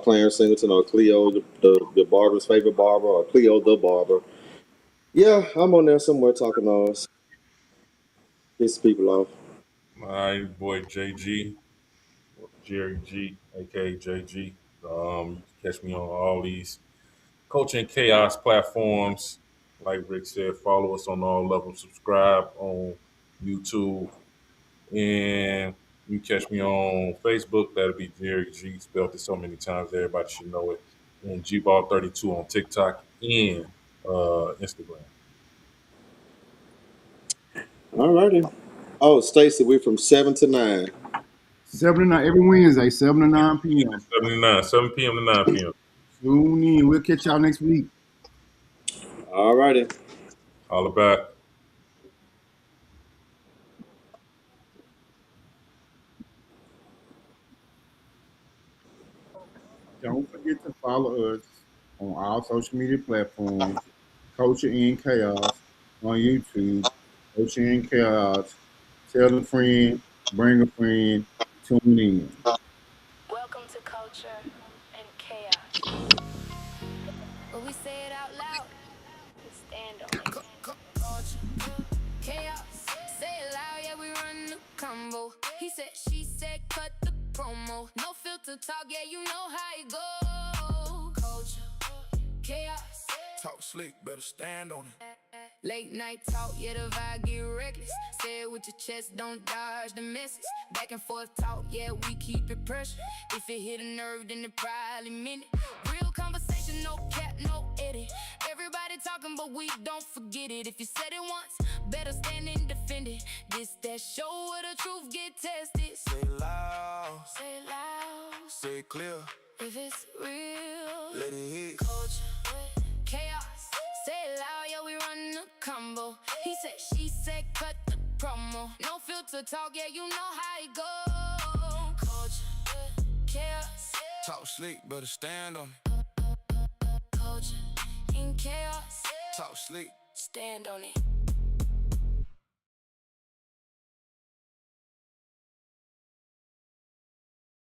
Clarence Singleton or Cleo, the barber's favorite barber, or Cleo the barber. Yeah, I'm on there somewhere talking noise, piss people off. All right, boy JG, Jerry G, aka JG. You can catch me on all these coaching chaos platforms. Like Rick said, follow us on all of them. Subscribe on YouTube, and you can catch me on Facebook. That'll be Jerry G. Spelled it so many times, everybody should know it. And GBall32 on TikTok and Instagram. Alrighty. Oh, Stacy, we're from 7 to 9. 7 to 9 every Wednesday, 7 to 9 p.m. 79, 7 p.m. to 9 p.m. Tune in. We'll catch y'all next week. Alrighty. Holla back. Don't forget to follow us on all social media platforms. Culture in Chaos on YouTube. Culture in Chaos. Tell a friend, bring a friend, tune in. Welcome to Culture and Chaos. When we say it out loud, we stand on it. Culture, chaos. Say it loud, yeah, we run the combo. He said, she said, filter talk, yeah, you know how it go. Culture, chaos. Talk slick, better stand on it. Late night talk, yeah, the vibe get reckless. Say it with your chest, don't dodge the misses. Back and forth talk, yeah, we keep it pressure. If it hit a nerve, then it probably meant it. Real conversation, no cap, no edit. Everybody talking, but we don't forget it. If you said it once, better stand and defend it. This that show where the truth get tested. Say it loud, Say it loud, say it clear. if it's real. Let it hit. Culture, chaos. Say it loud, yeah, we run the combo. He said, she said, cut the promo. No filter talk, yeah, you know how it go. Culture, chaos. Talk slick, better stand on it. Culture, in chaos. Talk slick. Stand on it.